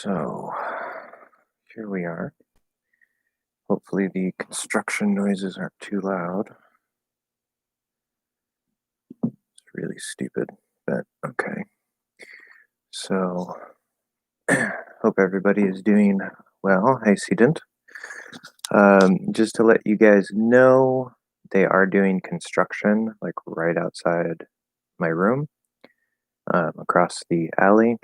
So here we are. Hopefully the construction noises aren't too loud. It's really stupid, but okay. So hope everybody is doing well. Hi, Sedent. Just to let you guys know, they are doing construction like right outside my room, across the alley.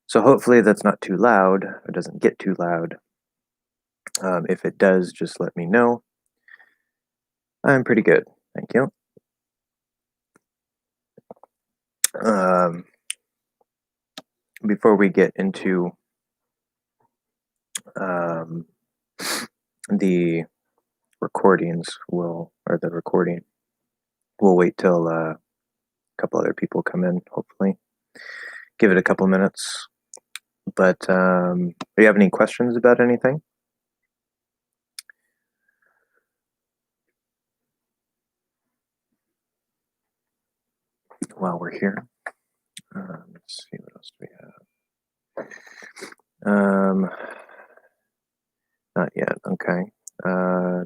So hopefully that's not too loud. It doesn't get too loud. If it does, just let me know. I'm pretty good, thank you. Before we get into the recordings, or the recording, we'll wait till a couple other people come in, hopefully. Give it a couple minutes. But do you have any questions about anything? While we're here, let's see what else we have. Not yet. Okay. I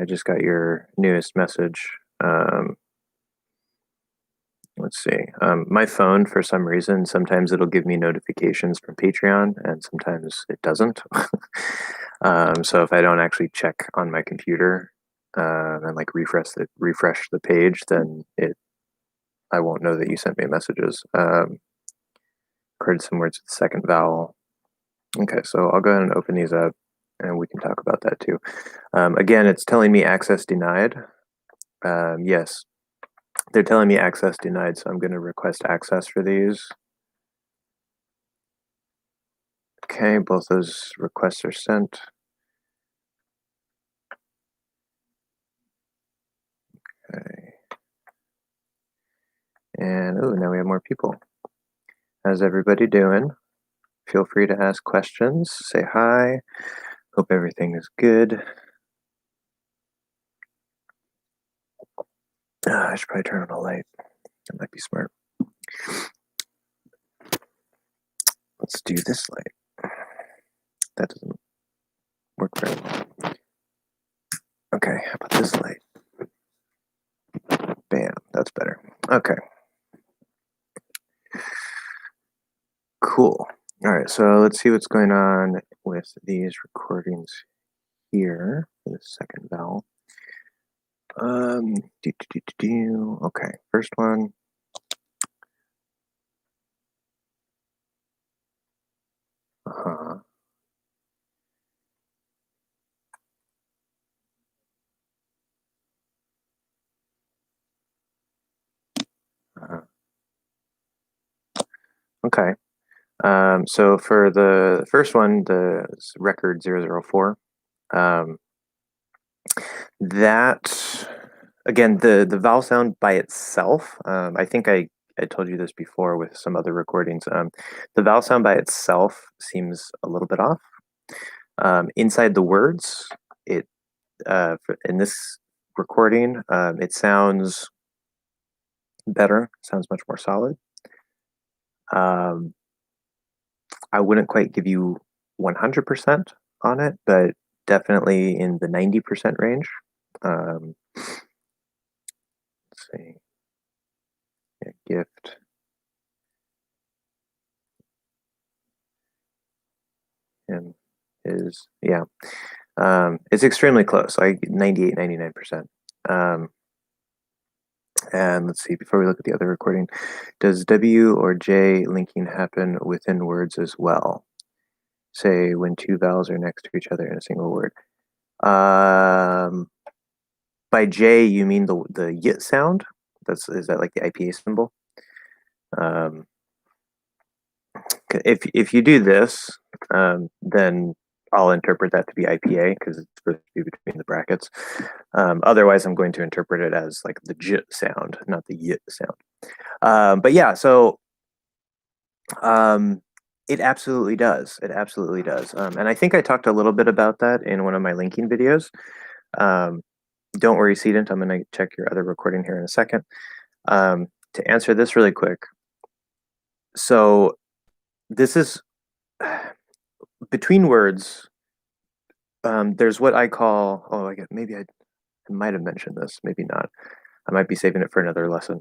just got your newest message. Let's see. My phone, for some reason, sometimes it'll give me notifications from Patreon, and sometimes it doesn't. So if I don't actually check on my computer and like refresh the page, then I won't know that you sent me messages. Heard some words with the second vowel. Okay, so I'll go ahead and open these up, and we can talk about that too. Again, it's telling me access denied. Yes, they're telling me access denied, so I'm going to request access for these. Okay, both those requests are sent. Okay. And oh, now we have more people. How's everybody doing? Feel free to ask questions, say hi. Hope everything is good. I should probably turn on a light. That might be smart. Let's do this light. That doesn't work very well. Okay, how about this light? Bam, that's better. Okay. Cool. All right, so let's see what's going on with these recordings here for the second vowel. Okay, first one. Uh-huh. Uh-huh. Okay. So for the first one, the record 004, that, again, the vowel sound by itself, I think I told you this before with some other recordings, the vowel sound by itself seems a little bit off. Inside the words, in this recording, it sounds better, sounds much more solid. I wouldn't quite give you 100% on it, but definitely in the 90% range. Let's see. Yeah, gift. Him is, yeah. It's extremely close, like 98, 99%. And let's see, before we look at the other recording, does W or J linking happen within words as well? Say when two vowels are next to each other in a single word. By J, you mean the y sound? Is that like the IPA symbol? If you do this, then I'll interpret that to be IPA because it's supposed to be between the brackets. Otherwise, I'm going to interpret it as like the J sound, not the Y sound. But yeah, so it absolutely does. It absolutely does. And I think I talked a little bit about that in one of my linking videos. Don't worry, Sedent. I'm going to check your other recording here in a second. To answer this really quick, So this is between words. There's what I call. Oh, maybe I might have mentioned this. Maybe not. I might be saving it for another lesson.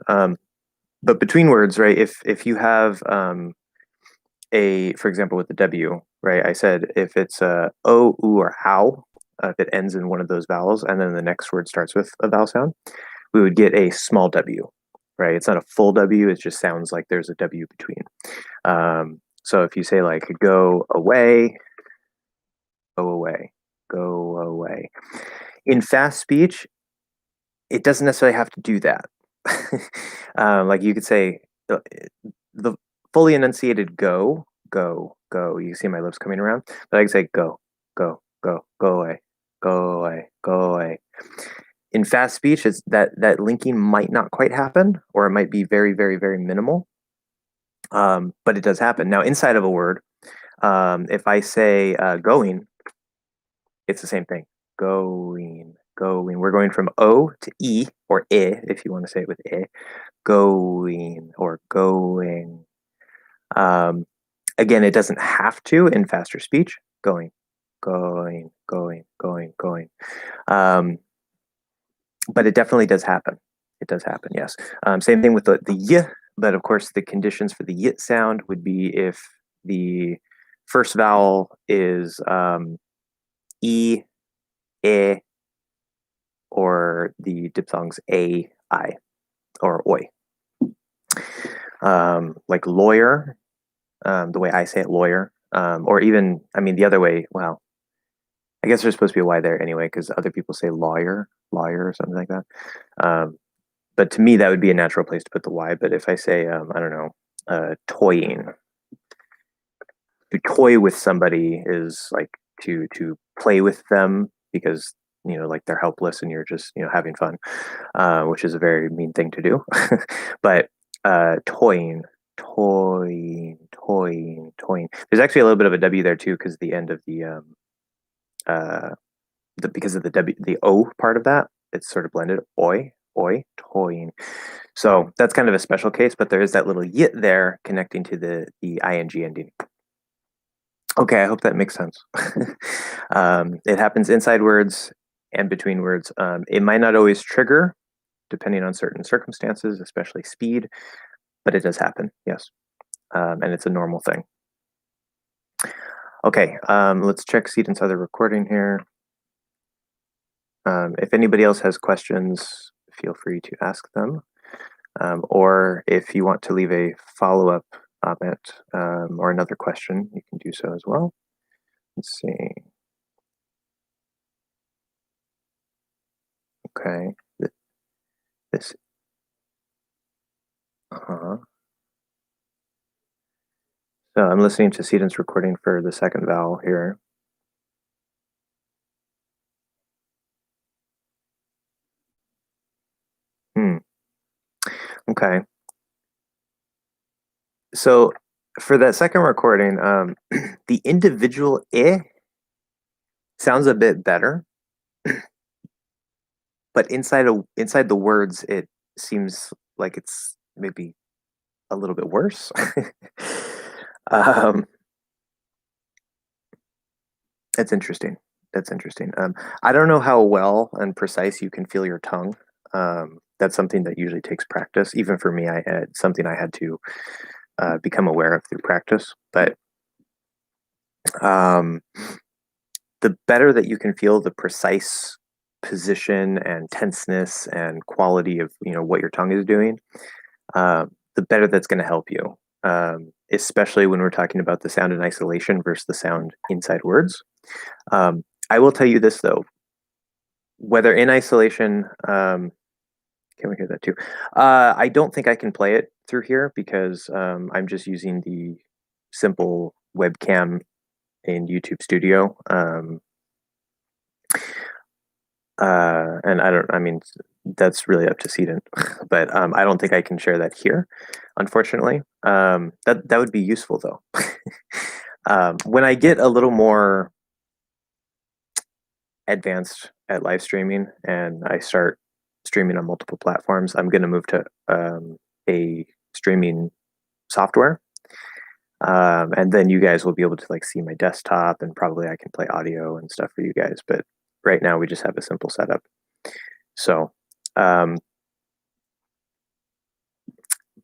But between words, right? If you have for example, with the W, right? I said if it's O, oo, or ow, if it ends in one of those vowels, and then the next word starts with a vowel sound, we would get a small W, right? It's not a full W. It just sounds like there's a W between. So if you say like go away, go away, go away. In fast speech, it doesn't necessarily have to do that. Like you could say the fully enunciated go, go, go. You see my lips coming around, but I can say go, go, go, go away, go away, go away. In fast speech, it's that linking might not quite happen, or it might be very, very, very minimal. But it does happen. Now, inside of a word, if I say going, it's the same thing. Going, going. We're going from O to E, or I, if you want to say it with I. Going, or going. Again, it doesn't have to in faster speech. Going, going, going, going, going. But it definitely does happen. It does happen, yes. Same thing with the y, but of course the conditions for the y sound would be if the first vowel is e, e, or the diphthongs a, I, or oi. Like lawyer, the way I say it, lawyer, or even, I mean, the other way, well, I guess there's supposed to be a Y there anyway, because other people say lawyer, lawyer, or something like that. But to me, that would be a natural place to put the Y. But if I say, I don't know, toying, to toy with somebody is like to play with them because like they're helpless and you're just having fun, which is a very mean thing to do. But toying, toying, toying, toying. There's actually a little bit of a W there too because the end of uh, because of the W, the O part of that, it's sort of blended. Oi, oi, toying. So that's kind of a special case, but there is that little yit there connecting to the ing ending. Okay, I hope that makes sense. It happens inside words and between words. It might not always trigger, depending on certain circumstances, especially speed, but it does happen, yes. And it's a normal thing. Okay, let's check Seaton's other recording here. If anybody else has questions, feel free to ask them. Or if you want to leave a follow-up comment or another question, you can do so as well. Let's see. Okay. This. So I'm listening to Seaton's recording for the second vowel here. Okay. So for that second recording, the individual I sounds a bit better, but inside the words, it seems like it's maybe a little bit worse. That's interesting. That's interesting. I don't know how well and precise you can feel your tongue. That's something that usually takes practice. Even for me, something I had to become aware of through practice. But the better that you can feel the precise position and tenseness and quality of what your tongue is doing, the better that's going to help you. Especially when we're talking about the sound in isolation versus the sound inside words. I will tell you this though, whether in isolation, can we hear that too? I don't think I can play it through here because I'm just using the simple webcam in YouTube Studio. And I mean, that's really up to Seaton, but I don't think I can share that here, unfortunately. That would be useful though. When I get a little more advanced at live streaming and I start streaming on multiple platforms, I'm going to move to a streaming software And then you guys will be able to like see my desktop, and probably I can play audio and stuff for you guys. But right now we just have a simple setup. So, but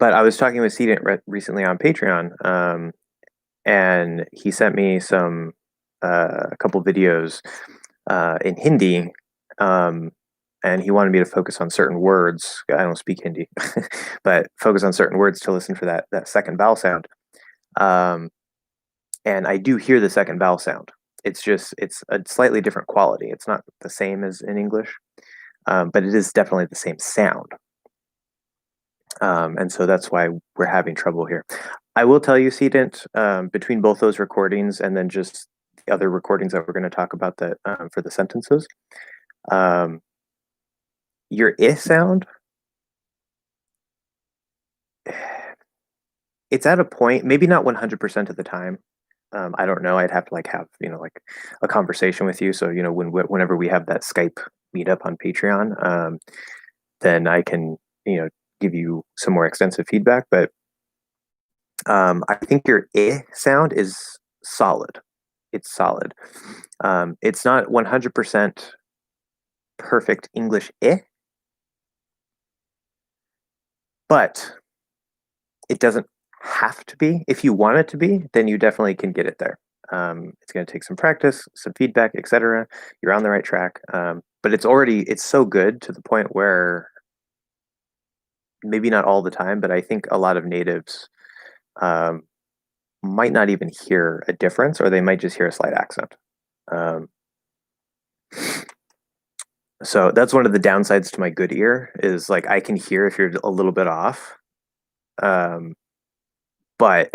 I was talking with Cedant recently on Patreon, and he sent me a couple videos in Hindi, and he wanted me to focus on certain words. I don't speak Hindi, but focus on certain words to listen for that second vowel sound. And I do hear the second vowel sound. It's a slightly different quality. It's not the same as in English, but it is definitely the same sound. And so that's why we're having trouble here. I will tell you, Cedant, between both those recordings and then just the other recordings that we're going to talk about that for the sentences, your I sound, it's at a point, maybe not 100% of the time. I don't know. I'd have to have like a conversation with you. So whenever we have that Skype meetup on Patreon, then I can give you some more extensive feedback. But I think your I sound is solid. It's solid. It's not 100% perfect English I, but it doesn't have to be. If you want it to be, then you definitely can get it there. It's going to take some practice, some feedback, etc. You're on the right track. But it's so good to the point where maybe not all the time, but I think a lot of natives might not even hear a difference, or they might just hear a slight accent. So that's one of the downsides to my good ear is like I can hear if you're a little bit off. But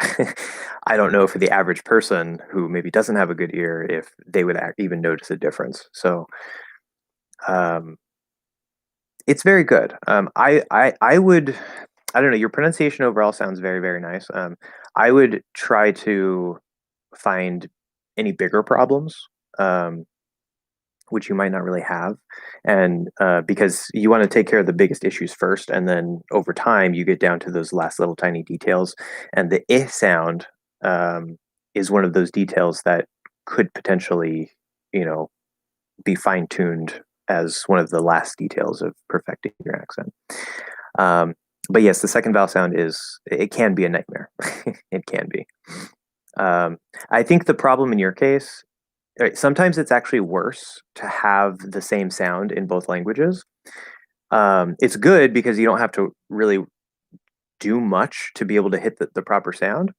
I don't know for the average person who maybe doesn't have a good ear if they would even notice a difference. So it's very good. I would, I don't know, your pronunciation overall sounds very, very nice. I would try to find any bigger problems, which you might not really have. And because you want to take care of the biggest issues first, and then over time you get down to those last little tiny details. And the I sound is one of those details that could potentially, be fine-tuned as one of the last details of perfecting your accent. But yes, the second vowel sound it can be a nightmare. It can be. I think the problem in your case, sometimes it's actually worse to have the same sound in both languages. It's good because you don't have to really do much to be able to hit the proper sound.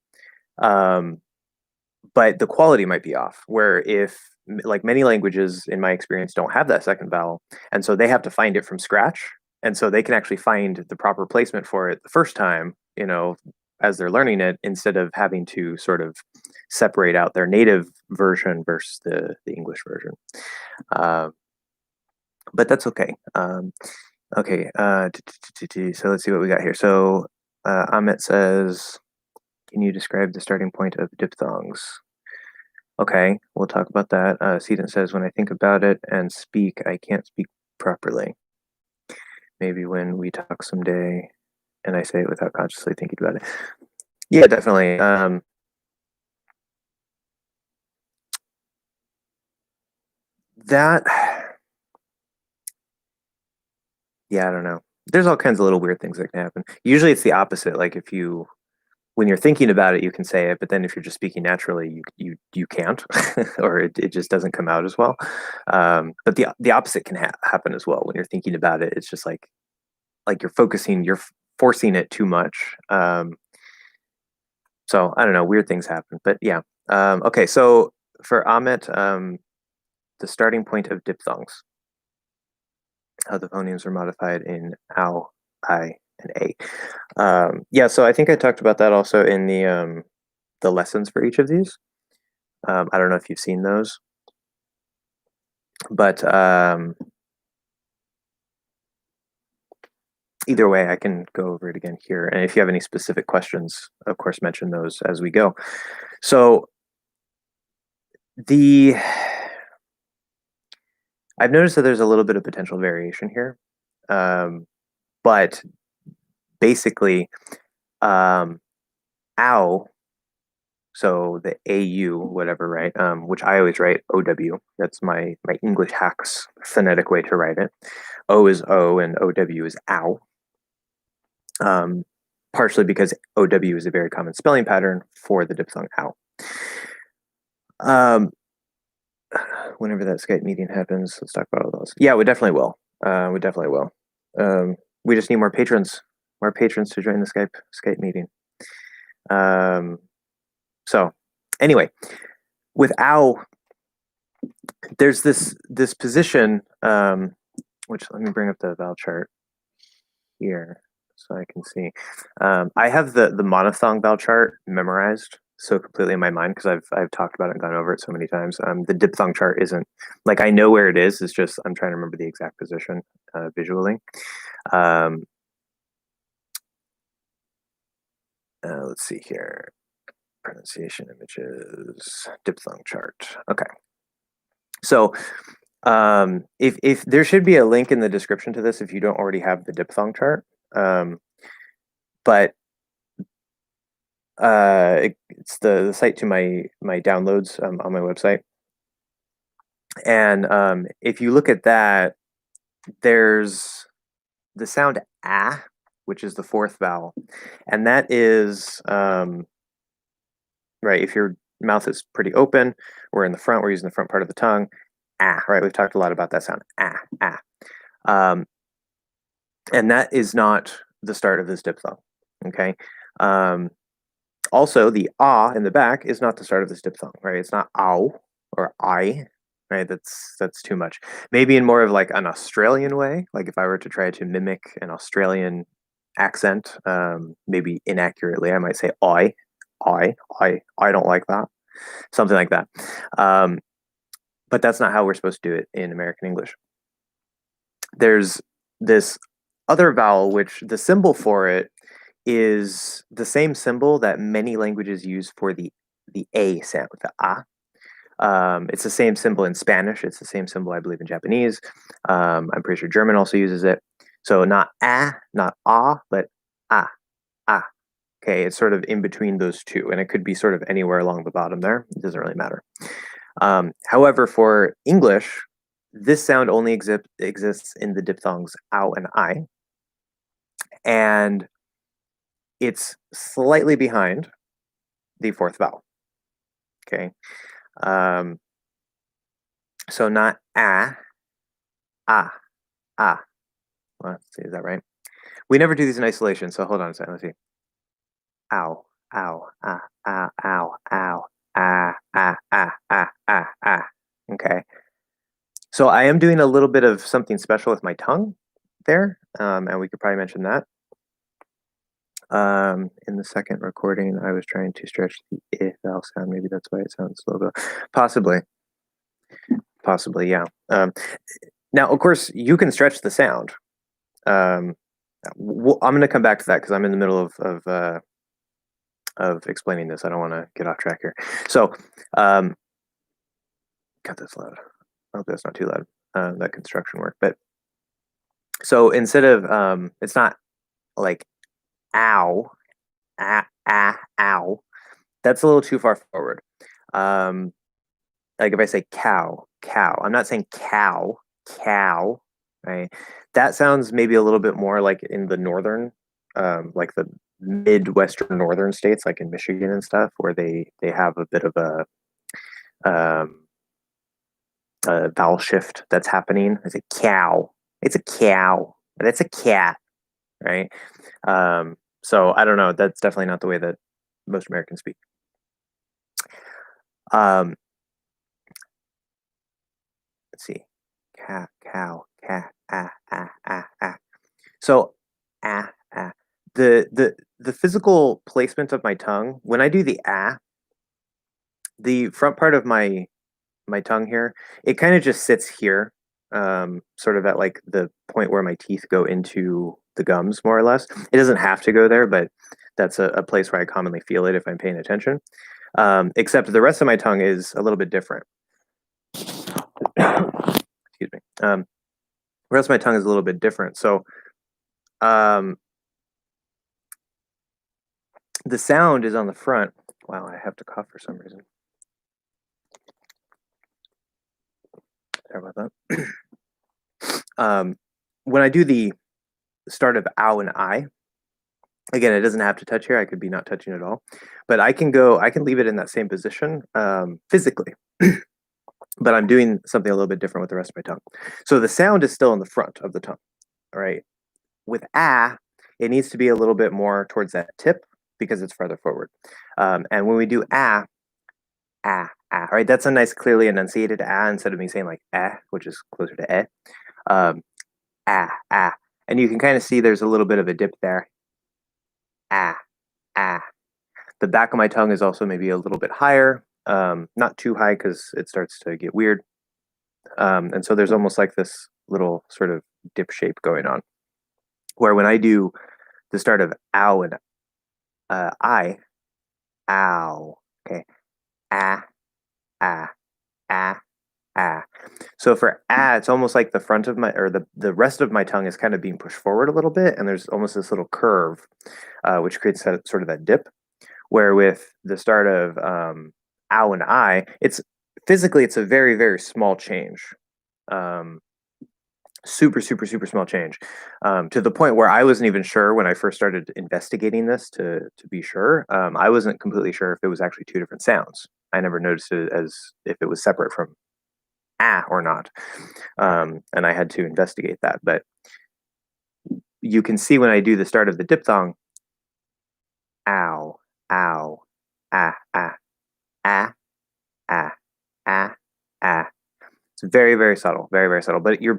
But the quality might be off, where if like many languages in my experience don't have that second vowel, and so they have to find it from scratch, and so they can actually find the proper placement for it the first time, as they're learning it, instead of having to sort of separate out their native version versus the English version. But that's okay. Okay, so let's see what we got here. So Amit says, can you describe the starting point of diphthongs? Okay, we'll talk about that. Cedant says, when I think about it and speak, I can't speak properly. Maybe when we talk someday and I say it without consciously thinking about it. Yeah, definitely. Yeah, I don't know. There's all kinds of little weird things that can happen. Usually it's the opposite. Like when you're thinking about it, you can say it, but then if you're just speaking naturally, you can't, or it just doesn't come out as well. But the opposite can happen as well. When you're thinking about it, it's just like you're forcing it too much. So I don't know, weird things happen, but yeah. Okay, so for Amit, the starting point of diphthongs, how the phonemes are modified in ow, I, and a. Yeah, so I think I talked about that also in the lessons for each of these. I don't know if you've seen those, but either way, I can go over it again here. And if you have any specific questions, of course, mention those as we go. So I've noticed that there's a little bit of potential variation here, but basically, ow So the AU, whatever, right? Which I always write OW. That's my English hacks phonetic way to write it. O is O and OW is ow. Partially because OW is a very common spelling pattern for the diphthong ow. Whenever that Skype meeting happens, let's talk about all those. Yeah, we definitely will. We definitely will. We just need more patrons to join the Skype meeting. So anyway, with ow, there's this position, which let me bring up the vowel chart here so I can see. I have the monophthong vowel chart memorized so completely in my mind because I've talked about it and gone over it so many times. The diphthong chart isn't like I know where it is. It's just I'm trying to remember the exact position visually. Let's see here. Pronunciation images, diphthong chart. Okay. So if there should be a link in the description to this if you don't already have the diphthong chart. But it's the site to my downloads on my website. And if you look at that, there's the sound ah, which is the fourth vowel. And that is, right, if your mouth is pretty open, we're in the front, we're using the front part of the tongue. Ah, right, we've talked a lot about that sound, ah, ah. And that is not the start of this diphthong, okay? Also, the ah in the back is not the start of this diphthong, right? It's not ow or I, right? That's too much. Maybe in more of like an Australian way, like if I were to try to mimic an Australian accent, maybe inaccurately, I might say I don't like that, something like that. But that's not how we're supposed to do it in American English. There's this other vowel, which the symbol for it is the same symbol that many languages use for the A sound, the ah. It's the same symbol in Spanish. It's the same symbol, I believe, in Japanese. I'm pretty sure German also uses it. So not ah, not ah, but ah, ah. Okay, it's sort of in between those two, and it could be sort of anywhere along the bottom there. It doesn't really matter. However, for English, this sound only exists in the diphthongs ow and I, and it's slightly behind the fourth vowel. Okay, so not ah, ah, ah. Well, let's see, is that right? We never do these in isolation, so hold on a second. Let's see. Ow, ow, ah, ah, ow, ow, ah, ah, ah, ah, ah, ah. Okay. So I am doing a little bit of something special with my tongue there, and we could probably mention that. In the second recording, I was trying to stretch the I vowel sound. Maybe that's why it sounds slow, but possibly, yeah. Now, of course, you can stretch the sound. I'm going to come back to that because I'm in the middle of explaining this. I don't want to get off track here. So, cut this loud. I hope that's not too loud. That construction work, but so instead of it's not like ow, ah, ah, ow. That's a little too far forward. Like if I say cow, cow, I'm not saying cow, cow, right? That sounds maybe a little bit more like in the northern, like the midwestern northern states, like in Michigan and stuff, where they have a bit of a vowel shift that's happening. It's a cow. It's a cow. That's a cat, right? So I don't know. That's definitely not the way that most Americans speak. Let's see. Cat, cow, cat, ah, ah, ah, ah. So ah, ah. The physical placement of my tongue, when I do the ah, the front part of my tongue here, it kind of just sits here, sort of at like the point where my teeth go into the gums, more or less. It doesn't have to go there, but that's a place where I commonly feel it if I'm paying attention. Except the rest of my tongue is a little bit different. Excuse me. The rest of my tongue is a little bit different. So the sound is on the front, Wow, I have to cough for some reason. Sorry about that. When I do the start of ow and I, again, it doesn't have to touch here. I could be not touching at all, but I can leave it in that same position physically, but I'm doing something a little bit different with the rest of my tongue. So the sound is still in the front of the tongue, all right? With ah, it needs to be a little bit more towards that tip because it's farther forward. And when we do ah, ah, ah, right? That's a nice, clearly enunciated ah instead of me saying like ah, which is closer to eh. Um, ah, ah. And you can kind of see there's a little bit of a dip there. Ah, ah. The back of my tongue is also maybe a little bit higher, not too high because it starts to get weird. And so there's almost like this little sort of dip shape going on. Where when I do the start of ow and I, ow, okay, ah, ah, ah, ah. So for ah, it's almost like the front of my, or the rest of my tongue is kind of being pushed forward a little bit, and there's almost this little curve, which creates that sort of that dip. Where with the start of ow and I, it's physically it's a very, very small change. Super, super, super small change, to the point where I wasn't even sure when I first started investigating this to be sure. I wasn't completely sure if it was actually two different sounds. I never noticed it as if it was separate from ah or not, and I had to investigate that. But you can see when I do the start of the diphthong, ow, ow, ah, ah, ah, ah, ah, ah. It's very, very subtle, very, very subtle. But you're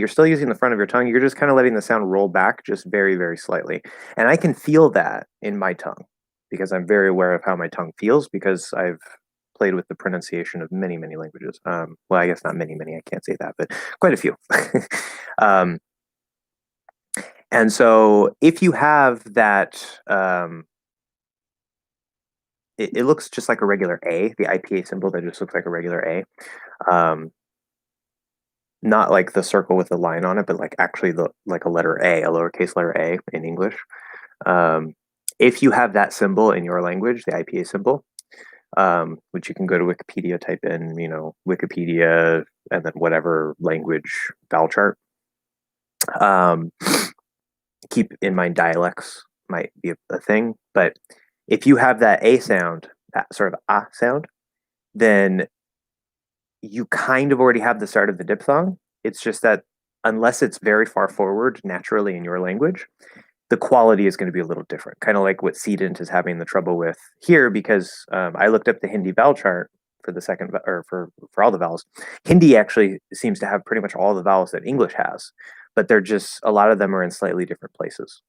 still using the front of your tongue. You're just kind of letting the sound roll back just very, very slightly. And I can feel that in my tongue because I'm very aware of how my tongue feels because I've played with the pronunciation of many, many languages. Well, I guess not many, many. I can't say that, but quite a few. um, and so if you have that, it looks just like a regular A, the IPA symbol that just looks like a regular A. Not like the circle with the line on it, but like actually like a letter A, a lowercase letter A in English. Um, if you have that symbol in your language, the IPA symbol, which you can go to Wikipedia, type in, Wikipedia, and then whatever language vowel chart. Keep in mind dialects might be a thing, but if you have that A sound, that sort of ah sound, then you kind of already have the start of the diphthong. It's just that unless it's very far forward naturally in your language, the quality is going to be a little different. Kind of like what Sedent is having the trouble with here, because I looked up the Hindi vowel chart for the second, or for all the vowels. Hindi actually seems to have pretty much all the vowels that English has, but they're just, a lot of them are in slightly different places.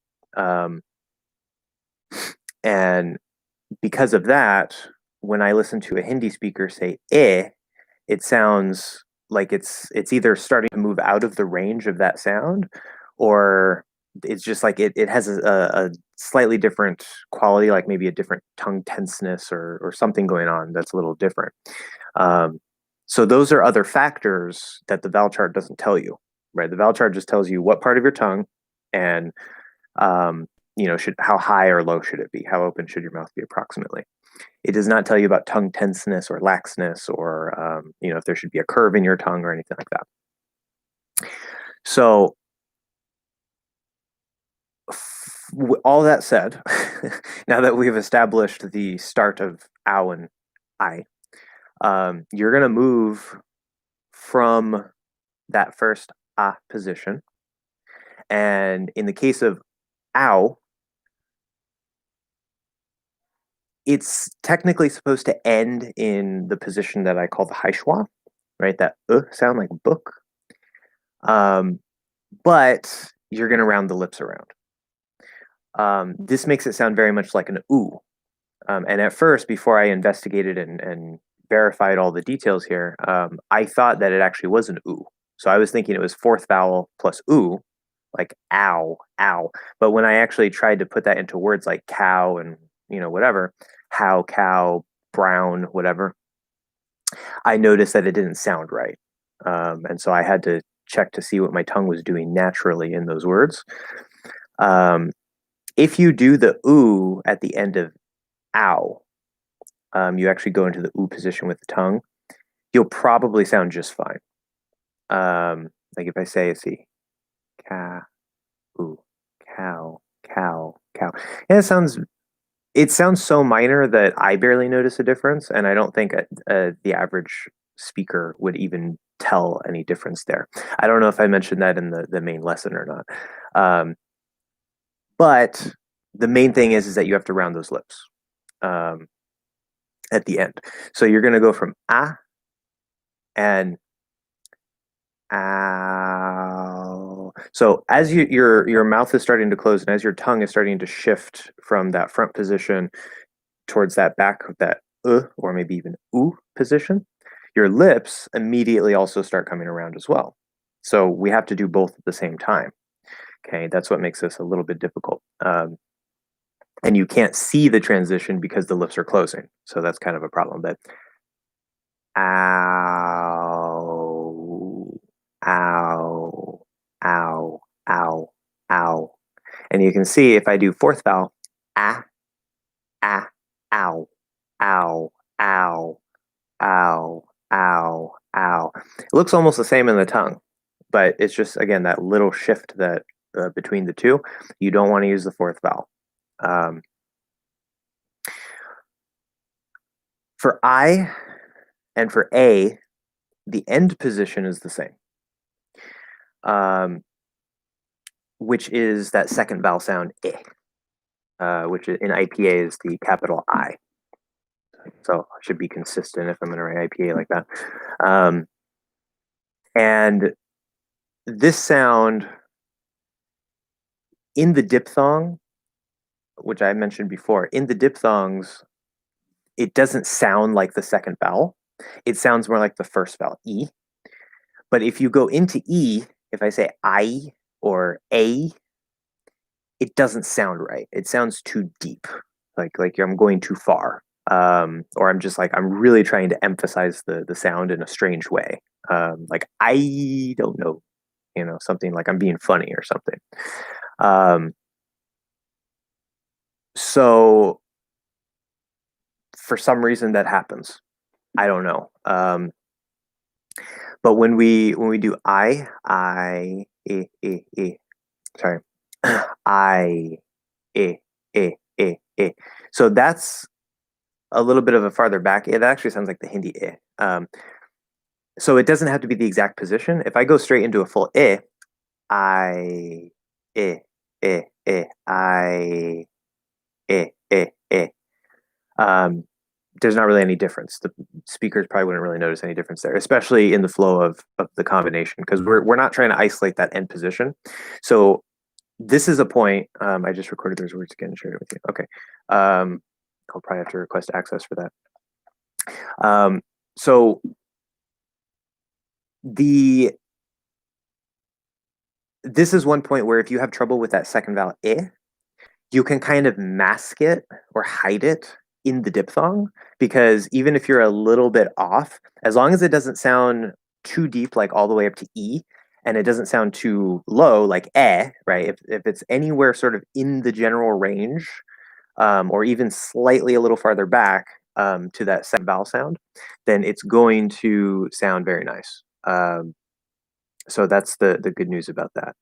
And because of that, when I listen to a Hindi speaker say eh, it sounds like it's either starting to move out of the range of that sound, or it's just like it has a slightly different quality, like maybe a different tongue tenseness or something going on that's a little different. So those are other factors that the vowel chart doesn't tell you, right? The vowel chart just tells you what part of your tongue and how high or low should it be, how open should your mouth be approximately. It does not tell you about tongue tenseness or laxness or, if there should be a curve in your tongue or anything like that. So all that said, now that we've established the start of ow and I, you're going to move from that first ah position. And in the case of ow, it's technically supposed to end in the position that I call the high schwa, right? That sound like book. But you're going to round the lips around. This makes it sound very much like an ooh. And at first, before I investigated and verified all the details here, I thought that it actually was an ooh. So I was thinking it was fourth vowel plus ooh, like ow, ow. But when I actually tried to put that into words like cow and, whatever, how, cow, brown, whatever, I noticed that it didn't sound right. And so I had to check to see what my tongue was doing naturally in those words. If you do the ooh at the end of ow, you actually go into the ooh position with the tongue, you'll probably sound just fine. Like if I say, let's see, ca, ooh, cow, cow, cow. And it sounds so minor that I barely notice a difference, and I don't think the average speaker would even tell any difference there. I don't know if I mentioned that in the main lesson or not. But the main thing is that you have to round those lips at the end. So you're going to go from ah and ow. So as your mouth is starting to close and as your tongue is starting to shift from that front position towards that back, that or maybe even ooh position, your lips immediately also start coming around as well. So we have to do both at the same time. Okay, that's what makes this a little bit difficult. And you can't see the transition because the lips are closing. So that's kind of a problem. But ow, ow, ow, ow, ow. And you can see if I do fourth vowel, ah, ah, ow, ow, ow, ow, ow, ow. It looks almost the same in the tongue, but it's just, again, that little shift that between the two. You don't want to use the fourth vowel. For I and for A, the end position is the same, which is that second vowel sound, which in IPA is the capital I. So I should be consistent if I'm going to write IPA like that. And this sound in the diphthong, which I mentioned before, in the diphthongs, it doesn't sound like the second vowel. It sounds more like the first vowel, E. But if you go into E, if I say I or A, it doesn't sound right. It sounds too deep, like I'm going too far, or I'm just like I'm really trying to emphasize the sound in a strange way, like I don't know, something like I'm being funny or something. So for some reason that happens. I don't know. But when we do sorry, I, so that's a little bit of a farther back. It actually sounds like the Hindi so it doesn't have to be the exact position. If I go straight into a full I, I, there's not really any difference. The speakers probably wouldn't really notice any difference there, especially in the flow of the combination, because we're not trying to isolate that end position. So this is a point. I just recorded those words again and shared it with you. Okay. I'll probably have to request access for that. So this is one point where if you have trouble with that second vowel, you can kind of mask it or hide it in the diphthong, because even if you're a little bit off, as long as it doesn't sound too deep, like all the way up to E, and it doesn't sound too low, like right? If it's anywhere sort of in the general range, or even slightly a little farther back to that second vowel sound, then it's going to sound very nice. So that's the good news about that.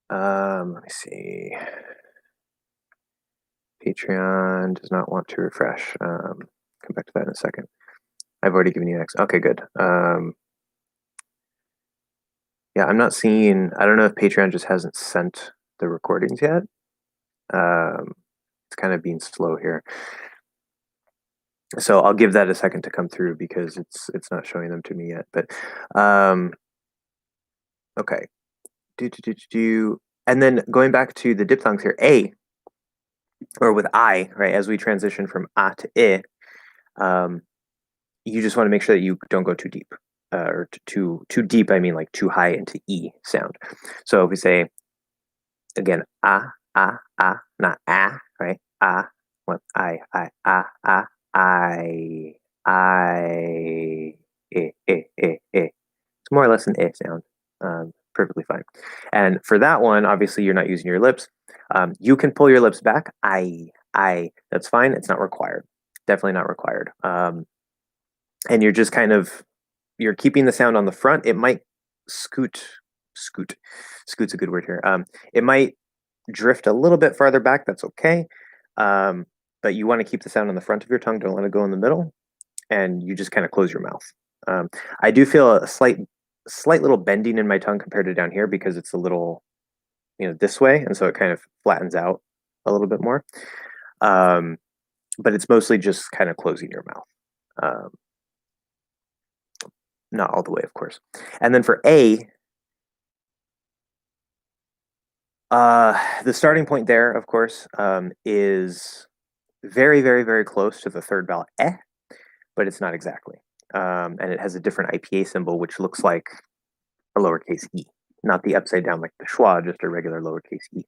Let me see. Patreon does not want to refresh. Come back to that in a second. I've already given you X. Okay, good. Yeah, I'm not seeing. I don't know if Patreon just hasn't sent the recordings yet. It's kind of being slow here. So I'll give that a second to come through because it's not showing them to me yet. But okay. And then going back to the diphthongs here, or with I, right? As we transition from A to you just want to make sure that you don't go too deep, or too deep. I mean, like too high into E sound. So if we say again, not right? I, It's more or less an sound. Perfectly fine. And for that one, obviously you're not using your lips. You can pull your lips back. That's fine. It's not required. definitely not required. And you're just kind of, you're keeping the sound on the front. It might scoot's a good word here. It might drift a little bit farther back. That's okay. But you want to keep the sound on the front of your tongue. Don't let it go in the middle. And you just kind of close your mouth. I do feel a slight little bending in my tongue compared to down here because it's a little, this way. And so it kind of flattens out a little bit more. But it's mostly just kind of closing your mouth. Not all the way, of course. And then for A, the starting point there, of course, is very, very, very close to the third vowel eh, but it's not exactly. And it has a different IPA symbol, which looks like a lowercase e, not the upside down like the schwa, just a regular lowercase e.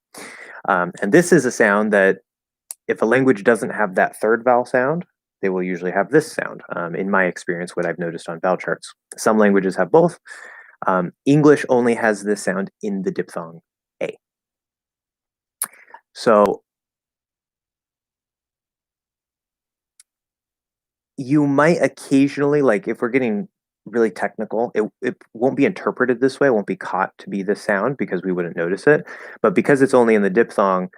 And this is a sound that if a language doesn't have that third vowel sound, they will usually have this sound. In my experience, what I've noticed on vowel charts. Some languages have both. English only has this sound in the diphthong A. So you might occasionally, like if we're getting really technical, it won't be interpreted this way, it won't be caught to be this sound because we wouldn't notice it. But because it's only in the diphthong,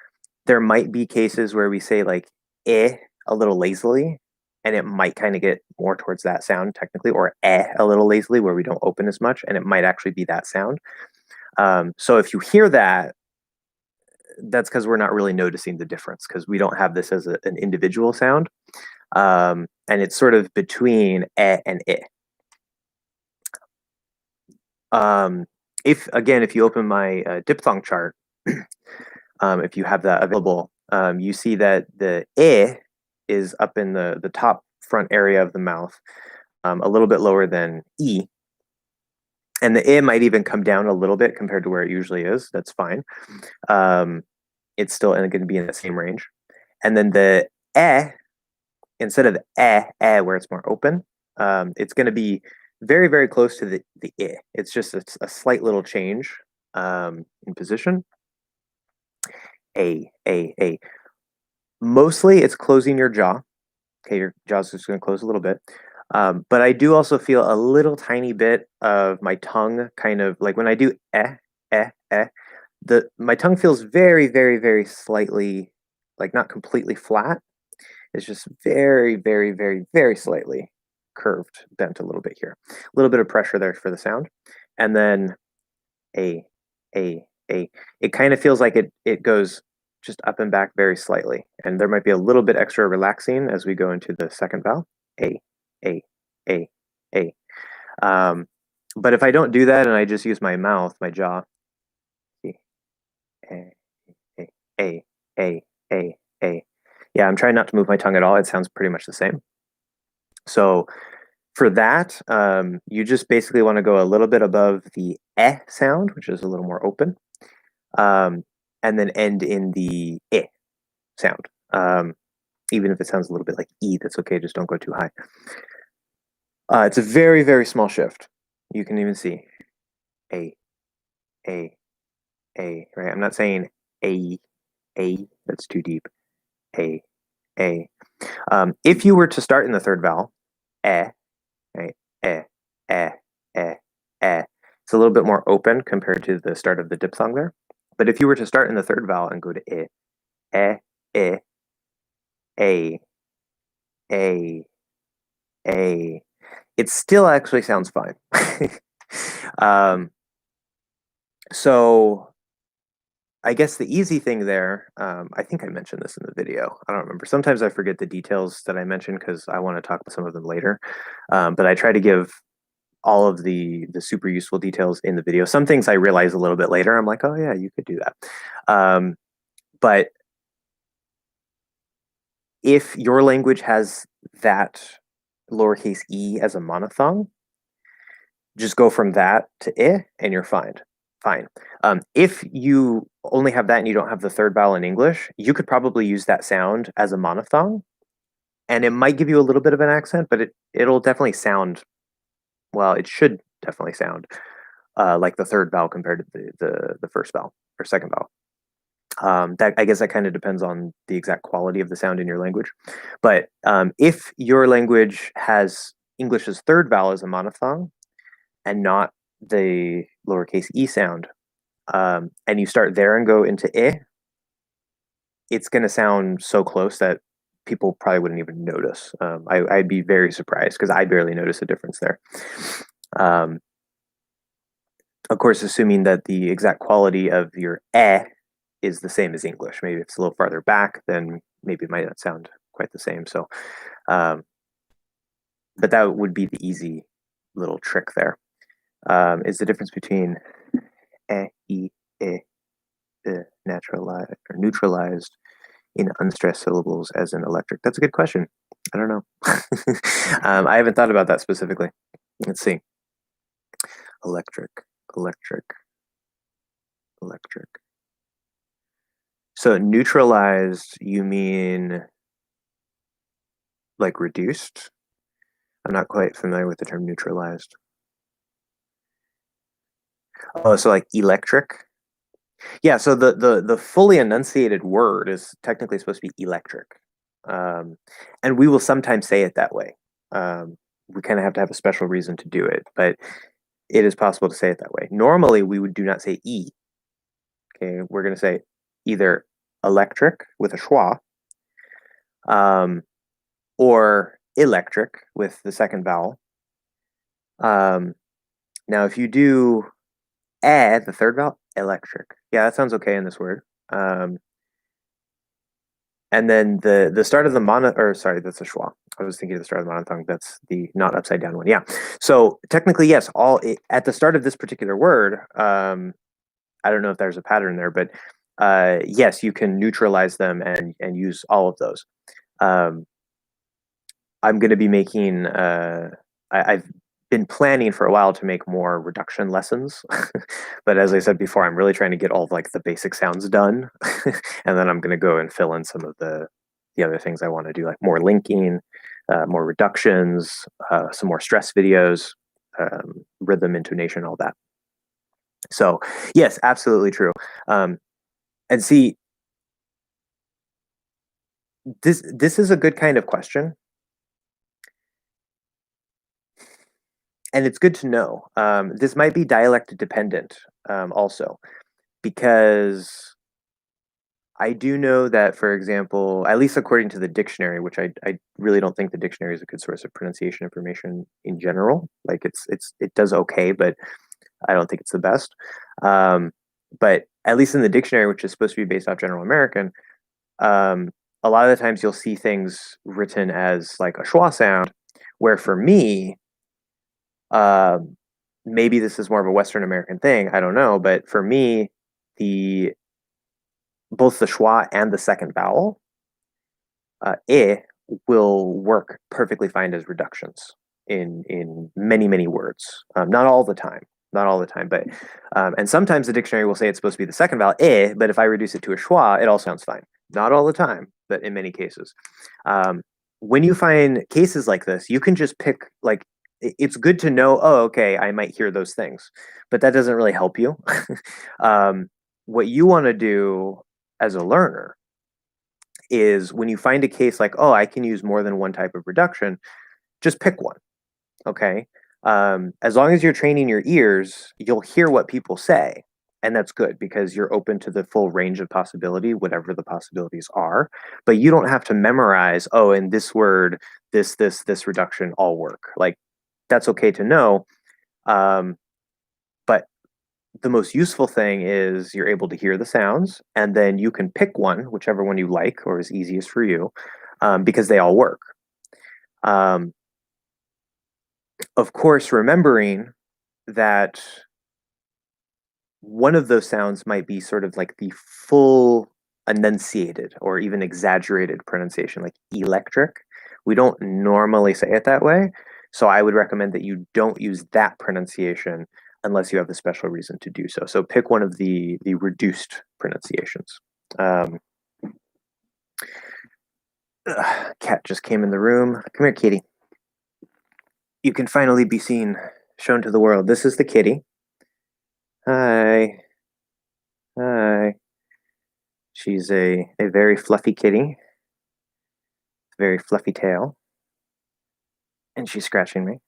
there might be cases where we say like eh a little lazily, and it might kind of get more towards that sound technically, or eh a little lazily where we don't open as much, and it might actually be that sound. So if you hear that, that's because we're not really noticing the difference because we don't have this as an individual sound. And it's sort of between eh and I. If you open my diphthong chart, if you have that available, you see that the I is up in the top front area of the mouth, a little bit lower than E. And the I might even come down a little bit compared to where it usually is. That's fine. It's still going to be in the same range. And then the instead of where it's more open, it's going to be very, very close to the I. It's just a slight little change in position. A. Mostly it's closing your jaw. Okay, your jaw's just going to close a little bit. But I do also feel a little tiny bit of my tongue kind of like when I do my tongue feels very, very, very slightly, like not completely flat. It's just very, very, very, very slightly curved, bent a little bit here. A little bit of pressure there for the sound. And then a. It kind of feels like it goes just up and back very slightly. And there might be a little bit extra relaxing as we go into the second vowel. A. But if I don't do that and I just use my mouth, my jaw, a. Yeah, I'm trying not to move my tongue at all. It sounds pretty much the same. So for that, you just basically want to go a little bit above the eh sound, which is a little more open, and then end in the eh sound. Even if it sounds a little bit like E, that's okay. Just don't go too high. It's a very, very small shift. You can even see a, right? I'm not saying a, that's too deep. A. If you were to start in the third vowel, right? It's a little bit more open compared to the start of the diphthong there. But if you were to start in the third vowel and go to a, it still actually sounds fine. So I guess the easy thing there, I think I mentioned this in the video. I don't remember. Sometimes I forget the details that I mentioned because I want to talk about some of them later. But I try to give all of the super useful details in the video. Some things I realize a little bit later. I'm like, oh yeah, you could do that. But if your language has that lowercase e as a monophthong, just go from that to I and you're fine. If you only have that and you don't have the third vowel in English, you could probably use that sound as a monophthong, and it might give you a little bit of an accent, but it'll definitely sound, well, it should definitely sound like the third vowel compared to the first vowel or second vowel. That I guess that kind of depends on the exact quality of the sound in your language. But if your language has English's third vowel as a monophthong and not the lowercase e sound, and you start there and go into I, it's going to sound so close that people probably wouldn't even notice. I'd be very surprised because I barely notice a difference there. Um, of course, assuming that the exact quality of your is the same as English. Maybe if it's a little farther back, then maybe it might not sound quite the same. So, um, but that would be the easy little trick there. Is the difference between e, naturalized or neutralized in unstressed syllables as in electric? That's a good question. I don't know. I haven't thought about that specifically. Let's see. Electric, electric, electric. So neutralized, you mean like reduced? I'm not quite familiar with the term neutralized. Oh, so like electric? Yeah, so the fully enunciated word is technically supposed to be electric. And we will sometimes say it that way. We kind of have to have a special reason to do it, but it is possible to say it that way. Normally, we would do not say E. Okay, we're going to say either electric with a schwa, or electric with the second vowel. Now, if you do the third vowel, electric. Yeah, that sounds okay in this word. And then the start of the that's a schwa. I was thinking of the start of the monophthong. That's the not upside down one. Yeah. So technically, yes. At the start of this particular word, I don't know if there's a pattern there, but yes, you can neutralize them and use all of those. I'm going to be making. I've been planning for a while to make more reduction lessons, but as I said before, I'm really trying to get all of, like, the basic sounds done, and then I'm going to go and fill in some of the other things I want to do, like more linking, more reductions, some more stress videos, rhythm, intonation, all that. So yes, absolutely true. And see, this is a good kind of question, and it's good to know. This might be dialect dependent, also, because I do know that, for example, at least according to the dictionary, which I really don't think the dictionary is a good source of pronunciation information in general. Like it does okay, but I don't think it's the best. But at least in the dictionary, which is supposed to be based off General American, a lot of the times you'll see things written as like a schwa sound, where for me, maybe this is more of a Western American thing. I don't know, but for me, the both the schwa and the second vowel, will work perfectly fine as reductions in many words. Not all the time, but and sometimes the dictionary will say it's supposed to be the second vowel but if I reduce it to a schwa, it all sounds fine. Not all the time, but in many cases. When you find cases like this, you can just pick, like, it's good to know, oh, okay, I might hear those things, but that doesn't really help you. What you want to do as a learner is, when you find a case like, oh, I can use more than one type of reduction, just pick one. Okay. As long as you're training your ears, you'll hear what people say. And that's good because you're open to the full range of possibility, whatever the possibilities are. But you don't have to memorize, oh, in this word, this reduction all work. Like, that's okay to know. But the most useful thing is you're able to hear the sounds, and then you can pick one, whichever one you like or is easiest for you, because they all work. Of course, remembering that one of those sounds might be sort of like the full enunciated or even exaggerated pronunciation, like electric. We don't normally say it that way. So I would recommend that you don't use that pronunciation unless you have a special reason to do so. So pick one of the reduced pronunciations. Cat just came in the room. Come here, kitty. You can finally be seen, shown to the world. This is the kitty. Hi. Hi. She's a very fluffy kitty, very fluffy tail, and she's scratching me.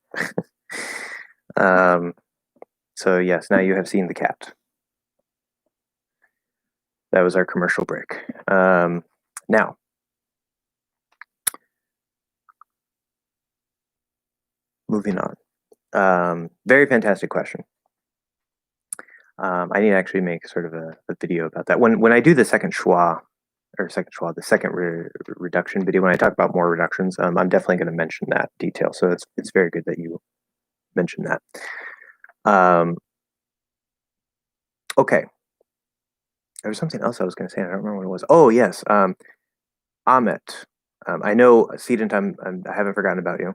So yes, now you have seen the cat. That was our commercial break. Now, moving on. Very fantastic question. I need to actually make sort of a video about that. When I do the second schwa, the second reduction video, when I talk about more reductions, I'm definitely going to mention that detail. So it's very good that you mentioned that. Okay. There was something else I was going to say. I don't remember what it was. Oh, yes. Amit. I know, Sedent, I haven't forgotten about you.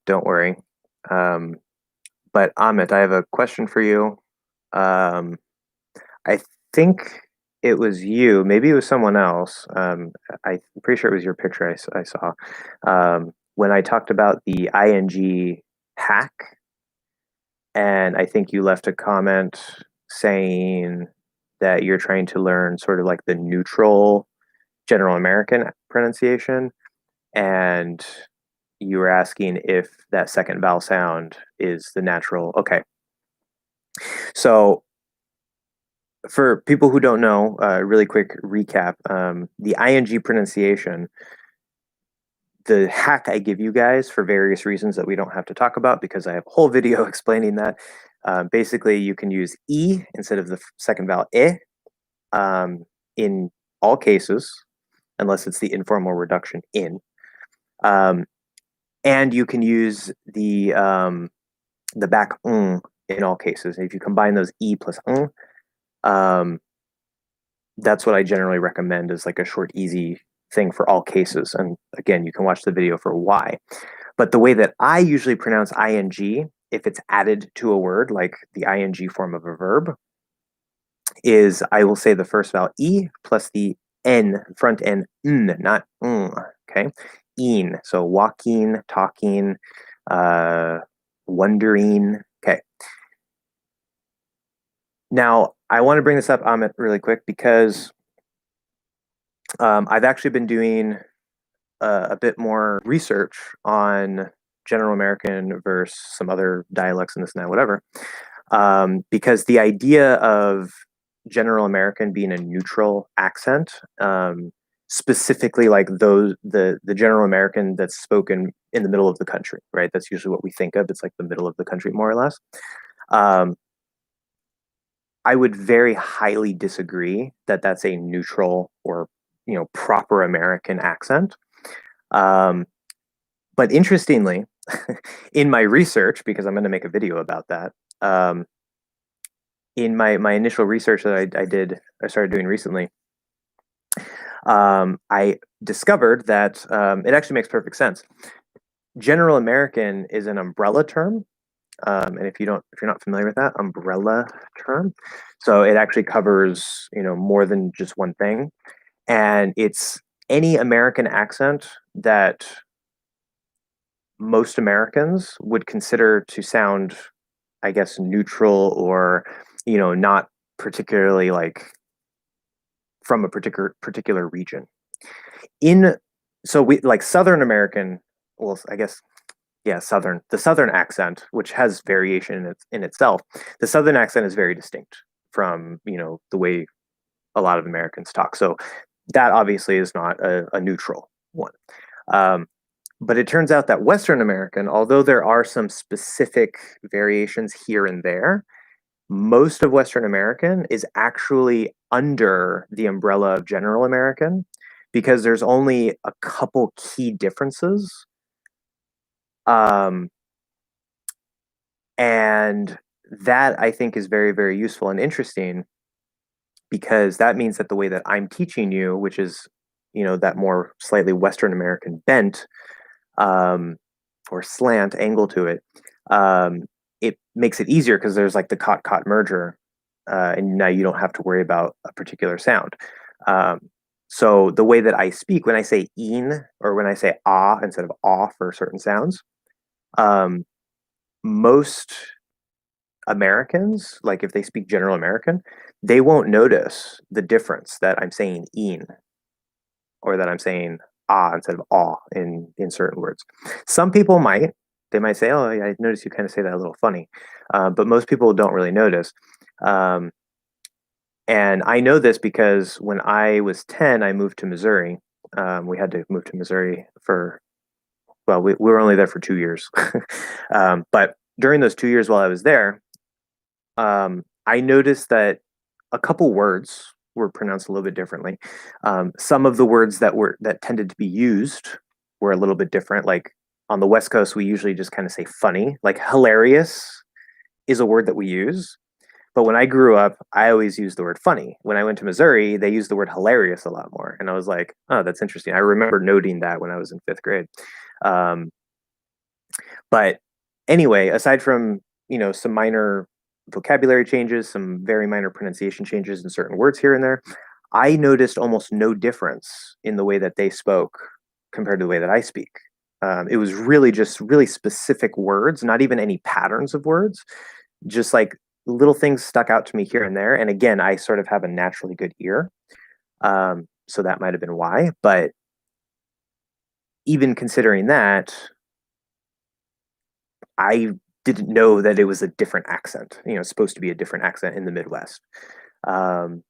Don't worry. But Amit, I have a question for you. I think it was you. Maybe it was someone else. I'm pretty sure it was your picture I saw. When I talked about the ing hack, and I think you left a comment saying that you're trying to learn sort of like the neutral General American pronunciation, and you were asking if that second vowel sound is the natural. Okay. So for people who don't know, really quick recap, the ing pronunciation, the hack I give you guys for various reasons that we don't have to talk about because I have a whole video explaining that. Basically, you can use E instead of the second vowel I in all cases, unless it's the informal reduction in. And you can use the back in all cases. If you combine those E plus that's what I generally recommend as like a short, easy thing for all cases. And again, you can watch the video for why. But the way that I usually pronounce ing, if it's added to a word, like the ing form of a verb, is I will say the first vowel E plus the N, front N, not okay? Een. So walking, talking, wondering. Okay. Now, I want to bring this up, Amit, really quick because I've actually been doing a bit more research on General American versus some other dialects and this and that, whatever. Because the idea of General American being a neutral accent, specifically like the General American that's spoken in the middle of the country, right? That's usually what we think of. It's like the middle of the country, more or less. I would very highly disagree that that's a neutral or proper American accent. But interestingly, in my research, because I'm going to make a video about that, in my initial research that I started doing recently, I discovered that it actually makes perfect sense. General American is an umbrella term. And if you're not familiar with that umbrella term, so it actually covers more than just one thing, and it's any American accent that most Americans would consider to sound, I guess, neutral or not particularly like from a particular region. So we like Southern American, well, I guess. Yeah, the Southern accent, which has variation in itself. The Southern accent is very distinct from, the way a lot of Americans talk. So that obviously is not a neutral one. But it turns out that Western American, although there are some specific variations here and there, most of Western American is actually under the umbrella of General American because there's only a couple key differences. And that I think is very, very useful and interesting because that means that the way that I'm teaching you, which is, that more slightly Western American bent, or slant angle to it, it makes it easier because there's like the cot merger, and now you don't have to worry about a particular sound. So the way that I speak, when I say een or when I say ah instead of aw for certain sounds, most Americans, like if they speak General American, they won't notice the difference that I'm saying "een" or that I'm saying "ah" instead of "aw" in certain words. Some people might. They might say, "Oh, I noticed you kind of say that a little funny," but most people don't really notice. Um, and I know this because when I was 10, I moved to Missouri. We had to move to Missouri for, well, we were only there for 2 years. But during those 2 years while I was there, I noticed that a couple words were pronounced a little bit differently. Some of the words that tended to be used were a little bit different. Like on the West Coast, we usually just kind of say funny. Like hilarious is a word that we use. But when I grew up, I always used the word funny. When I went to Missouri, they used the word hilarious a lot more. And I was like, oh, that's interesting. I remember noting that when I was in fifth grade. Um, but anyway, aside from, some minor vocabulary changes, some very minor pronunciation changes in certain words here and there, I noticed almost no difference in the way that they spoke compared to the way that I speak. It was really just really specific words, not even any patterns of words, just like little things stuck out to me here and there. And again, I sort of have a naturally good ear. So that might have been why. But even considering that, I didn't know that it was a different accent. It's supposed to be a different accent in the Midwest. Um,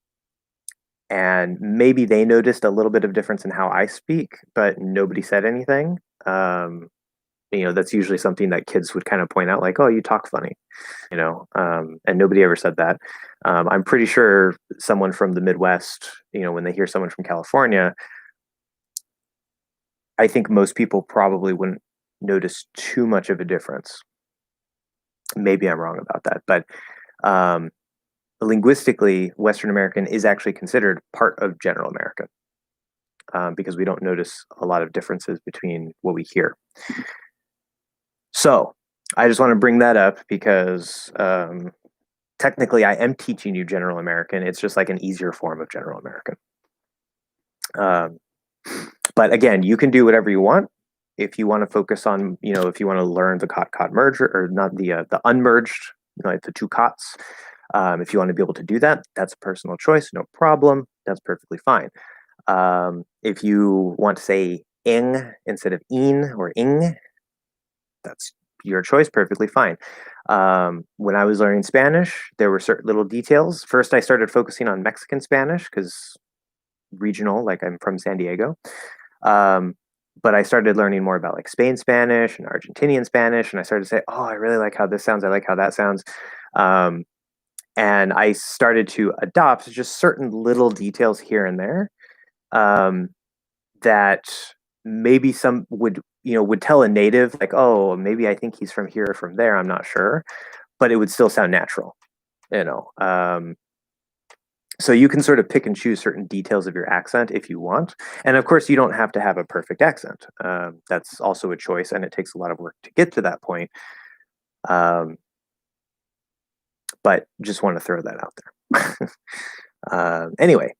and maybe they noticed a little bit of difference in how I speak, but nobody said anything. That's usually something that kids would kind of point out, like, "Oh, you talk funny," and nobody ever said that. I'm pretty sure someone from the Midwest, when they hear someone from California, I think most people probably wouldn't notice too much of a difference. Maybe I'm wrong about that, but um, linguistically, Western American is actually considered part of General American because we don't notice a lot of differences between what we hear. So I just want to bring that up because technically I am teaching you General American. It's just like an easier form of General American. But again, you can do whatever you want. If you want to focus on, if you want to learn the cot merge or not the unmerged, like the two cots, if you want to be able to do that, that's a personal choice, no problem. That's perfectly fine. If you want to say ing instead of een or ing, that's your choice, perfectly fine. When I was learning Spanish, there were certain little details. First, I started focusing on Mexican Spanish because regional, like I'm from San Diego. But I started learning more about like Spain Spanish and Argentinian Spanish, and I started to say, "Oh, I really like how this sounds. I like how that sounds." And I started to adopt just certain little details here and there that maybe some would tell a native like, "Oh, maybe I think he's from here or from there. I'm not sure," but it would still sound natural, you know. So you can sort of pick and choose certain details of your accent if you want. And of course, you don't have to have a perfect accent. That's also a choice, and it takes a lot of work to get to that point. But just want to throw that out there. Anyway,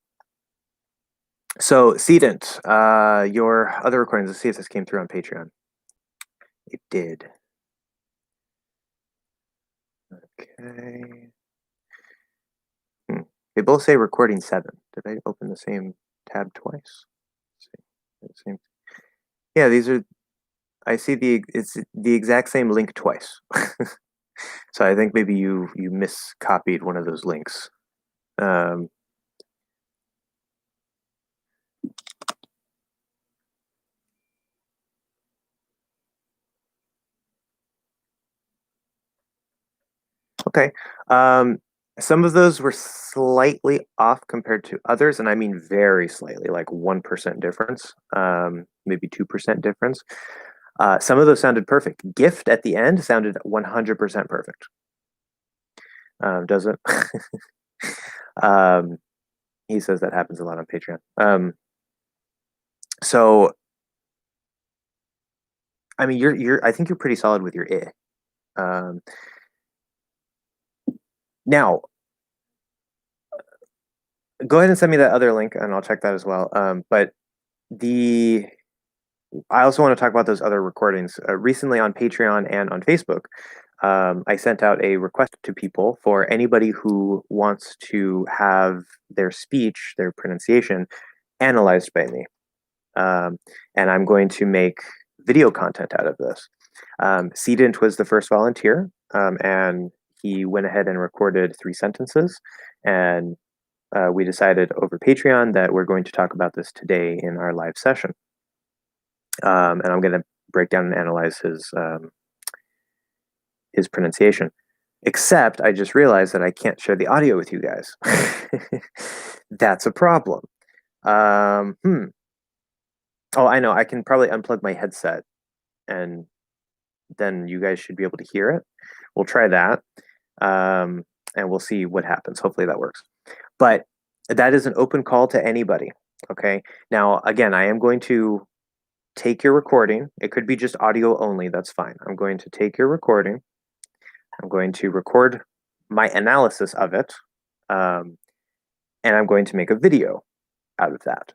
so Sedent, your other recordings, let's see if this came through on Patreon. It did. Okay. They both say recording 7. Did I open the same tab twice? Let's see. Yeah, these are. I see it's the exact same link twice. So I think maybe you miscopied one of those links. Okay. Some of those were slightly off compared to others, and I mean very slightly, like 1% difference, maybe 2% difference. Some of those sounded perfect. Gift at the end sounded 100% perfect. Does it? He says that happens a lot on Patreon. So, I mean, I think you're pretty solid with your I. Now, go ahead and send me that other link, and I'll check that as well. But I also want to talk about those other recordings. Recently on Patreon and on Facebook, I sent out a request to people for anybody who wants to have their speech, their pronunciation, analyzed by me. And I'm going to make video content out of this. Cedent was the first volunteer, and he went ahead and recorded 3 sentences. And we decided over Patreon that we're going to talk about this today in our live session. And I'm going to break down and analyze his pronunciation. Except I just realized that I can't share the audio with you guys. That's a problem. Oh, I know. I can probably unplug my headset and then you guys should be able to hear it. We'll try that. And we'll see what happens. Hopefully that works. But that is an open call to anybody. Okay. Now, again, I am going to take your recording. It could be just audio only. That's fine. I'm going to take your recording. I'm going to record my analysis of it. And I'm going to make a video out of that.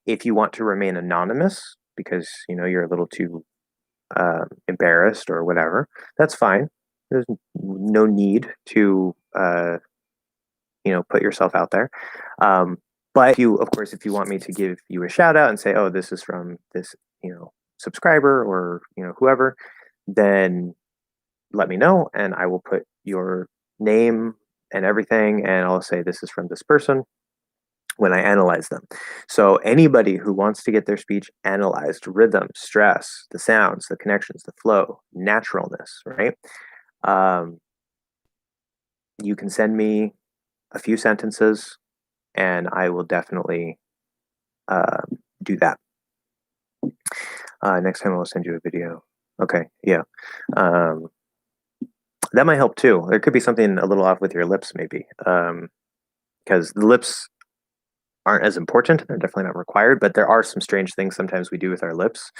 If you want to remain anonymous because you're a little too embarrassed or whatever, that's fine. There's no need to put yourself out there. But if you want me to give you a shout out and say, oh, this is from this subscriber or whoever, then let me know and I will put your name and everything and I'll say this is from this person when I analyze them. So anybody who wants to get their speech analyzed, rhythm, stress, the sounds, the connections, the flow, naturalness, right? You can send me a few sentences and I will definitely do that. Next time I'll send you a video. Okay, yeah. That might help too. There could be something a little off with your lips maybe. Because the lips aren't as important. They're definitely not required, but there are some strange things sometimes we do with our lips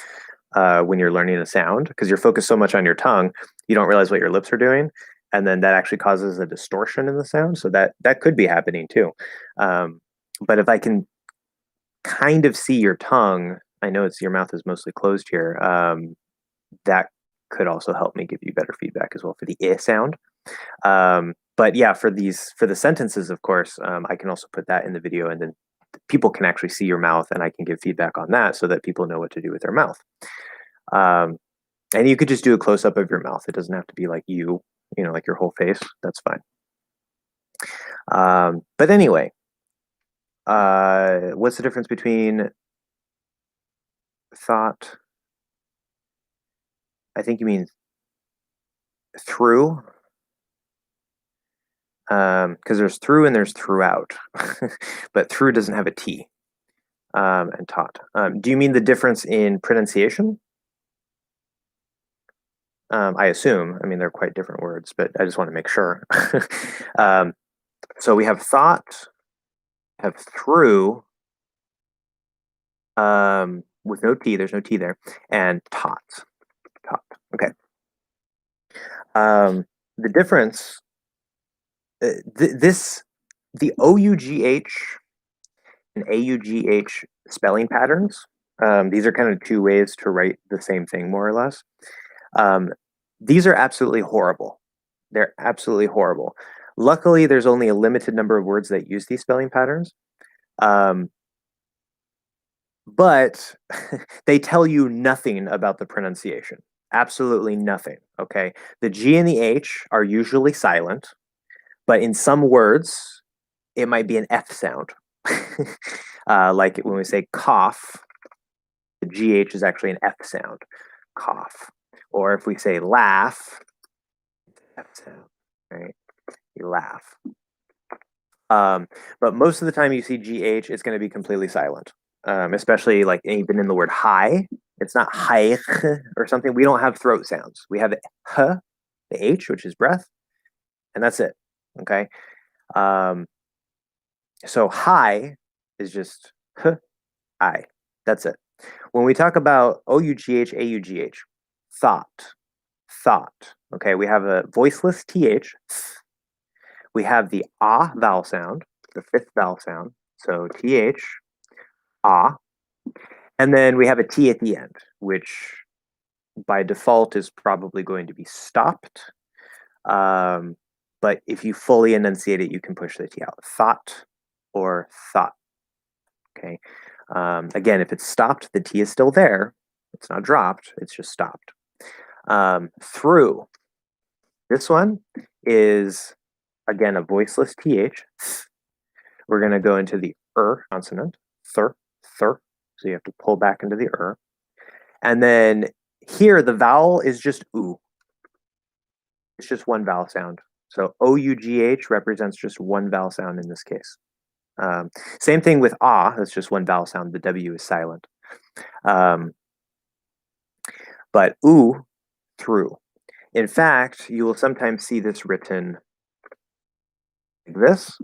when you're learning a sound because you're focused so much on your tongue, you don't realize what your lips are doing. And then that actually causes a distortion in the sound. So that could be happening too. But if I can kind of see your tongue, I know your mouth is mostly closed here. That could also help me give you better feedback as well for the I sound. But yeah, for the sentences, of course, I can also put that in the video and then people can actually see your mouth and I can give feedback on that so that people know what to do with their mouth. And you could just do a close up of your mouth. It doesn't have to be like like your whole face. That's fine. But anyway, what's the difference between thought? I think you mean through. Because there's through and there's throughout, but through doesn't have a T. And taught. Do you mean the difference in pronunciation? I assume. I mean, they're quite different words, but I just want to make sure. So we have thought, have through, with no T. There's no T there, and taught. Taught. Okay. The difference. The OUGH and AUGH spelling patterns. These are kind of 2 ways to write the same thing, more or less. These are absolutely horrible. They're absolutely horrible. Luckily, there's only a limited number of words that use these spelling patterns. But they tell you nothing about the pronunciation. Absolutely nothing, okay? The G and the H are usually silent, but in some words, it might be an F sound. Like when we say cough, the GH is actually an F sound, cough. Or if we say laugh, F sound, right? You laugh. But most of the time you see GH, it's going to be completely silent. Especially like even in the word high, it's not high or something. We don't have throat sounds. We have the h, the H, which is breath, and that's it. Okay. So high is just h, I. That's it. When we talk about OUGH, AUGH, thought, thought. Okay, we have a voiceless TH. We have the ah vowel sound, the 5th vowel sound. So TH, ah. And then we have a T at the end, which by default is probably going to be stopped. But if you fully enunciate it, you can push the T out. Thought or thought. Okay. Again, if it's stopped, the T is still there. It's not dropped. It's just stopped. Through. This one is, again, a voiceless TH. We're going to go into the consonant. Thir. So you have to pull back into the And then here, the vowel is just Ough. It's just one vowel sound. So Ough represents just one vowel sound in this case. Same thing with Augh. That's just one vowel sound. The W is silent. But Ough, through. In fact, you will sometimes see this written like this,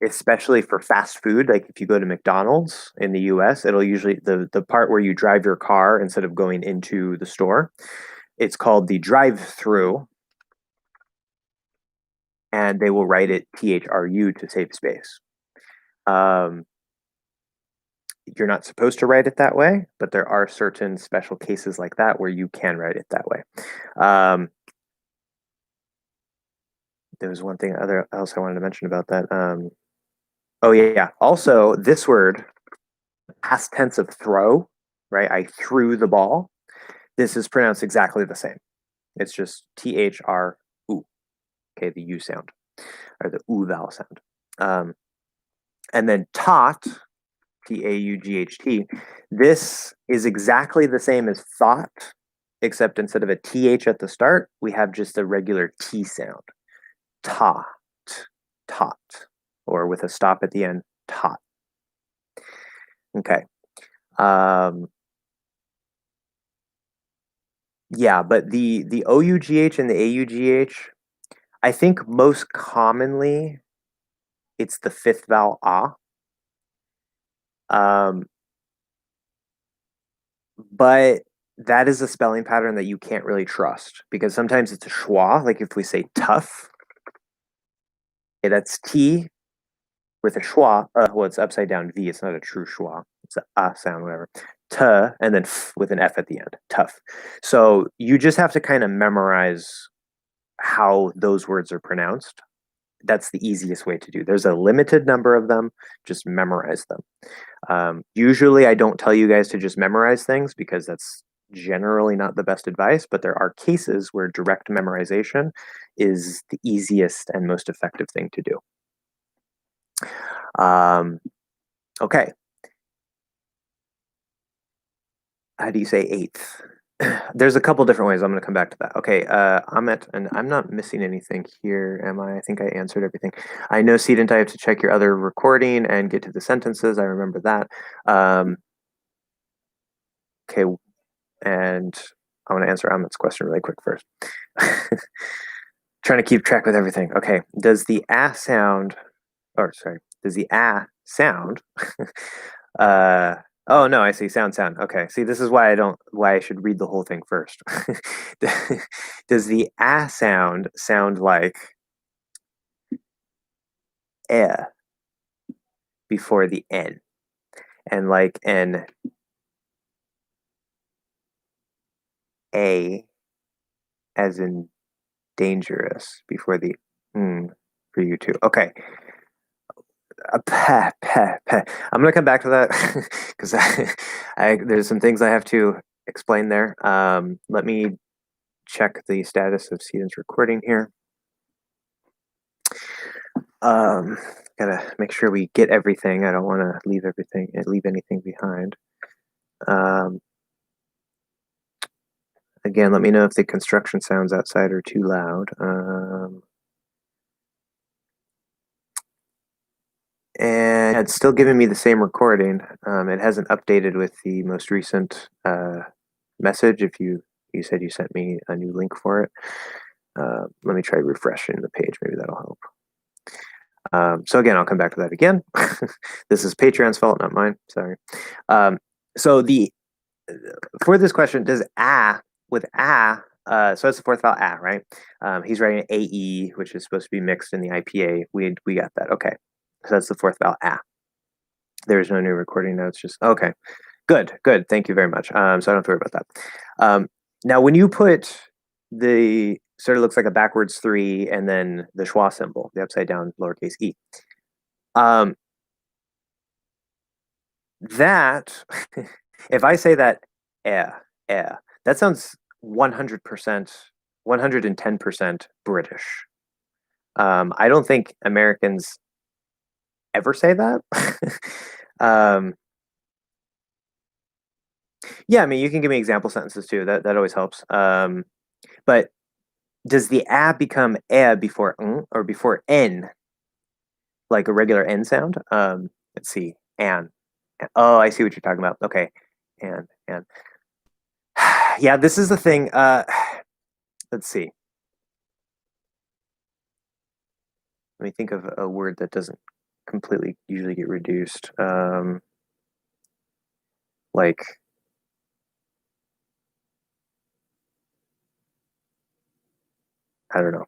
especially for fast food. Like if you go to McDonald's in the US, it'll usually, the part where you drive your car instead of going into the store, it's called the drive-through. And they will write it THRU to save space. You're not supposed to write it that way, but there are certain special cases like that where you can write it that way. There was one thing else I wanted to mention about that. Oh yeah. Also, this word, past tense of throw, right? I threw the ball. This is pronounced exactly the same. It's just THRU. Okay, the U sound, or the Ough vowel sound. And then taught, TAUGHT. This is exactly the same as thought, except instead of a TH at the start, we have just a regular T sound. Taught, or with a stop at the end, taught. Okay. Yeah, but the OUGH and the AUGH, I think most commonly it's the fifth vowel ah. But that is a spelling pattern that you can't really trust because sometimes it's a schwa, like if we say tough, okay, that's T with a schwa. Well, it's upside down V. It's not a true schwa. It's a sound, whatever. T and then f with an F at the end. Tough. So you just have to kind of memorize how those words are pronounced. That's the easiest way to do. There's a limited number of them. Just memorize them. Usually, I don't tell you guys to just memorize things because that's generally not the best advice, but there are cases where direct memorization is the easiest and most effective thing to do. Okay. How do you say eighth? There's a couple different ways. I'm going to come back to that. Okay, Amit, and I'm not missing anything here, am I? I think I answered everything. I know, Seedant, I have to check your other recording and get to the sentences. I remember that. Okay, and I want to answer Amit's question really quick first. Trying to keep track with everything. Okay, does the sound, does the sound, oh no, I see. Sound. Okay. See, this is why I should read the whole thing first. Does the sound like eh before the n, and like an a as in dangerous before the for you too? Okay. I'm gonna come back to that because there's some things I have to explain there. Let me check the status of Seedant's recording here. Gotta make sure we get everything. I don't want to leave anything behind. Again, let me know if the construction sounds outside are too loud. And it's still giving me the same recording. It hasn't updated with the most recent message. If you said you sent me a new link for it, let me try refreshing the page. Maybe that'll help. So again, I'll come back to that again. This is Patreon's fault, not mine. Sorry. So for this question, does so that's the fourth vowel right? He's writing AE, which is supposed to be mixed in the IPA. We got that. Okay. So that's the fourth vowel There's no new recording notes. Just okay. Good. Thank you very much. So I don't have to worry about that. Now, when you put the sort of looks like a backwards 3 and then the schwa symbol, the upside down lowercase e. That, if I say that, that sounds 100%, 110% British. I don't think Americans ever say that. Yeah, I mean, you can give me example sentences too. That always helps. But does the a become before n or before n, like a regular n sound? Let's see. And. Oh, I see what you're talking about. Okay. And. Yeah, this is the thing. Let's see. Let me think of a word that doesn't completely usually get reduced. Like, I don't know.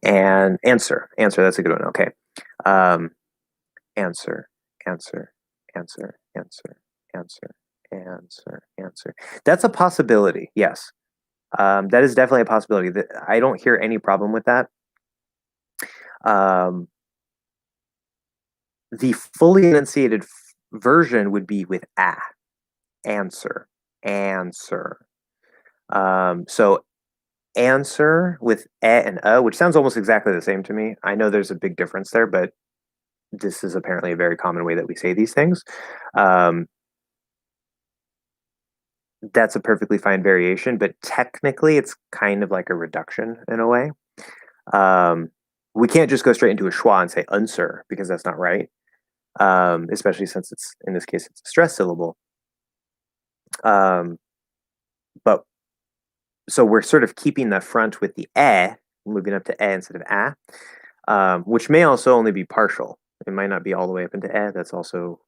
And answer. That's a good one. Okay. Um, answer. Answer. That's a possibility. Yes. That is definitely a possibility. I don't hear any problem with that. The fully enunciated version would be with answer. So answer with and which sounds almost exactly the same to me. I know there's a big difference there, but this is apparently a very common way that we say these things. That's a perfectly fine variation, but technically it's kind of like a reduction in a way. We can't just go straight into a schwa and say unser because that's not right. Especially since it's, in this case, it's a stress syllable. But so we're sort of keeping the front with the moving up to instead of which may also only be partial. It might not be all the way up into That's also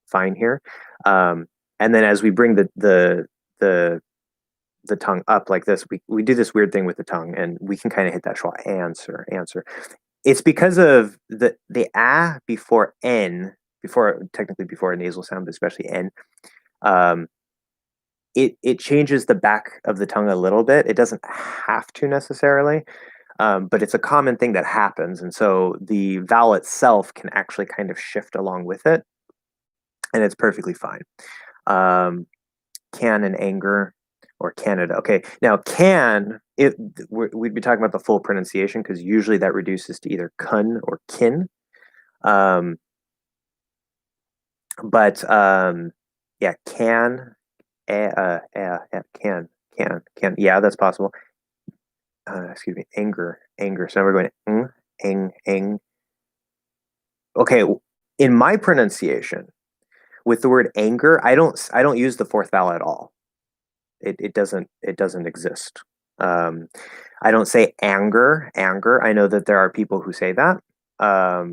fine here. And then as we bring the tongue up like this, we do this weird thing with the tongue, and we can kind of hit that schwa. Answer. It's because of the before n, technically before a nasal sound, but especially n. It changes the back of the tongue a little bit. It doesn't have to necessarily, but it's a common thing that happens. And so the vowel itself can actually kind of shift along with it, and it's perfectly fine. Can and anger, or Canada. Okay, now we'd be talking about the full pronunciation because usually that reduces to either kun or kin. Yeah, can. Can. Yeah, that's possible. Excuse me, anger. So now we're going eng. Okay, in my pronunciation, with the word anger, I don't use the fourth vowel at all. It doesn't exist. I don't say anger. I know that there are people who say that. I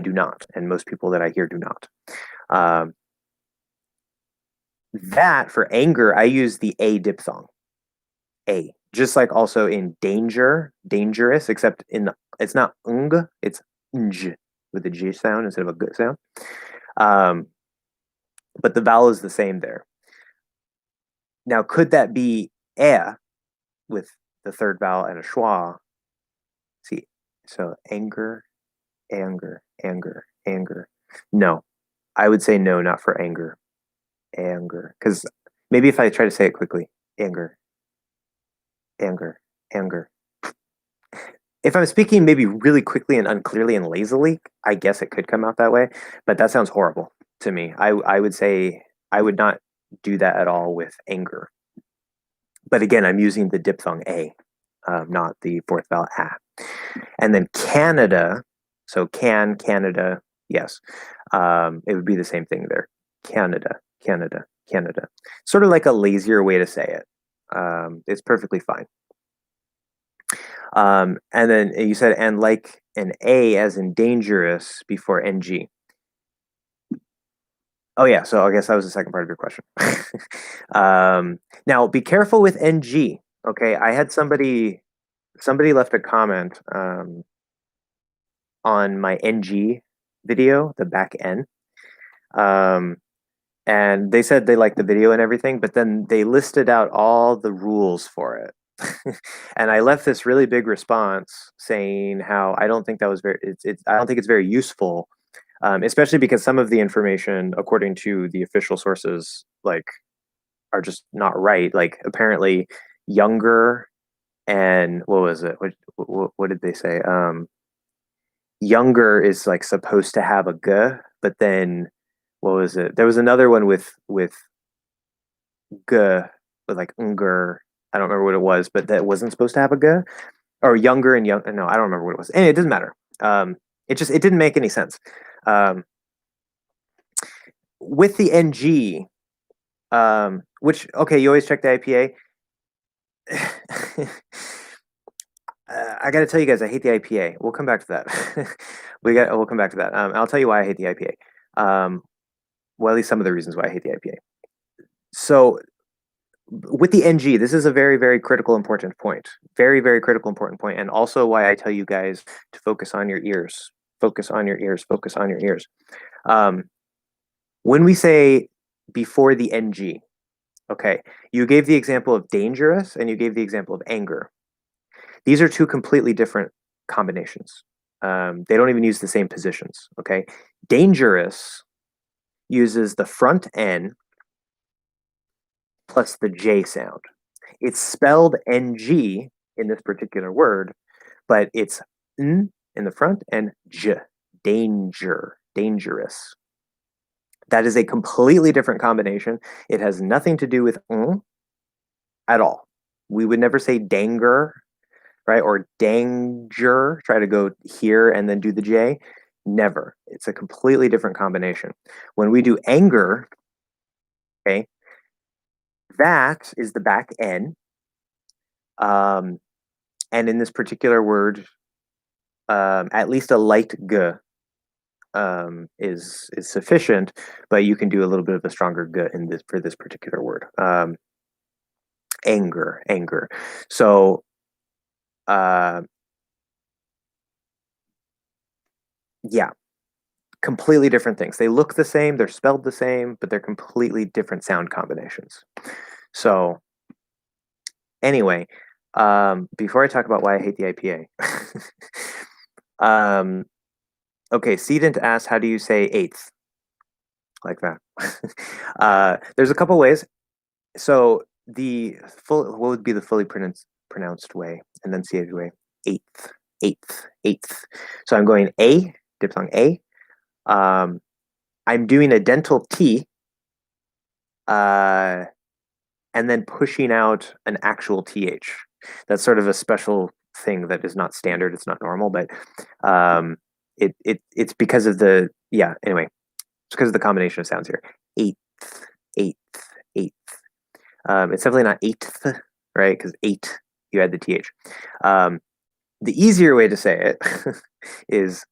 do not, and most people that I hear do not. That for anger, I use the a diphthong. A, just like also in danger, dangerous, except it's not it's nj with a g sound instead of a g sound. But the vowel is the same there. Now, could that be with the third vowel and a schwa? See, so anger. No, I would say no, not for anger. Because maybe if I try to say it quickly, anger. If I'm speaking maybe really quickly and unclearly and lazily, I guess it could come out that way, but that sounds horrible to me. I would say I would not do that at all with anger. But again, I'm using the diphthong a, not the fourth vowel a. And then Canada, so Canada, yes. It would be the same thing there. Canada. Sort of like a lazier way to say it. It's perfectly fine. And then you said, and like an A as in dangerous before NG. Oh yeah, so I guess that was the second part of your question. Now be careful with NG. Okay, I had somebody left a comment on my NG video, the back N. And they said they liked the video and everything, but then they listed out all the rules for it. And I left this really big response saying how I don't think that was very, I don't think it's very useful, especially because some of the information, according to the official sources, like are just not right. Like apparently younger and what was it? What did they say? Younger is like supposed to have a g, but then what was it? There was another one with g, with like unger. I don't remember what it was, but that wasn't supposed to have a g. Or younger and young. No, I don't remember what it was. Anyway, it doesn't matter. It didn't make any sense. Um, with the ng, which okay, you always check the IPA. I got to tell you guys, I hate the IPA. We'll come back to that. We'll come back to that. I'll tell you why I hate the IPA. Well, at least some of the reasons why I hate the IPA. So with the NG, this is a very, very critical, important point. Very, very critical, important point, and also why I tell you guys to focus on your ears. Focus on your ears. Focus on your ears. When we say before the NG, okay, you gave the example of dangerous and you gave the example of anger. These are two completely different combinations. They don't even use the same positions, okay? Dangerous uses the front N plus the J sound. It's spelled NG in this particular word, but it's N in the front and J, danger, dangerous. That is a completely different combination. It has nothing to do with at all. We would never say danger, right? Or danger, try to go here and then do the J. Never. It's a completely different combination. When we do anger, okay, that is the back N. And in this particular word, at least a light G is sufficient, but you can do a little bit of a stronger G in this for this particular word. Anger. So yeah, completely different things. They look the same, they're spelled the same, but they're completely different sound combinations. So anyway, before I talk about why I hate the IPA, okay, Seedent asks, how do you say eighth? Like that. There's a couple ways. So what would be the fully pronounced way, enunciated way? Eighth. So I'm going A, diphthong A. I'm doing a dental T, and then pushing out an actual TH. That's sort of a special thing that is not standard. It's not normal, but it's because of anyway, it's because of the combination of sounds here. Eighth. It's definitely not eighth, right? Because eight, you add the TH. The easier way to say it is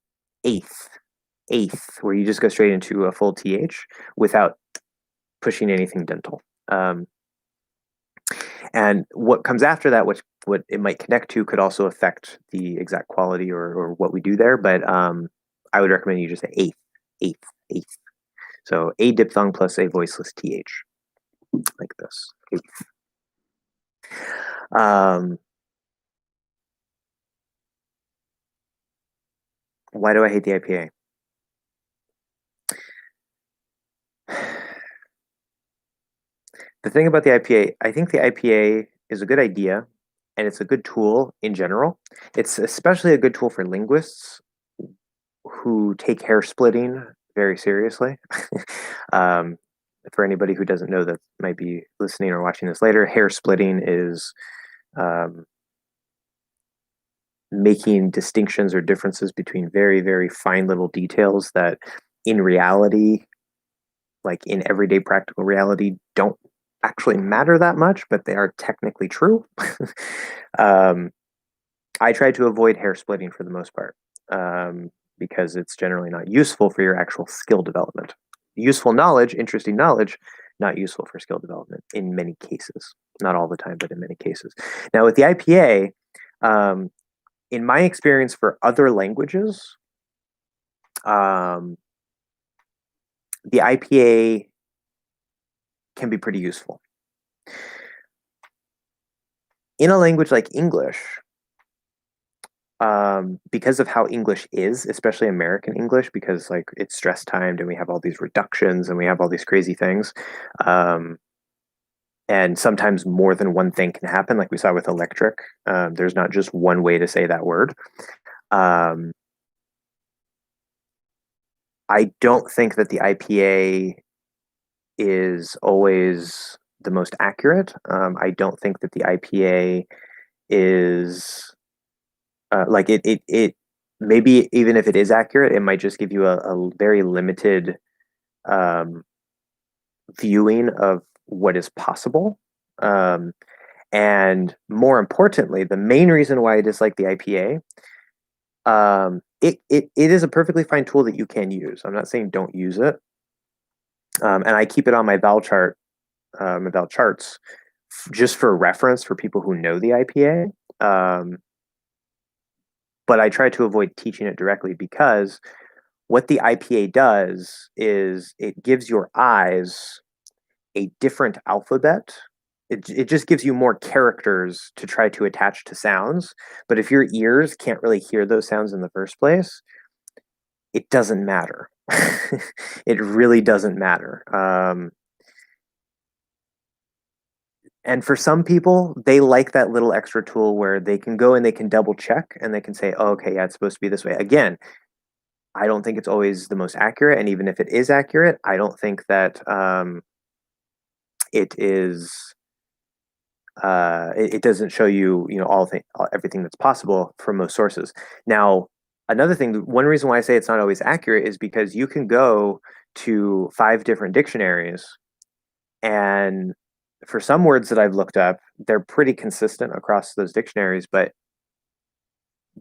eighth, where you just go straight into a full TH without pushing anything dental. And what comes after that, what it might connect to, could also affect the exact quality or what we do there. But I would recommend you just say eighth. So a diphthong plus a voiceless TH, like this. Eighth. Why do I hate the IPA? The thing about the IPA, I think the IPA is a good idea and it's a good tool in general. It's especially a good tool for linguists who take hair splitting very seriously. For anybody who doesn't know that might be listening or watching this later, hair splitting is making distinctions or differences between very, very fine little details that in reality, like in everyday practical reality, don't actually matter that much, but they are technically true. I try to avoid hair splitting for the most part, because it's generally not useful for your actual skill development. Useful knowledge, interesting knowledge, not useful for skill development in many cases. Not all the time, but in many cases. Now with the IPA, in my experience for other languages, the IPA can be pretty useful. in a language like English, because of how English is, especially American English, because like it's stress timed and we have all these reductions and we have all these crazy things. Um, and sometimes more than one thing can happen, like we saw with electric. There's not just one way to say that word. Um, I don't think that the IPA is always the most accurate. I don't think that the IPA is like it maybe even if it is accurate, it might just give you a very limited um, viewing of what is possible. Um, and more importantly, the main reason why I dislike the IPA, it is a perfectly fine tool that you can use. I'm not saying don't use it. And I keep it on my vowel chart, my vowel charts, just for reference for people who know the IPA. But I try to avoid teaching it directly because what the IPA does is it gives your eyes a different alphabet. It just gives you more characters to try to attach to sounds. But if your ears can't really hear those sounds in the first place, it doesn't matter. It really doesn't matter. And for some people, they like that little extra tool where they can go and they can double check and they can say, oh, okay, yeah, it's supposed to be this way. Again, I don't think it's always the most accurate. And even if it is accurate, I don't think that it is it doesn't show you everything that's possible from most sources. Now, another thing, one reason why I say it's not always accurate is because you can go to 5 different dictionaries, and for some words that I've looked up, they're pretty consistent across those dictionaries, but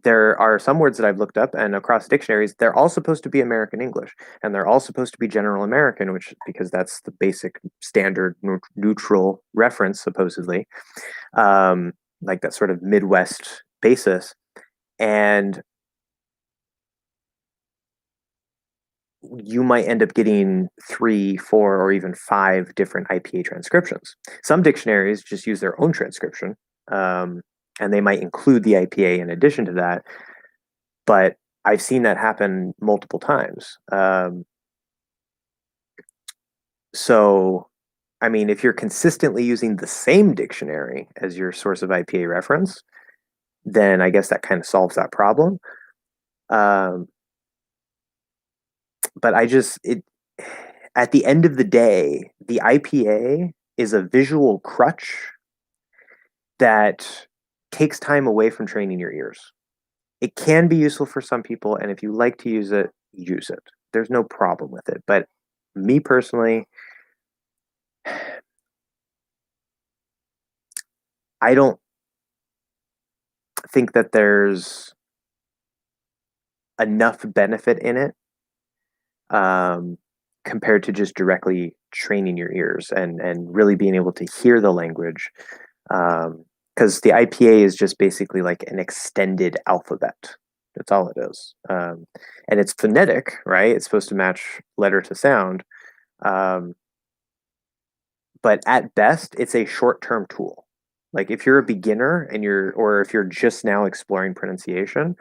there are some words that I've looked up and across dictionaries, they're all supposed to be American English and they're all supposed to be General American, which because that's the basic standard neutral reference, supposedly, like that sort of Midwest basis. And you might end up getting 3, 4, or even 5 different IPA transcriptions. Some dictionaries just use their own transcription, and they might include the IPA in addition to that. But I've seen that happen multiple times. So, I mean, if you're consistently using the same dictionary as your source of IPA reference, then I guess that kind of solves that problem. Um, but at the end of the day, the IPA is a visual crutch that takes time away from training your ears. It can be useful for some people, and if you like to use it, use it. There's no problem with it. But me personally, I don't think that there's enough benefit in it um, compared to just directly training your ears and really being able to hear the language. Because the IPA is just basically like an extended alphabet. That's all it is. And it's phonetic, right? It's supposed to match letter to sound. Um, but at best, it's a short-term tool. Like if you're a beginner or if you're just now exploring pronunciation,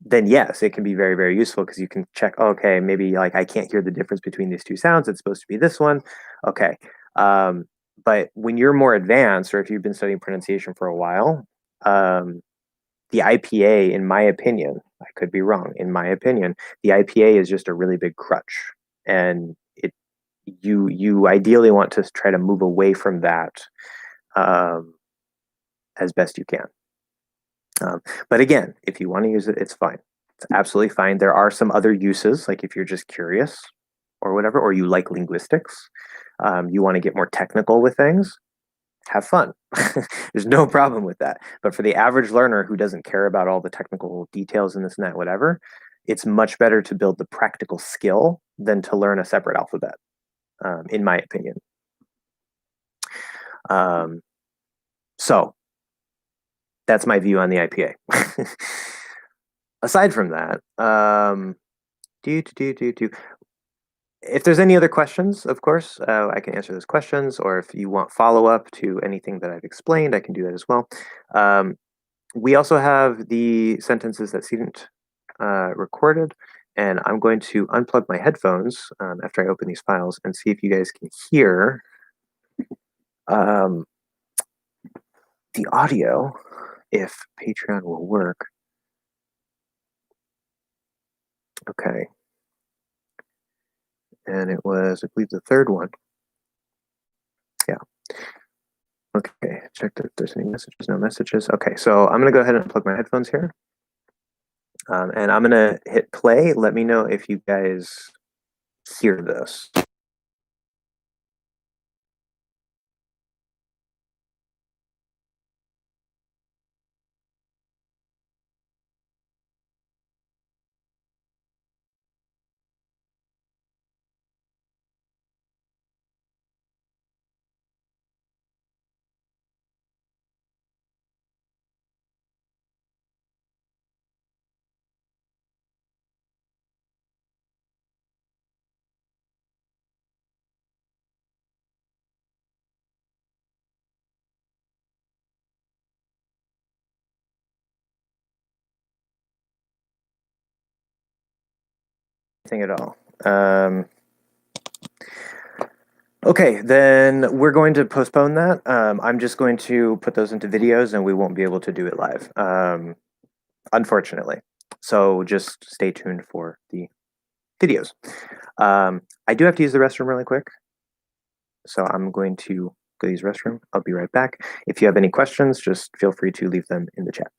then yes, it can be very, very useful because you can check, oh, okay, maybe like I can't hear the difference between these two sounds. It's supposed to be this one. Okay. But when you're more advanced, or if you've been studying pronunciation for a while, the IPA, in my opinion, I could be wrong, in my opinion, the IPA is just a really big crutch. And you ideally want to try to move away from that um, as best you can. But again, if you want to use it, it's fine. It's absolutely fine. There are some other uses, like if you're just curious or whatever, or you like linguistics, you want to get more technical with things, have fun. There's no problem with that. But for the average learner who doesn't care about all the technical details and this and that, whatever, it's much better to build the practical skill than to learn a separate alphabet, in my opinion. So that's my view on the IPA. Aside from that, if there's any other questions, of course, I can answer those questions, or if you want follow-up to anything that I've explained, I can do that as well. We also have the sentences that Student recorded, and I'm going to unplug my headphones after I open these files and see if you guys can hear the audio, if Patreon will work. Okay. And it was, I believe, the third one. Yeah. Okay, check if there's any messages, no messages. Okay, so I'm gonna go ahead and unplug my headphones here. And I'm gonna hit play. Let me know if you guys hear this. Anything at all. Okay, then we're going to postpone that. I'm just going to put those into videos and we won't be able to do it live, unfortunately. So just stay tuned for the videos. I do have to use the restroom really quick. So I'm going to go use the restroom. I'll be right back. If you have any questions, just feel free to leave them in the chat.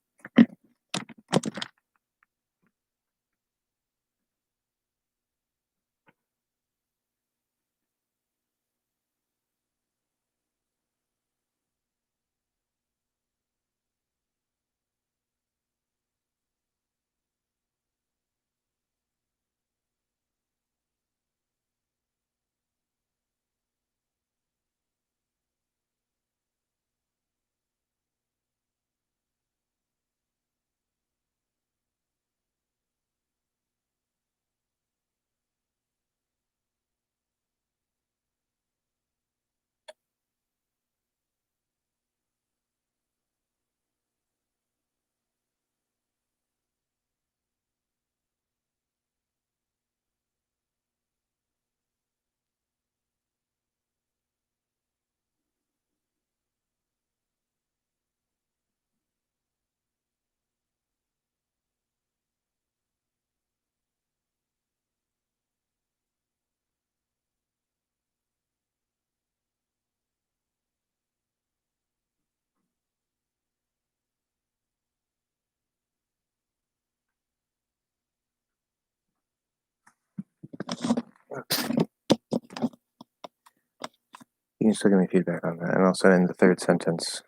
You can still give me feedback on that. And also in the third sentence,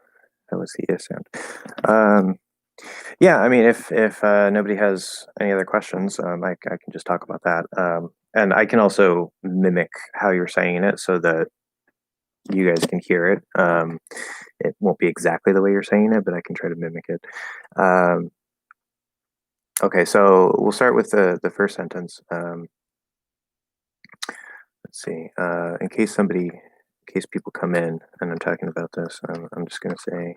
that was the is sound. Yeah, I mean, if nobody has any other questions, I can just talk about that. And I can also mimic how you're saying it so that you guys can hear it. It won't be exactly the way you're saying it, but I can try to mimic it. Okay, so we'll start with the first sentence. Let's see. In case people come in and I'm talking about this, I'm just going to say,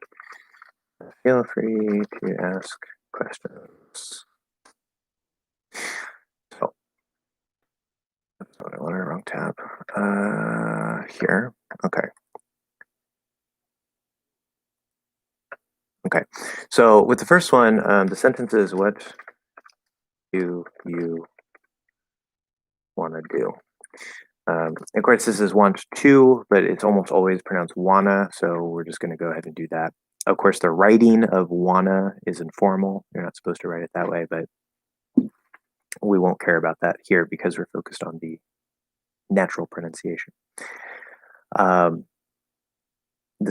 feel free to ask questions. So, that's what I wanted, wrong tab. Here. Okay. Okay. So with the first one, the sentence is, what do you want to do? Of course, this is want to, but it's almost always pronounced wanna, so we're just going to go ahead and do that. Of course, the writing of wanna is informal. You're not supposed to write it that way, but we won't care about that here because we're focused on the natural pronunciation. The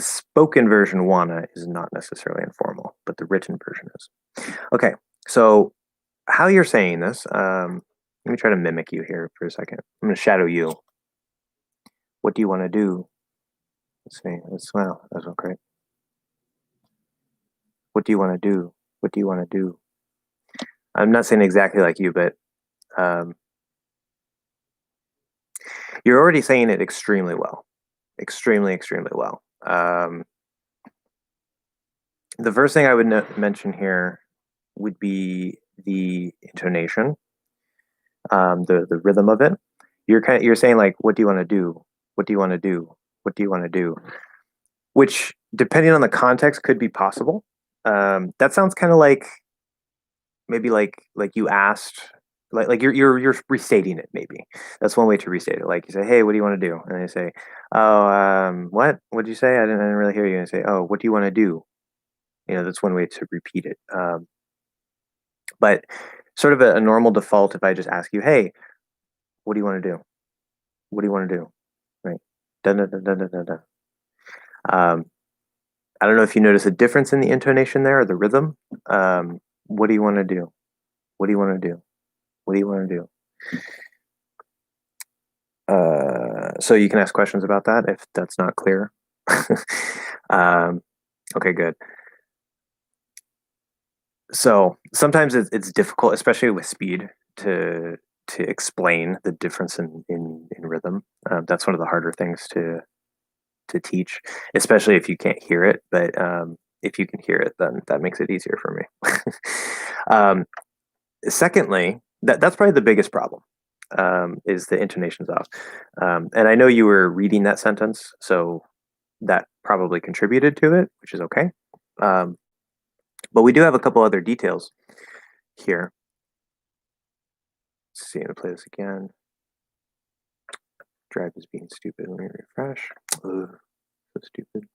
spoken version wanna is not necessarily informal, but the written version is. Okay, so how you're saying this, let me try to mimic you here for a second. I'm going to shadow you. What do you want to do? Let's see. Let's smile. That's okay. What do you want to do? What do you want to do? I'm not saying exactly like you, but You're already saying it extremely well, extremely well. The first thing I would mention here would be the intonation, the rhythm of it. You're saying like, what do you want to do? What do you want to do? What do you want to do? Which, depending on the context, could be possible. That sounds kind of like maybe like you asked, like you're restating it. Maybe that's one way to restate it. Like you say, hey, what do you want to do? And they say, oh, what? What did you say? I didn't really hear you. And they say, oh, what do you want to do? That's one way to repeat it. But sort of a normal default, if I just ask you, hey, what do you want to do? What do you want to do? Right. Dun, dun, dun, dun, dun, dun, dun. I don't know if you notice a difference in the intonation there or the rhythm. What do you want to do? What do you want to do? What do you want to do? So you can ask questions about that if that's not clear. Okay, good. So sometimes it's difficult, especially with speed, to explain the difference in rhythm. That's one of the harder things to teach, especially if you can't hear it. But if you can hear it, then that makes it easier for me. Secondly, that's probably the biggest problem, is the intonation's off. And I know you were reading that sentence, so that probably contributed to it, which is okay. But we do have a couple other details here. Let's see, I'm gonna play this again. Drive is being stupid. Let me refresh. Ugh, so stupid.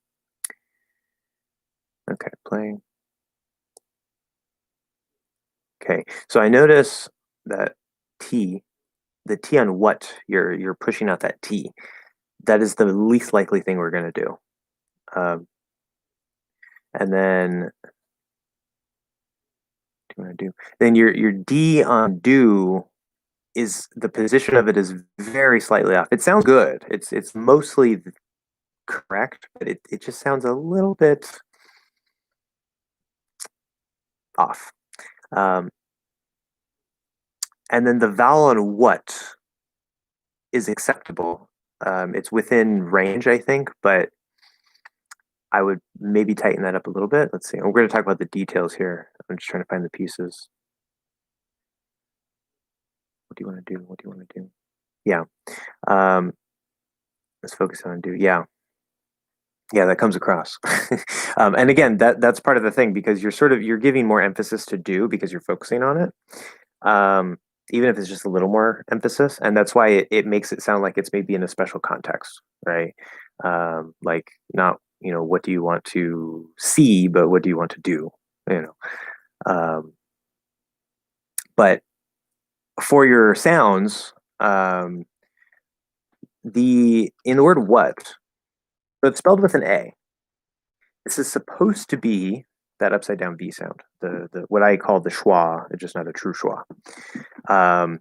Okay, playing. Okay, so I notice that T, the T on what, you're pushing out that T. That is the least likely thing we're gonna do. And then then your D on do is, the position of it is very slightly off. It sounds good. It's mostly correct, but it just sounds a little bit off. And then the vowel on what is acceptable. It's within range, I think, but I would maybe tighten that up a little bit. Let's see. We're going to talk about the details here. I'm just trying to find the pieces. What do you want to do? What do you want to do? Yeah. Let's focus on do. Yeah. Yeah, that comes across. And again, that's part of the thing, because you're giving more emphasis to do because you're focusing on it. Even if it's just a little more emphasis, and that's why it makes it sound like it's maybe in a special context, right? Like, not, what do you want to see, but what do you want to do, but for your sounds, in the word what, so it's spelled with an A. This is supposed to be that upside down V sound, the what I call the schwa. It's just not a true schwa,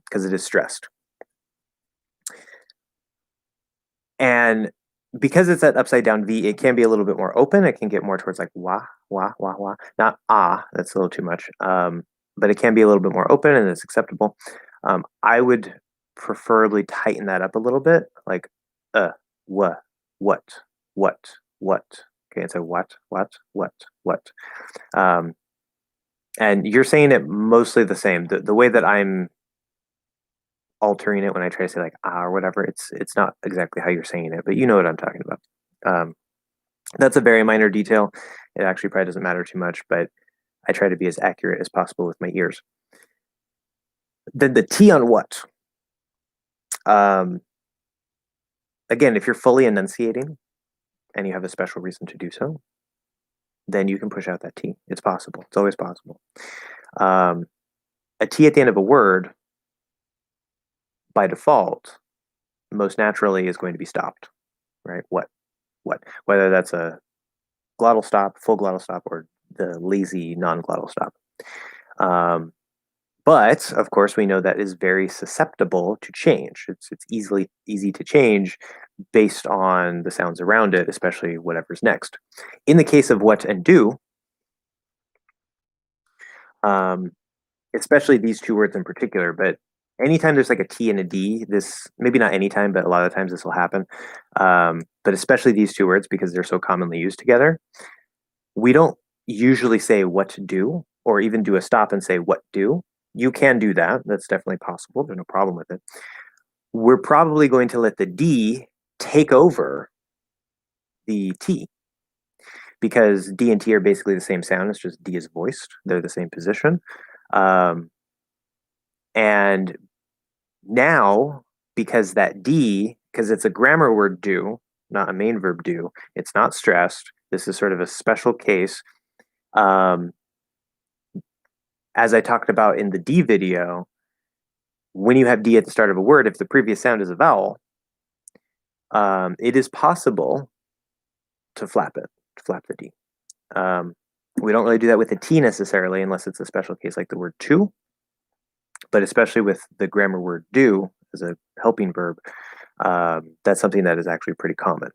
because it is stressed. And because it's that upside down V, it can be a little bit more open. It can get more towards like wah, wah, wah, wah. Not ah, that's a little too much. But it can be a little bit more open, and it's acceptable. I would preferably tighten that up a little bit, like what, what, what, what. Okay, it's a what. And you're saying it mostly the same. The way that I'm altering it when I try to say like ah or whatever, it's not exactly how you're saying it, but you know what I'm talking about. That's a very minor detail. It actually probably doesn't matter too much, but I try to be as accurate as possible with my ears. Then the T on what? Again, if you're fully enunciating and you have a special reason to do so, then you can push out that T. It's possible. It's always possible. A T at the end of a word, by default, most naturally is going to be stopped, right? What? Whether that's a glottal stop, full glottal stop, or the lazy non-glottal stop. But of course, we know that is very susceptible to change. It's easy to change based on the sounds around it, especially whatever's next. In the case of what and do, especially these two words in particular, but anytime there's like a T and a D, this maybe not anytime, but a lot of times this will happen. But especially these two words because they're so commonly used together. We don't usually say what to do or even do a stop and say what do. You can do that. That's definitely possible. There's no problem with it. We're probably going to let the D take over the T because D and T are basically the same sound. It's just D is voiced. They're the same position. And now, because that D, because it's a grammar word do, not a main verb do, it's not stressed. This is sort of a special case. As I talked about in the D video, when you have D at the start of a word, if the previous sound is a vowel, it is possible to flap it, to flap the D. We don't really do that with a T necessarily unless it's a special case like the word to, but especially with the grammar word do as a helping verb, that's something that is actually pretty common.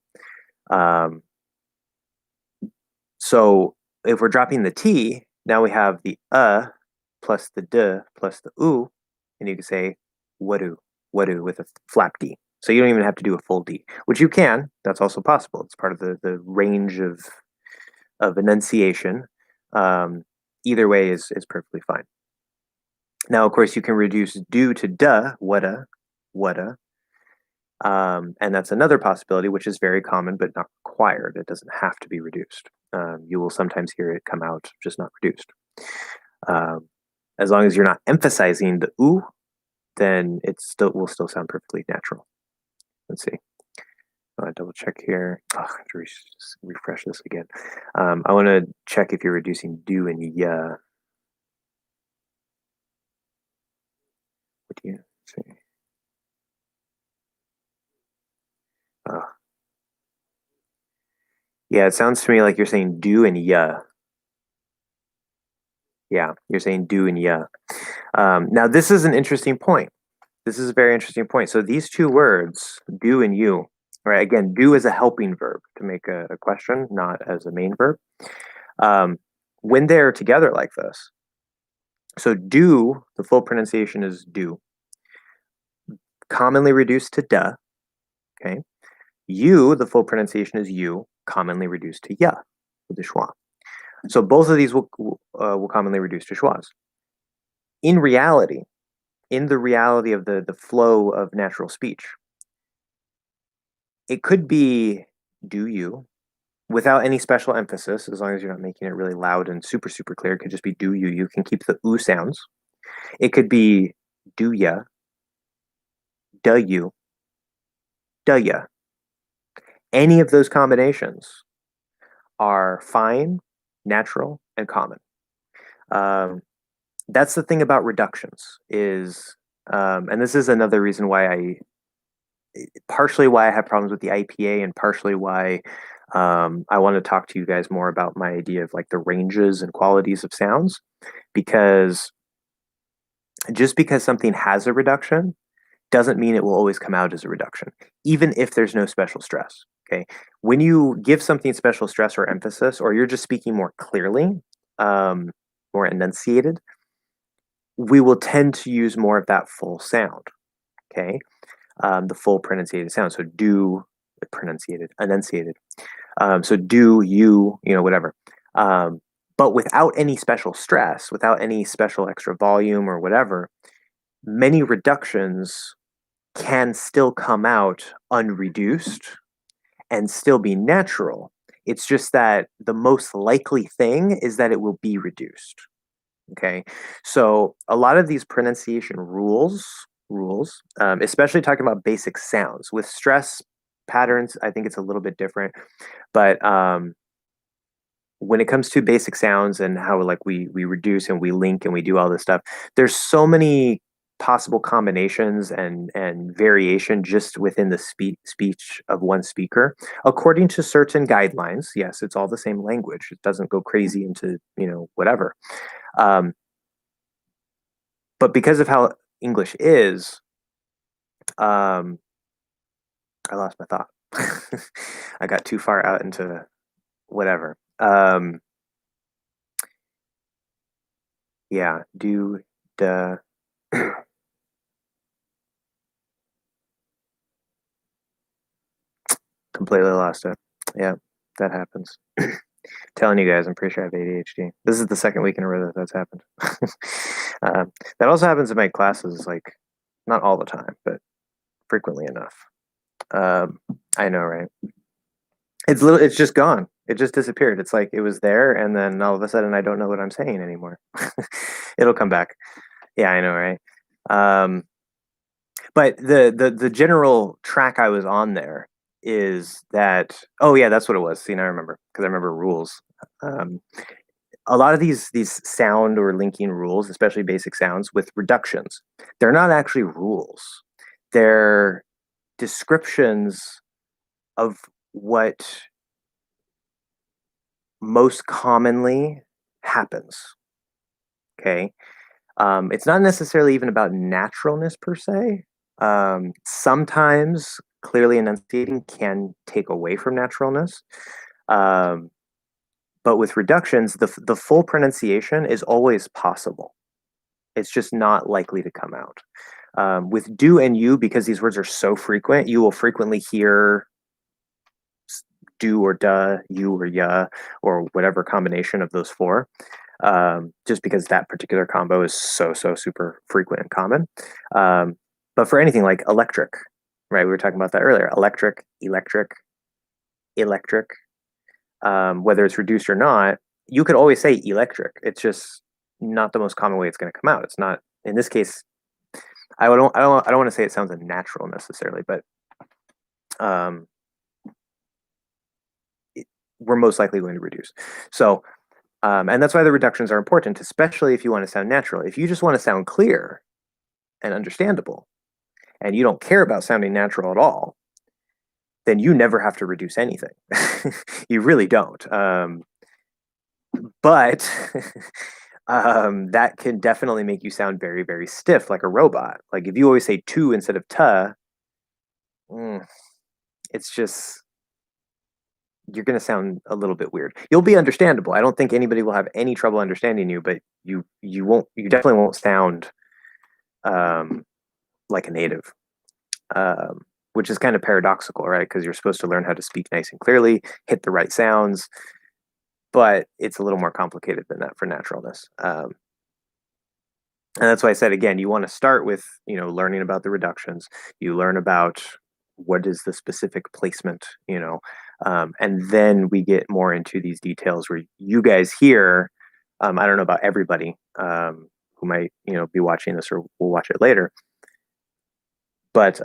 So if we're dropping the T, now we have the plus the D plus the Ough, and you can say wadu, wadu with a flap D. So you don't even have to do a full D, which you can. That's also possible. It's part of the range of enunciation. Either way is perfectly fine. Now, of course, you can reduce do to duh, wada, wada. And that's another possibility, which is very common but not required. It doesn't have to be reduced. You will sometimes hear it come out just not reduced. As long as you're not emphasizing the ooh, then it will still sound perfectly natural. Let's see. Double check here. Oh, I have to refresh this again. I want to check if you're reducing do and ya. What do you say? Yeah, it sounds to me like you're saying do and ya. Yeah, you're saying do and ya. Now, this is an interesting point. This is a very interesting point. So these two words, do and you, right? Again, do is a helping verb to make a question, not as a main verb. When they're together like this, so do, the full pronunciation is do, commonly reduced to duh, okay? You, the full pronunciation is you, commonly reduced to ya, with the schwa. So both of these will commonly reduce to schwas. In reality, in the reality of the flow of natural speech, it could be do you without any special emphasis, as long as you're not making it really loud and super, super clear. It could just be do you. You can keep the ooh sounds. It could be do ya, duh you, duh ya. Any of those combinations are fine, natural, and common. That's the thing about reductions is, and this is another reason why partially why I have problems with the IPA and partially why I want to talk to you guys more about my idea of like the ranges and qualities of sounds, because just because something has a reduction doesn't mean it will always come out as a reduction, even if there's no special stress. Okay. When you give something special stress or emphasis, or you're just speaking more clearly, more enunciated, we will tend to use more of that full sound. Okay. The full pronunciated sound. So do enunciated. So do you, whatever. But without any special stress, without any special extra volume or whatever, many reductions can still come out unreduced and still be natural. It's just that the most likely thing is that it will be reduced. Okay. So a lot of these pronunciation rules, especially talking about basic sounds with stress patterns, I think it's a little bit different. But when it comes to basic sounds and how like we reduce and we link and we do all this stuff, there's so many possible combinations and variation just within the speech of one speaker according to certain guidelines. Yes, it's all the same language. It doesn't go crazy into whatever. But because of how English is, I lost my thought. I got too far out into whatever. Yeah, do, the. completely lost it. Yeah, that happens. Telling you guys, I'm pretty sure I have ADHD. This is the second week in a row that that's happened. That also happens in my classes, like not all the time, but frequently enough. I know, right? It's just gone. It just disappeared. It's like it was there, and then all of a sudden, I don't know what I'm saying anymore. It'll come back. Yeah, I know, right? Um, but the general track I was on there is that. Oh yeah, that's what it was. See, now I remember because I remember rules. Um, a lot of these sound or linking rules, especially basic sounds with reductions, they're not actually rules. They're descriptions of what most commonly happens. Okay. It's not necessarily even about naturalness per se. Sometimes clearly enunciating can take away from naturalness. Um, but with reductions, the full pronunciation is always possible. It's just not likely to come out. With do and you, because these words are so frequent, you will frequently hear do or duh, you or ya, or whatever combination of those four, just because that particular combo is so super frequent and common. But for anything like electric, right? We were talking about that earlier. Electric, electric, electric. Whether it's reduced or not, you could always say electric. It's just not the most common way it's going to come out. It's not in this case. I don't want to say it sounds unnatural necessarily, but um, we're most likely going to reduce. So, and that's why the reductions are important, especially if you want to sound natural. If you just want to sound clear and understandable, and you don't care about sounding natural at all, then you never have to reduce anything. You really don't. But that can definitely make you sound very stiff, like a robot. Like if you always say to instead of tuh, it's just you're going to sound a little bit weird. You'll be understandable. I don't think anybody will have any trouble understanding you, but you definitely won't sound like a native, which is kind of paradoxical, right? Because you're supposed to learn how to speak nice and clearly, hit the right sounds, but it's a little more complicated than that for naturalness. And that's why I said again, you want to start with learning about the reductions. You learn about what is the specific placement, and then we get more into these details where you guys here. I don't know about everybody who might be watching this or will watch it later, but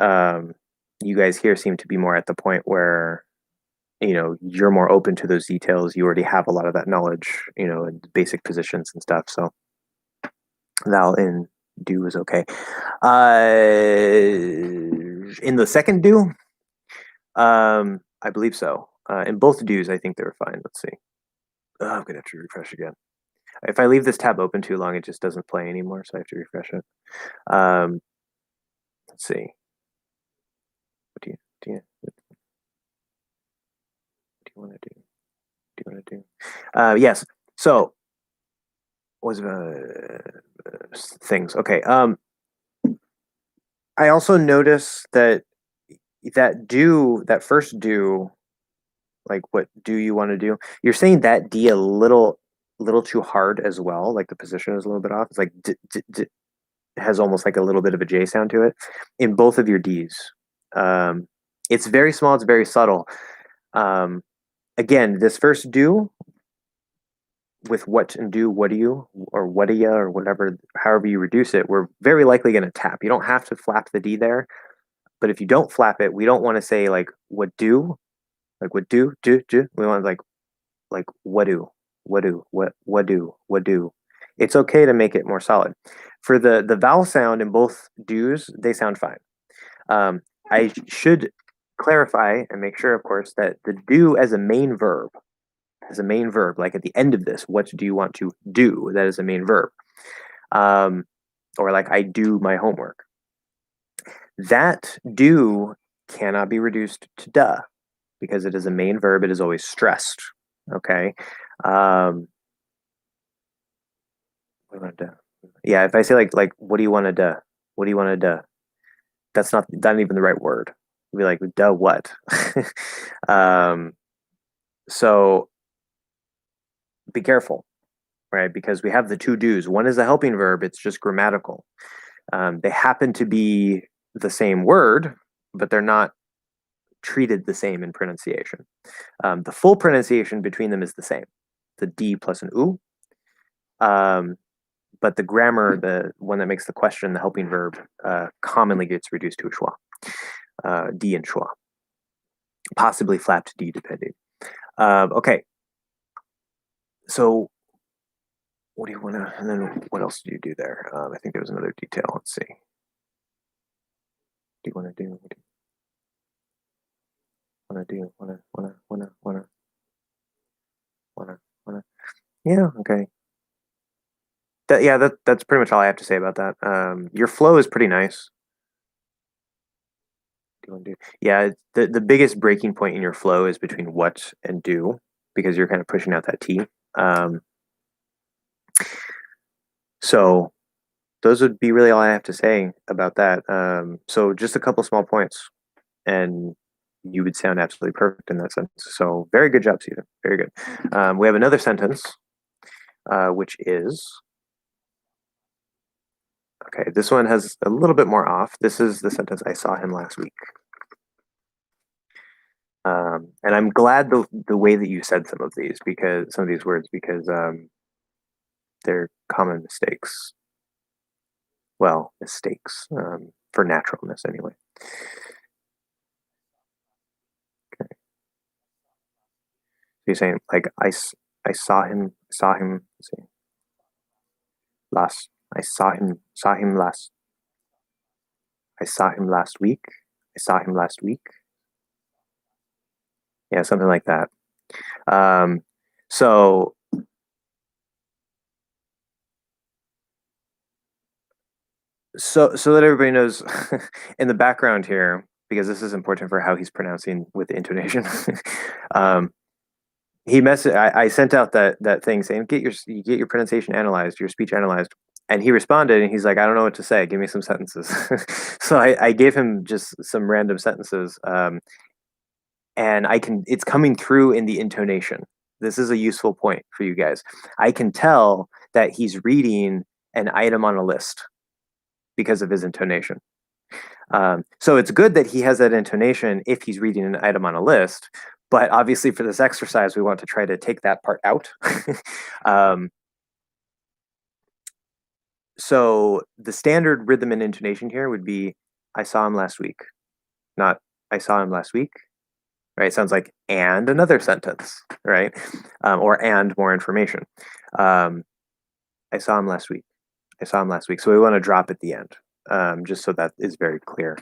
you guys here seem to be more at the point where you're more open to those details. You already have a lot of that knowledge, and basic positions and stuff. So vowel in do is okay. In the second do, I believe so. In both do's, I think they were fine. Let's see. Oh, I'm gonna have to refresh again. If I leave this tab open too long, it just doesn't play anymore, so I have to refresh it. Let's see. What do you want to do? Do you want to do? Yes. So, what was things? Okay. I also noticed that that first do, like what do you want to do? You're saying that D a little too hard as well. Like the position is a little bit off. It's like it has almost like a little bit of a J sound to it in both of your Ds. It's very small. It's very subtle. Again, this first do with what and do, what do you, or what do you, or whatever, however you reduce it, we're very likely going to tap. You don't have to flap the D there, but if you don't flap it, we don't want to say like what do, like what do. We want like what do, what do. It's okay to make it more solid. For the vowel sound in both do's, they sound fine. I should clarify and make sure, of course, that the do as a main verb, like at the end of this, what do you want to do? That is a main verb. Or like I do my homework. That do cannot be reduced to duh because it is a main verb. It is always stressed. Okay. Yeah, if I say like what do you want to do? What do you want to do? That's not even the right word. You'd be like, duh, what? So be careful, right? Because we have the two do's. One is a helping verb, it's just grammatical. They happen to be the same word, but they're not treated the same in pronunciation. The full pronunciation between them is the same, the D plus an Ough. But the grammar, the one that makes the question, the helping verb, commonly gets reduced to a schwa, D and schwa, possibly flapped D depending. Okay, so what do you want to, and then what else do you do there? I think there was another detail. Let's see. What do you want to do? What do you want to do? Want to. Yeah, okay. That's pretty much all I have to say about that. Your flow is pretty nice. What do you want to do? Yeah, the biggest breaking point in your flow is between what and do, because you're kind of pushing out that T. So those would be really all I have to say about that. So just a couple small points, and you would sound absolutely perfect in that sentence. So very good job, Stephen. Very good. We have another sentence, which is, okay, this one has a little bit more off. This is the sentence, I saw him last week. And I'm glad the way that you said some of these words, because they're common mistakes. Well, mistakes, for naturalness anyway. Okay. So you're saying, like, I saw him, let's see, I saw him last, I saw him last week. I saw him last week. Yeah, something like that. So that everybody knows in the background here, because this is important for how he's pronouncing with intonation. I sent out that thing saying, get your pronunciation analyzed, your speech analyzed. And he responded and he's like, I don't know what to say. Give me some sentences. So I gave him just some random sentences. And it's coming through in the intonation. This is a useful point for you guys. I can tell that he's reading an item on a list because of his intonation. So it's good that he has that intonation if he's reading an item on a list, but obviously for this exercise, we want to try to take that part out. So the standard rhythm and intonation here would be, I saw him last week, not I saw him last week, right? It sounds like, and another sentence, right? Or and more information. I saw him last week. I saw him last week. So we want to drop at the end, just so that is very clear.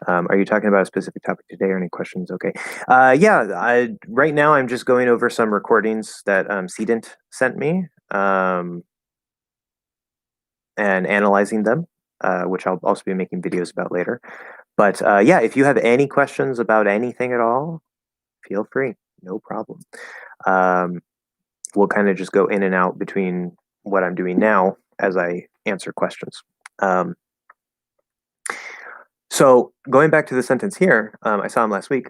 Are you talking about a specific topic today or any questions? Okay. Right now I'm just going over some recordings that Cedent sent me and analyzing them, which I'll also be making videos about later. But if you have any questions about anything at all, feel free, no problem. We'll kind of just go in and out between what I'm doing now as I answer questions. So going back to the sentence here, I saw him last week.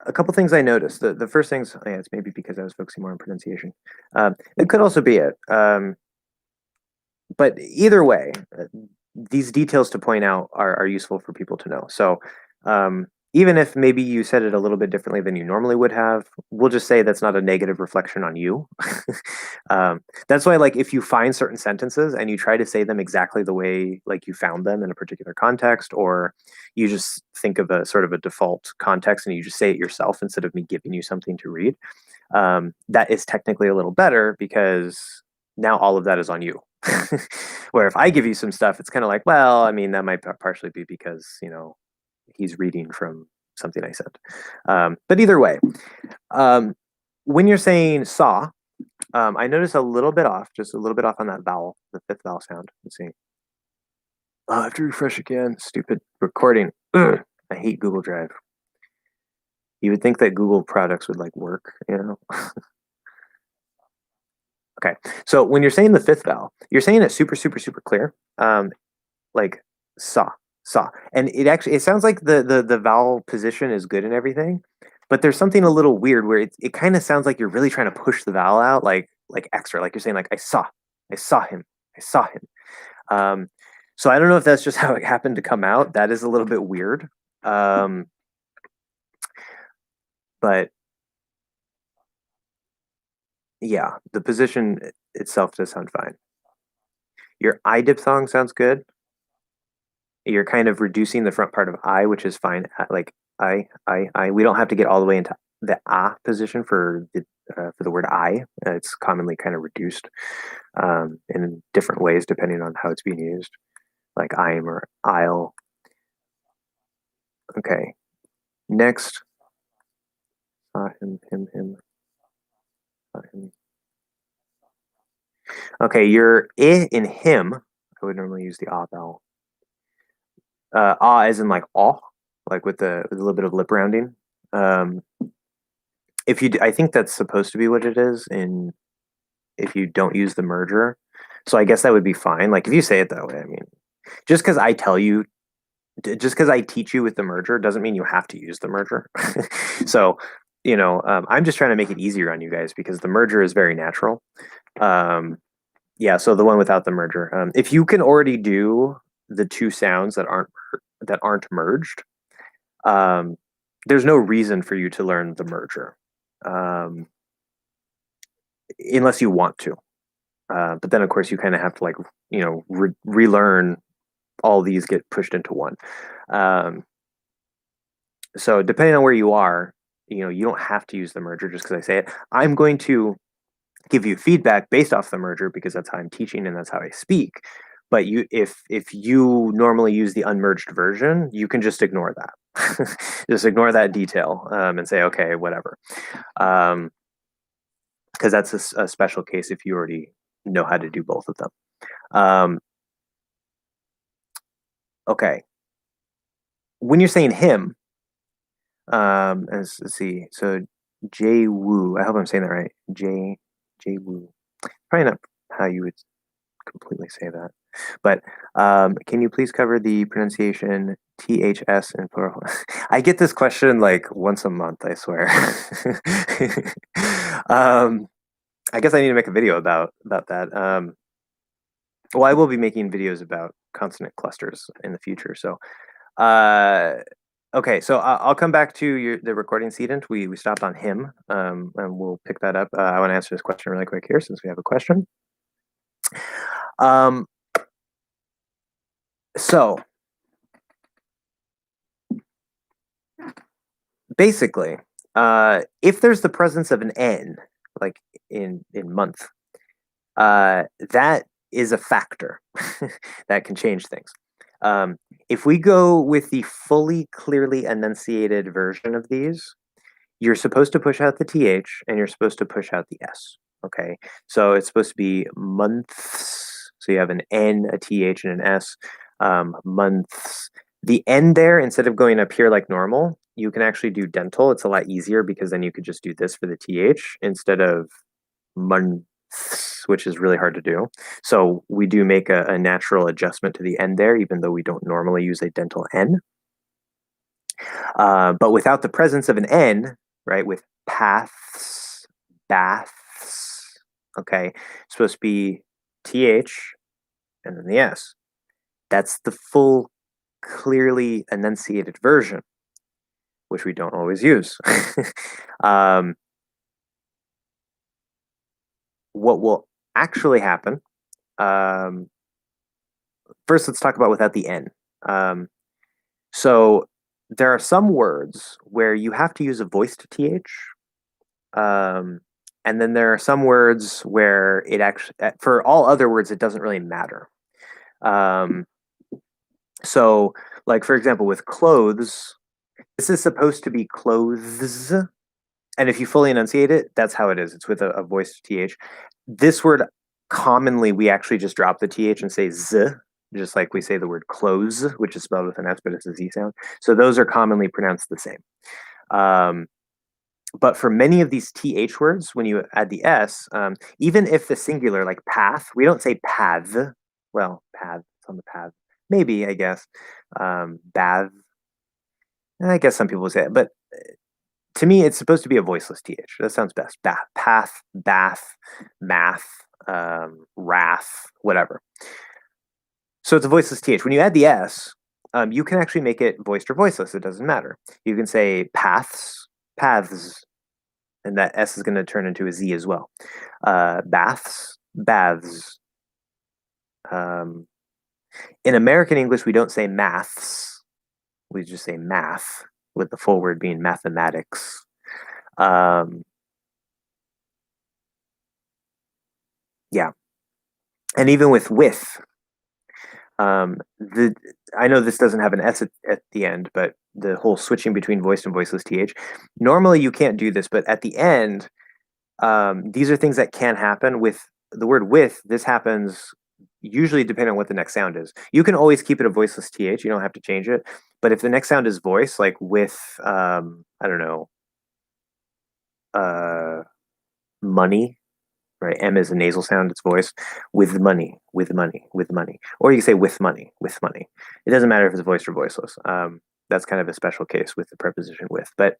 A couple things I noticed. The first things, it's maybe because I was focusing more on pronunciation. It could also be it. But either way, these details to point out are useful for people to know. So even if maybe you said it a little bit differently than you normally would have, we'll just say that's not a negative reflection on you. That's why, like, if you find certain sentences and you try to say them exactly the way like you found them in a particular context, or you just think of a sort of a default context and you just say it yourself instead of me giving you something to read, that is technically a little better, because now all of that is on you. Where if I give you some stuff, it's kind of like, well, I mean, that might partially be because, he's reading from something I said. But either way, when you're saying saw, I notice a little bit off, just a little bit off on that vowel, the fifth vowel sound. Let's see. Oh, I have to refresh again. Stupid recording. Ugh, I hate Google Drive. You would think that Google products would like work, Okay, so when you're saying the fifth vowel, you're saying it super, super, super clear, like saw. saw. And it sounds like the vowel position is good and everything, but there's something a little weird where it kind of sounds like you're really trying to push the vowel out like extra, like you're saying like I saw him, I saw him. Um, so I don't know if that's just how it happened to come out. That is a little bit weird. Um, but yeah, the position itself does sound fine. Your I diphthong sounds good. You're kind of reducing the front part of I, which is fine. Like I. We don't have to get all the way into the ah position for the word I. It's commonly kind of reduced in different ways depending on how it's being used, like I'm or I'll. Okay. Next, him, him. Him. Okay, your I in him. I would normally use the ah vowel. Ah as in like aw, like with a little bit of lip rounding. Um, if you, I think that's supposed to be what it is in if you don't use the merger. So I guess that would be fine. Like if you say it that way, I mean, just because I tell you, just because I teach you with the merger doesn't mean you have to use the merger. So, I'm just trying to make it easier on you guys because the merger is very natural. Yeah, so the one without the merger. If you can already do the two sounds that aren't merged, um, there's no reason for you to learn the merger, um, unless you want to. But then, of course, you kind of have to relearn all these get pushed into one. Um, so depending on where you are, you don't have to use the merger just because I say it. I'm going to give you feedback based off the merger because that's how I'm teaching and that's how I speak. But if you normally use the unmerged version, you can just ignore that. Just ignore that detail and say, okay, whatever. Because that's a special case if you already know how to do both of them. Okay. When you're saying him, let's see. So J Woo. I hope I'm saying that right. J Woo. Probably not how you would completely say that. But can you please cover the pronunciation THS in plural? I get this question like once a month, I swear. I guess I need to make a video about that. Well, I will be making videos about consonant clusters in the future. So, okay, so I'll come back to the recording sedent. We stopped on him, and we'll pick that up. I want to answer this question really quick here since we have a question. So basically, if there's the presence of an N, like in month, that is a factor that can change things. If we go with the fully clearly enunciated version of these, you're supposed to push out the TH and you're supposed to push out the S. Okay, so it's supposed to be months. So you have an N, a TH, and an S. Months. The N there, instead of going up here like normal, you can actually do dental. It's a lot easier because then you could just do this for the TH instead of months, which is really hard to do. So we do make a natural adjustment to the N there, even though we don't normally use a dental N. But without the presence of an N, right, with paths, baths, okay, it's supposed to be TH and then the S. That's the full, clearly enunciated version, which we don't always use. What will actually happen, first let's talk about without the N. So there are some words where you have to use a voiced TH. And then there are some words where it actually, for all other words, it doesn't really matter. So, like, for example, with clothes, this is supposed to be clothes. And if you fully enunciate it, that's how it is. It's with a voiced TH. This word, commonly, we actually just drop the TH and say Z, just like we say the word clothes, which is spelled with an S, but it's a Z sound. So those are commonly pronounced the same. But for many of these TH words, when you add the S, even if the singular, like path, we don't say path. Well, path, it's on the path. maybe, I guess. Bath. I guess some people say it, but to me, it's supposed to be a voiceless th. That sounds best. Bath, path, bath, math, wrath, whatever. So it's a voiceless th. When you add the s, you can actually make it voiced or voiceless. It doesn't matter. You can say paths, paths, and that s is going to turn into a z as well. Baths, baths. In American English, we don't say maths. We just say math, with the full word being mathematics. Yeah. And even with, I know this doesn't have an s at the end, but the whole switching between voiced and voiceless th. Normally, you can't do this, but at the end, these are things that can happen with the word with. This happens usually depending on what the next sound is. You can always keep it a voiceless th. You don't have to change it. But if the next sound is voice, like with, I don't know, money, right? M is a nasal sound, it's voiced. With money, with money, with money. Or you can say with money, with money. It doesn't matter if it's voiced or voiceless. That's kind of a special case with the preposition with. But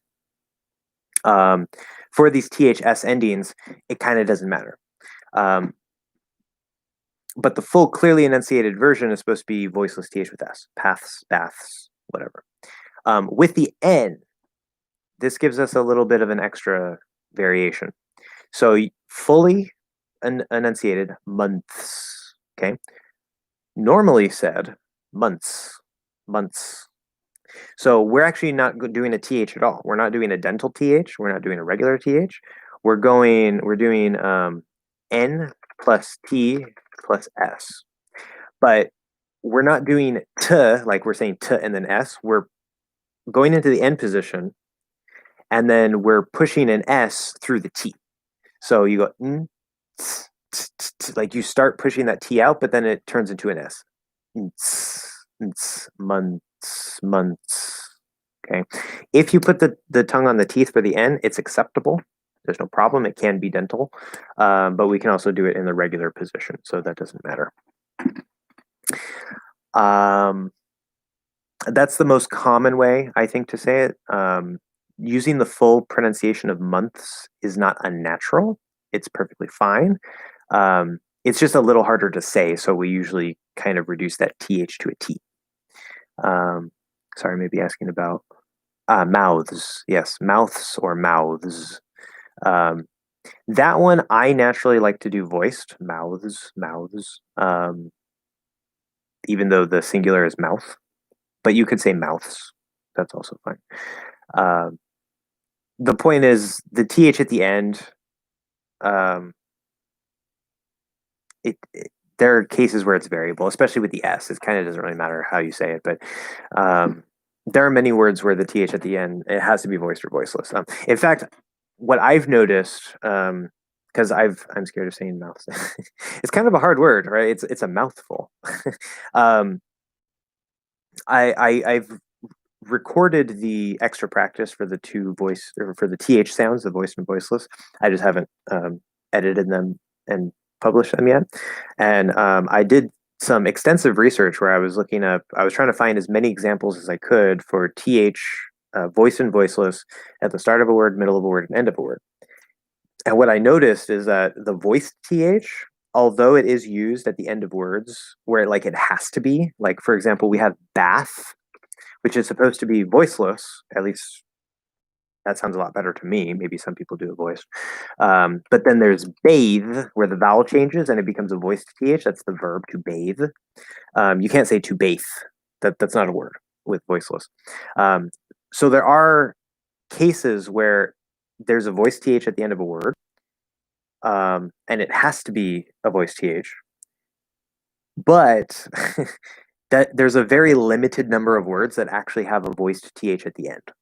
for these THS endings, it kind of doesn't matter. But the full, clearly enunciated version is supposed to be voiceless th with s. Paths, baths, whatever. With the N, this gives us a little bit of an extra variation. So fully enunciated, months, okay? Normally said, months, months. So we're actually not doing a th at all. We're not doing a dental th. We're not doing a regular th. We're doing n plus t plus s. But we're not doing t, like we're saying t and then s. We're going into the n position, and then we're pushing an s through the t. So you go n, t, t, t, t, like you start pushing that t out, but then it turns into an s. Months, months. Okay. If you put the tongue on the teeth for the n, it's acceptable. There's no problem. It can be dental, but we can also do it in the regular position, so that doesn't matter. That's the most common way, I think, to say it. Using the full pronunciation of months is not unnatural. It's perfectly fine. It's just a little harder to say, so we usually kind of reduce that th to a t. Sorry, maybe asking about mouths. Yes, mouths or mouths. That one I naturally like to do voiced. Mouths, mouths. Even though the singular is mouth, but you could say mouths. That's also fine. The point is the th at the end. There are cases where it's variable, especially with the s. It kind of doesn't really matter how you say it, but there are many words where the th at the end, it has to be voiced or voiceless. In fact, what I've noticed, because I'm scared of saying mouth. It's kind of a hard word, right? It's a mouthful. I've recorded the extra practice for the two voice, or for the th sounds, the voiced and voiceless. I just haven't edited them and published them yet. And I did some extensive research where I was trying to find as many examples as I could for th, voiced and voiceless, at the start of a word, middle of a word, and end of a word. And what I noticed is that the voiced th, although it is used at the end of words where like it has to be, like for example, we have bath, which is supposed to be voiceless. At least that sounds a lot better to me. Maybe some people do a voice. But then there's bathe, where the vowel changes and it becomes a voiced th. That's the verb to bathe. You can't say to bathe. That's not a word with voiceless. So there are cases where there's a voiced th at the end of a word, and it has to be a voiced th. But that there's a very limited number of words that actually have a voiced th at the end.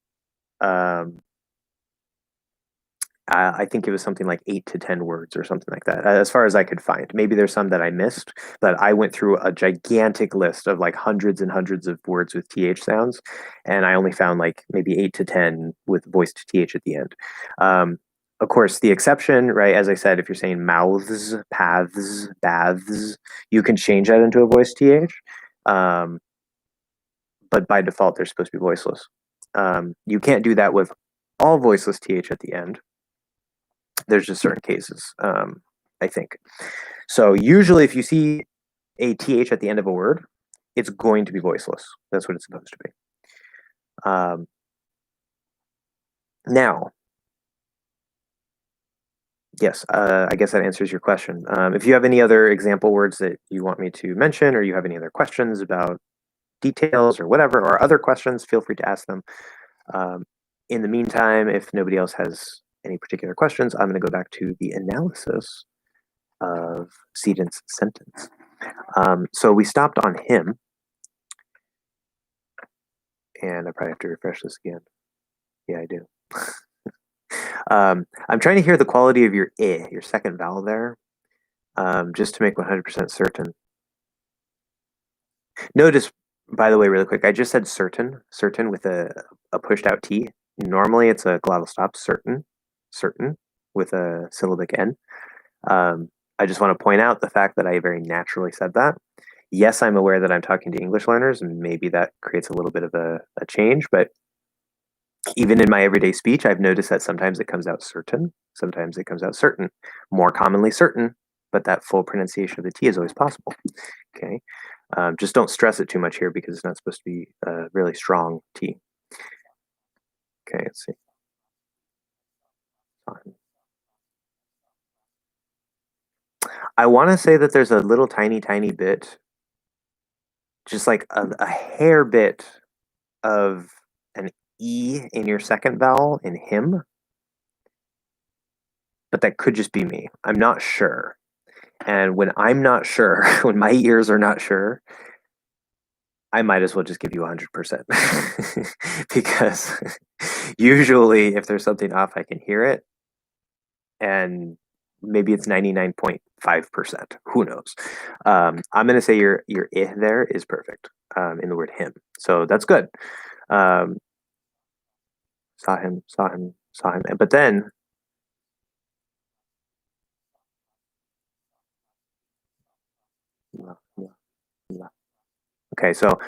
I think it was something like 8 to 10 words or something like that, as far as I could find. Maybe there's some that I missed, but I went through a gigantic list of like hundreds and hundreds of words with th sounds, and I only found like maybe 8 to 10 with voiced th at the end. Of course, the exception, right? As I said, if you're saying mouths, paths, baths, you can change that into a voiced th. but by default, they're supposed to be voiceless. You can't do that with all voiceless th at the end. There's just certain cases, I think. So usually if you see a th at the end of a word, it's going to be voiceless. That's what it's supposed to be. Now, yes, I guess that answers your question. If you have any other example words that you want me to mention, or you have any other questions about details or whatever, or other questions, feel free to ask them. In the meantime, if nobody else has any particular questions, I'm going to go back to the analysis of Sedent's sentence. So we stopped on him, and I probably have to refresh this again. Yeah, I do. I'm trying to hear the quality of your I, your second vowel there, just to make 100% certain. Notice, by the way, really quick, I just said certain with a pushed out T. Normally it's a glottal stop, certain, with a syllabic N. I just want to point out the fact that I very naturally said that. Yes, I'm aware that I'm talking to English learners, and maybe that creates a little bit of a change, but even in my everyday speech, I've noticed that sometimes it comes out certain, sometimes it comes out certain, more commonly certain, but that full pronunciation of the T is always possible. Okay, just don't stress it too much here because it's not supposed to be a really strong T. Okay, let's see. I want to say that there's a little tiny bit, just like a hair bit of an E in your second vowel in him, but that could just be me. I'm not sure. And when I'm not sure, when my ears are not sure, I might as well just give you 100% because usually if there's something off, I can hear it. And maybe it's 99.5%. Who knows? I'm going to say your I there is perfect in the word him. So that's good. Saw him. But then okay, so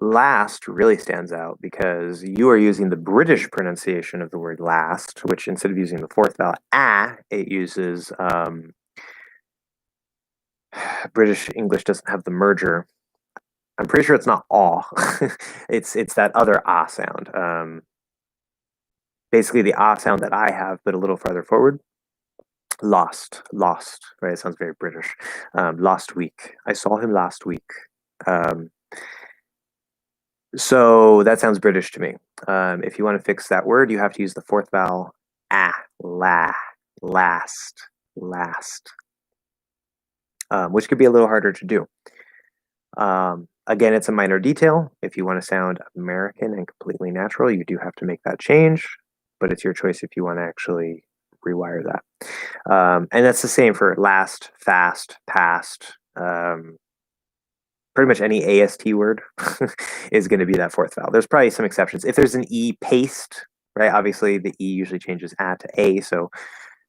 last really stands out because you are using the British pronunciation of the word last, which instead of using the fourth vowel, it uses British English doesn't have the merger. I'm pretty sure it's not aw. it's that other ah sound. Basically the ah sound that I have, but a little farther forward. Lost, right? It sounds very British. Last week. I saw him last week. So that sounds British to me. If you want to fix that word, you have to use the fourth vowel, last, which could be a little harder to do. Again, it's a minor detail. If you want to sound American and completely natural, you do have to make that change, but it's your choice if you want to actually rewire that. And that's the same for last, fast, past. Pretty much any AST word is going to be that fourth vowel. There's probably some exceptions. If there's an E paste, right? Obviously, the E usually changes A to A, so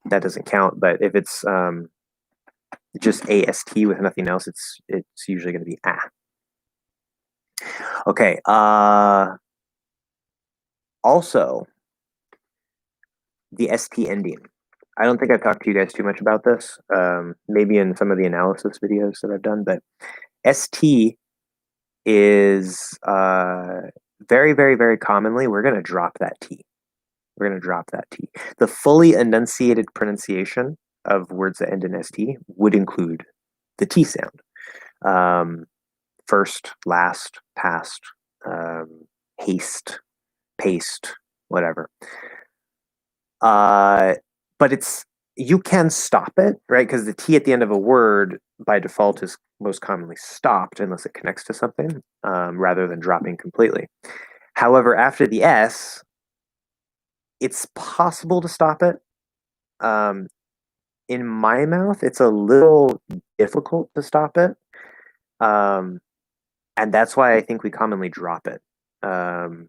that doesn't count. But if it's just AST with nothing else, it's usually going to be A. Okay. Also, the ST ending. I don't think I've talked to you guys too much about this. Maybe in some of the analysis videos that I've done, but ST is very, very, very commonly, we're going to drop that T. We're going to drop that T. The fully enunciated pronunciation of words that end in ST would include the T sound. First, last, past, haste, paste, whatever. But you can stop it, right? Because the T at the end of a word by default is most commonly stopped unless it connects to something, rather than dropping completely. However, after the S, it's possible to stop it. In my mouth, it's a little difficult to stop it. And that's why I think we commonly drop it. Of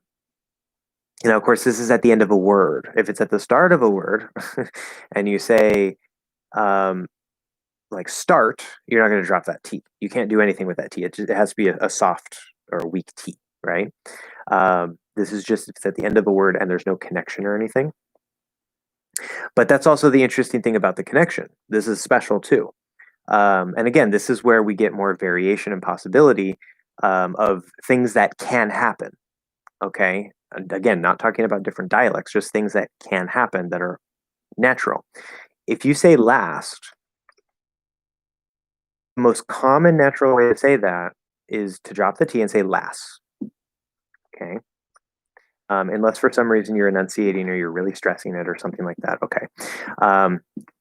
course, this is at the end of a word. If it's at the start of a word and you say, like start, you're not going to drop that T. You can't do anything with that T. It has to be a soft or a weak T, right? This is just, it's at the end of a word and there's no connection or anything. But that's also the interesting thing about the connection. This is special too. And again, this is where we get more variation and possibility of things that can happen. Okay. And again, not talking about different dialects, just things that can happen that are natural. If you say last, the most common natural way to say that is to drop the T and say last. Okay. Unless for some reason you're enunciating or you're really stressing it or something like that. Okay.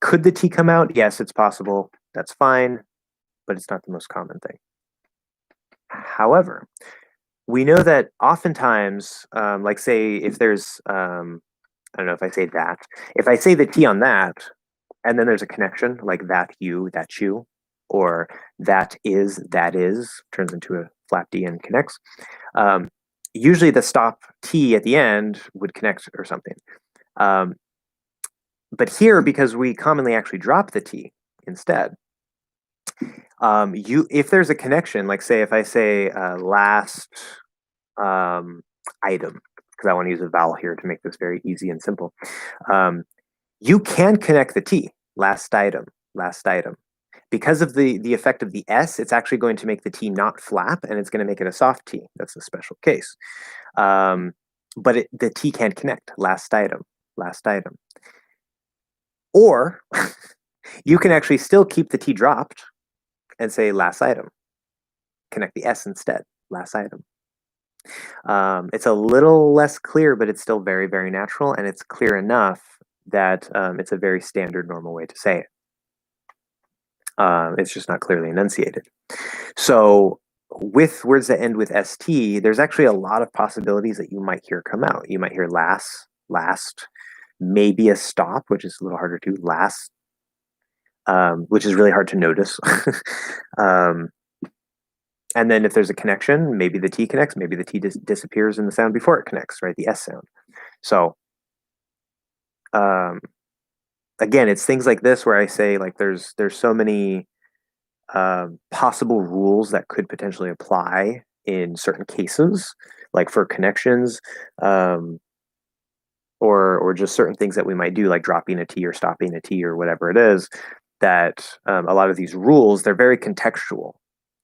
Could the T come out? Yes, it's possible. That's fine, but it's not the most common thing. However, we know that oftentimes, like say if there's, I don't know if I say that, if I say the T on that, and then there's a connection like that you, or that is, turns into a flat D and connects. Usually the stop T at the end would connect or something. But here, because we commonly actually drop the T instead, if there's a connection, like say if I say last item, because I want to use a vowel here to make this very easy and simple, you can connect the T, last item. Because of the effect of the S, it's actually going to make the T not flap, and it's going to make it a soft T. That's a special case. But the T can't connect, last item. Or you can actually still keep the T dropped and say last item. Connect the S instead, last item. It's a little less clear, but it's still very, very natural, and it's clear enough that it's a very standard, normal way to say it. It's just not clearly enunciated. So with words that end with ST, there's actually a lot of possibilities that you might hear come out. You might hear last, maybe a stop, which is a little harder to last, which is really hard to notice. And then if there's a connection, maybe the T connects, maybe the T disappears in the sound before it connects, right? The S sound. So again, it's things like this where I say like there's so many possible rules that could potentially apply in certain cases, like for connections, or just certain things that we might do, like dropping a T or stopping a T or whatever it is, that a lot of these rules, they're very contextual.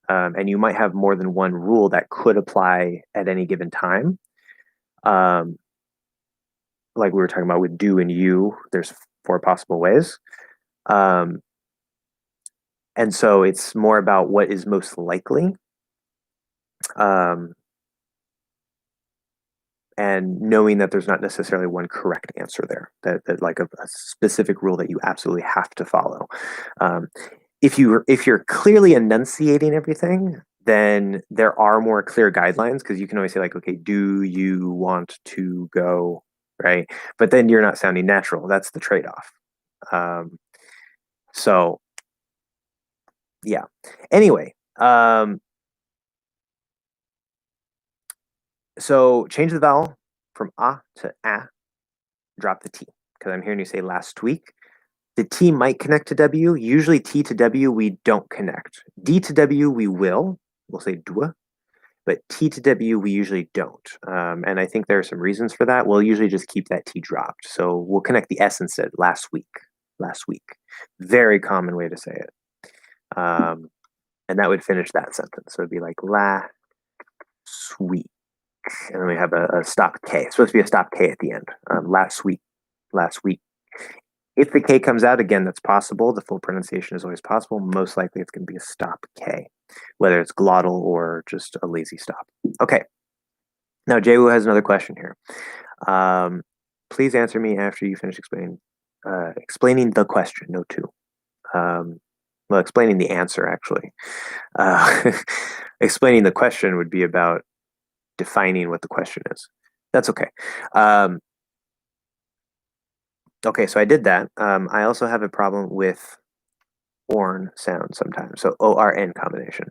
And you might have more than one rule that could apply at any given time. Like we were talking about with do and you, there's 4 possible ways. And so it's more about what is most likely. And knowing that there's not necessarily one correct answer there, that like a specific rule that you absolutely have to follow. If you're clearly enunciating everything, then there are more clear guidelines, because you can always say like, okay, do you want to go, right? But then you're not sounding natural. That's the trade-off. So yeah. Anyway, so change the vowel from ah to ah, drop the T, because I'm hearing you say last week. The T might connect to W. Usually T to W, we don't connect. D to W, we will. We'll say dua. But T to W, we usually don't. And I think there are some reasons for that. We'll usually just keep that T dropped. So we'll connect the S instead, last week. Very common way to say it. And that would finish that sentence. So it'd be like last week. And then we have a stop K. It's supposed to be a stop K at the end. Last week. If the K comes out, again, that's possible. The full pronunciation is always possible. Most likely it's going to be a stop K, whether it's glottal or just a lazy stop. Okay. Now, Jewu has another question here. Please answer me after you finish explaining the question, no two. Well, explaining the answer, actually. Explaining the question would be about defining what the question is. That's okay. Okay, so I did that. I also have a problem with born sound sometimes. So ORN combination.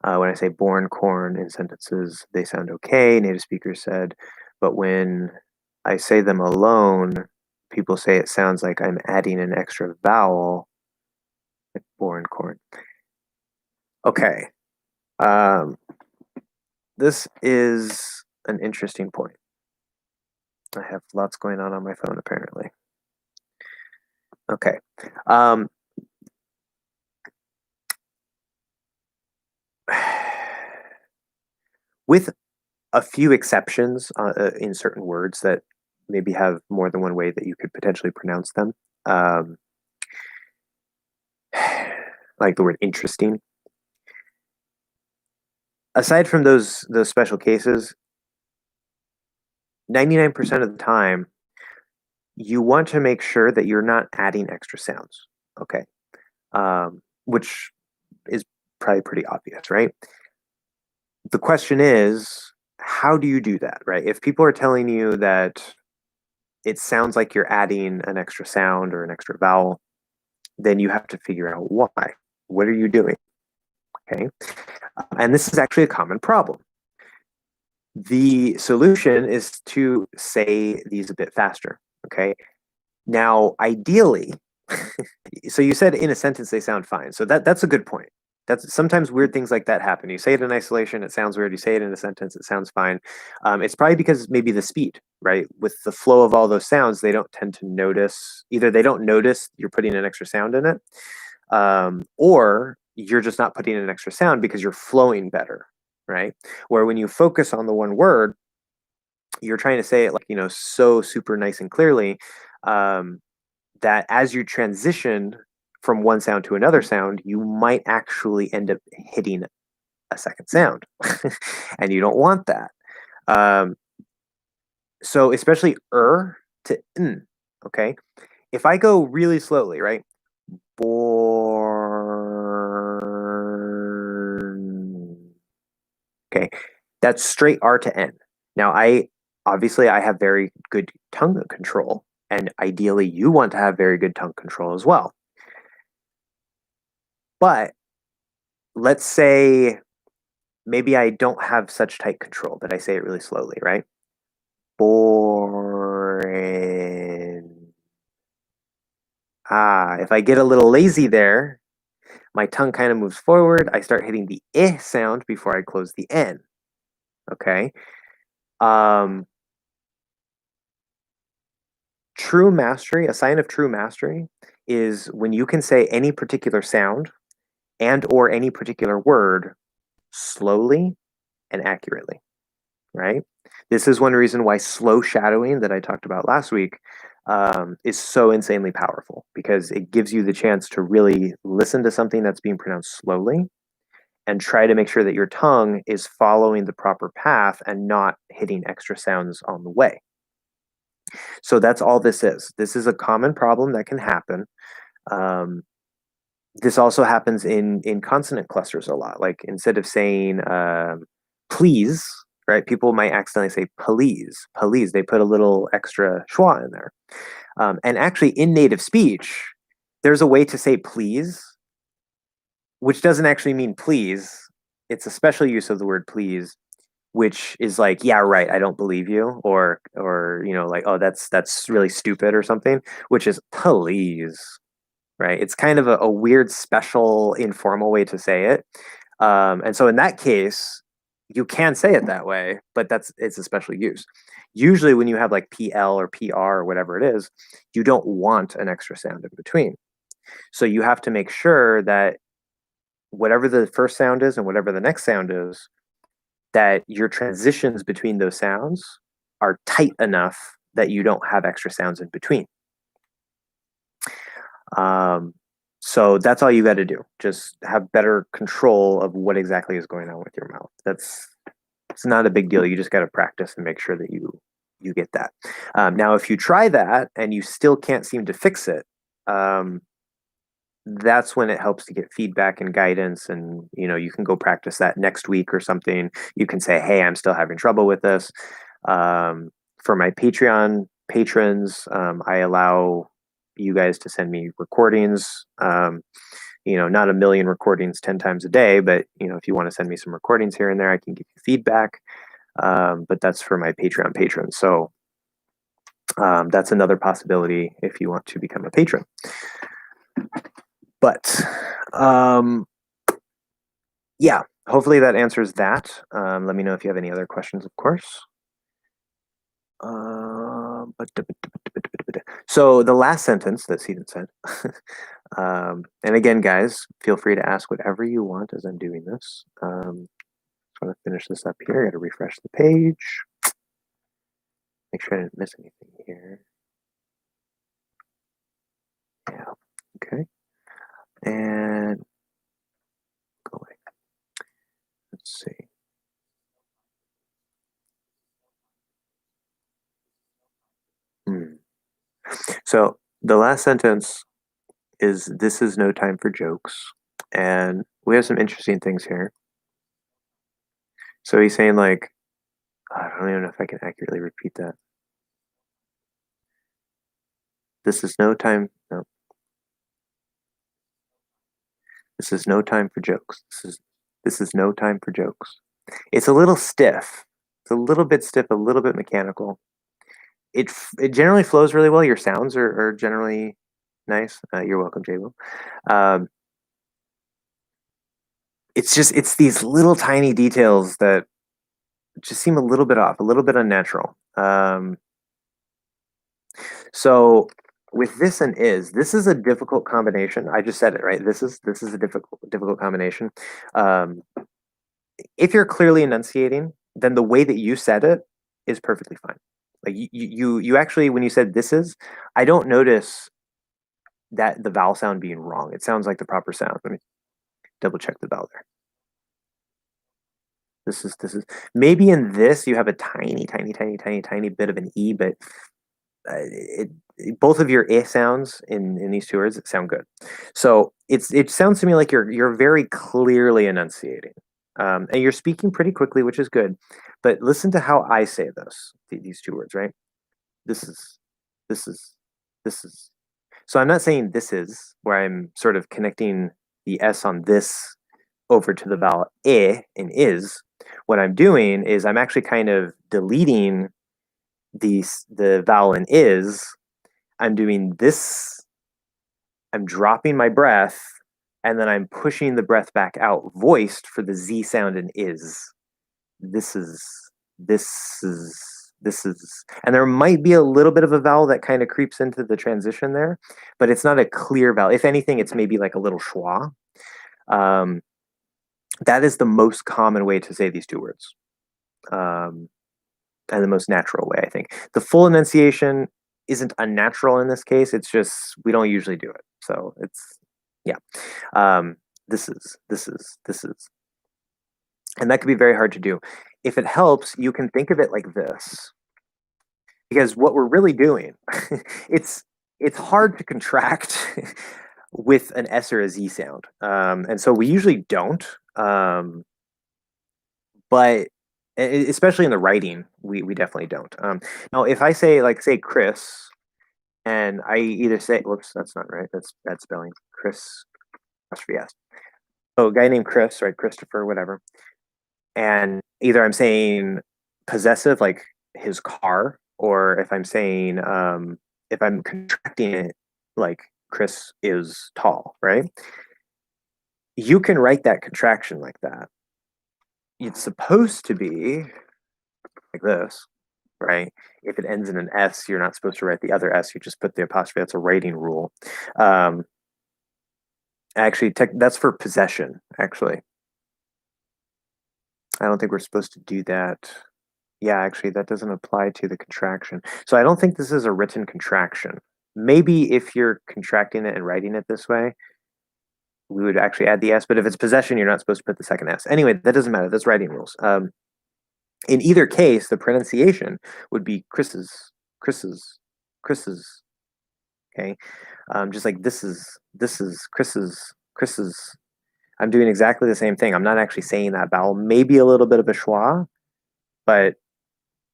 When I say born corn in sentences, they sound okay, native speakers said. But when I say them alone, people say it sounds like I'm adding an extra vowel like born corn. Okay. This is an interesting point. I have lots going on my phone, apparently. Okay. With a few exceptions in certain words that maybe have more than one way that you could potentially pronounce them, um, like the word interesting. Aside from those special cases, 99% of the time, you want to make sure that you're not adding extra sounds. Okay. Which is probably pretty obvious, right? The question is, how do you do that, right? If people are telling you that it sounds like you're adding an extra sound or an extra vowel, then you have to figure out why. What are you doing? Okay. And this is actually a common problem. The solution is to say these a bit faster. Okay. Now, ideally, so you said in a sentence they sound fine. So that's a good point. That's sometimes weird things like that happen. You say it in isolation, it sounds weird. You say it in a sentence, it sounds fine. It's probably because maybe the speed, right? With the flow of all those sounds, they don't tend to notice. Either they don't notice you're putting an extra sound in it, or you're just not putting in an extra sound because you're flowing better, right? Where when you focus on the one word, you're trying to say it like so super nice and clearly, that as you transition from one sound to another sound, you might actually end up hitting a second sound, and you don't want that. So especially to n. Okay, if I go really slowly, right? Born. Okay, that's straight R to N. Now, I have very good tongue control, and ideally, you want to have very good tongue control as well. But let's say maybe I don't have such tight control that I say it really slowly, right? Born. If I get a little lazy there, my tongue kind of moves forward. I start hitting the I sound before I close the N. Okay. True mastery, a sign of true mastery is when you can say any particular sound and or any particular word slowly and accurately, right? This is one reason why slow shadowing that I talked about last week is so insanely powerful, because it gives you the chance to really listen to something that's being pronounced slowly and try to make sure that your tongue is following the proper path and not hitting extra sounds on the way. So that's all this is. This is a common problem that can happen. This also happens in consonant clusters a lot. Like instead of saying please, right? People might accidentally say please, please. They put a little extra schwa in there. And actually, in native speech, there's a way to say please, which doesn't actually mean please. It's a special use of the word please, which is like, yeah, right, I don't believe you, or like, oh, that's really stupid or something, which is please, right? It's kind of a weird, special, informal way to say it. And so in that case, you can say it that way, but it's a special use. Usually when you have like PL or PR or whatever it is, you don't want an extra sound in between. So you have to make sure that whatever the first sound is and whatever the next sound is, that your transitions between those sounds are tight enough that you don't have extra sounds in between. So that's all you got to do. Just have better control of what exactly is going on with your mouth. It's not a big deal. You just got to practice and make sure that you get that. Now, if you try that and you still can't seem to fix it, that's when it helps to get feedback and guidance, and you can go practice that next week or something. You can say, hey, I'm still having trouble with this. For my Patreon patrons, I allow you guys to send me recordings, not a million recordings 10 times a day, but if you want to send me some recordings here and there, I can give you feedback. But that's for my Patreon patrons. So that's another possibility if you want to become a patron. But yeah, hopefully that answers that. Let me know if you have any other questions, of course. So the last sentence that Stephen said, and again, guys, feel free to ask whatever you want as I'm doing this. Just want to finish this up here. I got to refresh the page. Make sure I didn't miss anything here. Yeah. Okay. And go away. Let's see. So the last sentence is "This is no time for jokes," and we have some interesting things here. So he's saying like, I don't even know if I can accurately repeat that. This is no time. No, this is no time for jokes. This is no time for jokes. It's a little stiff. It's a little bit stiff, a little bit mechanical. It generally flows really well. Your sounds are generally nice. You're welcome, Jabo. Um, it's these little tiny details that just seem a little bit off, a little bit unnatural. So with this and is, this is a difficult combination. I just said it, right? This is a difficult combination. Um, if you're clearly enunciating, then the way that you said it is perfectly fine. Like you actually, when you said this is, I don't notice that the vowel sound being wrong. It sounds like the proper sound. Let me double check the vowel there. This is maybe in this you have a tiny bit of an e, but it both of your eh sounds in these two words sound good. So it sounds to me like you're very clearly enunciating, and you're speaking pretty quickly, which is good. But listen to how I say these two words, right? This is, this is, this is. So I'm not saying this is where I'm sort of connecting the s on this over to the vowel eh and is. What I'm doing is I'm actually kind of deleting the vowel in is. I'm doing this, I'm dropping my breath, and then I'm pushing the breath back out, voiced for the Z sound in is. This is, this is, this is. And there might be a little bit of a vowel that kind of creeps into the transition there, but it's not a clear vowel. If anything, it's maybe like a little schwa. That is the most common way to say these two words. And the most natural way, I think. The full enunciation isn't unnatural in this case. It's just we don't usually do it. So it's yeah. This is, and that can be very hard to do. If it helps, you can think of it like this, because what we're really doing, it's it's hard to contract with an S or a Z sound, and so we usually don't. But especially in the writing, we definitely don't. Now, if I say Chris, and I either say, whoops, that's not right. That's bad spelling. Chris, apostrophe S. So a guy named Chris, right? Christopher, whatever. And either I'm saying possessive, like his car, or if I'm saying, if I'm contracting it, like Chris is tall, right? You can write that contraction like that. It's supposed to be like this, right? If it ends in an S, you're not supposed to write the other S. You just put the apostrophe. That's a writing rule. Um, actually, that's for possession, actually. I don't think we're supposed to do that. Yeah, actually, that doesn't apply to the contraction. So I don't think this is a written contraction. Maybe if you're contracting it and writing it this way, we would actually add the S. But if it's possession, you're not supposed to put the second S. Anyway, that doesn't matter. That's writing rules. In either case, the pronunciation would be Chris's, Chris's. Okay, just like this is Chris's. I'm doing exactly the same thing. I'm not actually saying that vowel. Maybe a little bit of a schwa, but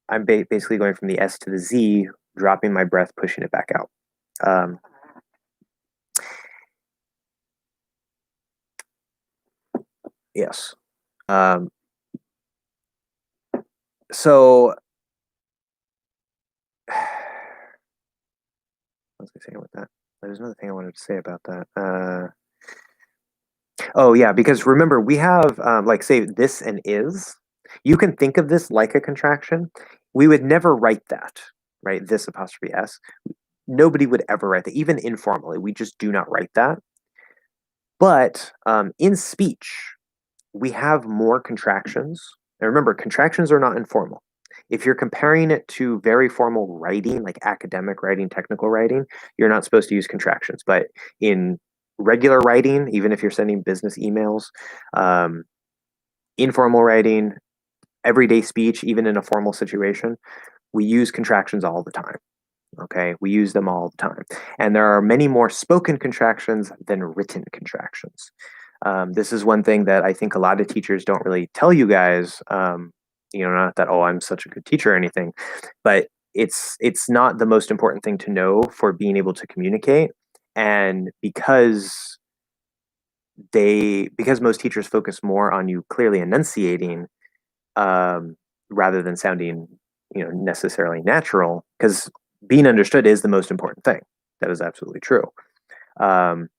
I'm basically going from the S to the Z, dropping my breath, pushing it back out. Yes. So, what was I saying with that? There's another thing I wanted to say about that. Oh yeah, because remember we have like say this and is. You can think of this like a contraction. We would never write that, right? This apostrophe s. Nobody would ever write that, even informally. We just do not write that. But in speech, we have more contractions. And remember, contractions are not informal. If you're comparing it to very formal writing, like academic writing, technical writing, you're not supposed to use contractions. But in regular writing, even if you're sending business emails, um, informal writing, everyday speech, even in a formal situation, we use contractions all the time. Okay, we use them all the time. And there are many more spoken contractions than written contractions. This is one thing that I think a lot of teachers don't really tell you guys. Not that, oh, I'm such a good teacher or anything, but it's not the most important thing to know for being able to communicate. And because most teachers focus more on you clearly enunciating, um, rather than sounding, necessarily natural, because being understood is the most important thing. That is absolutely true. Um,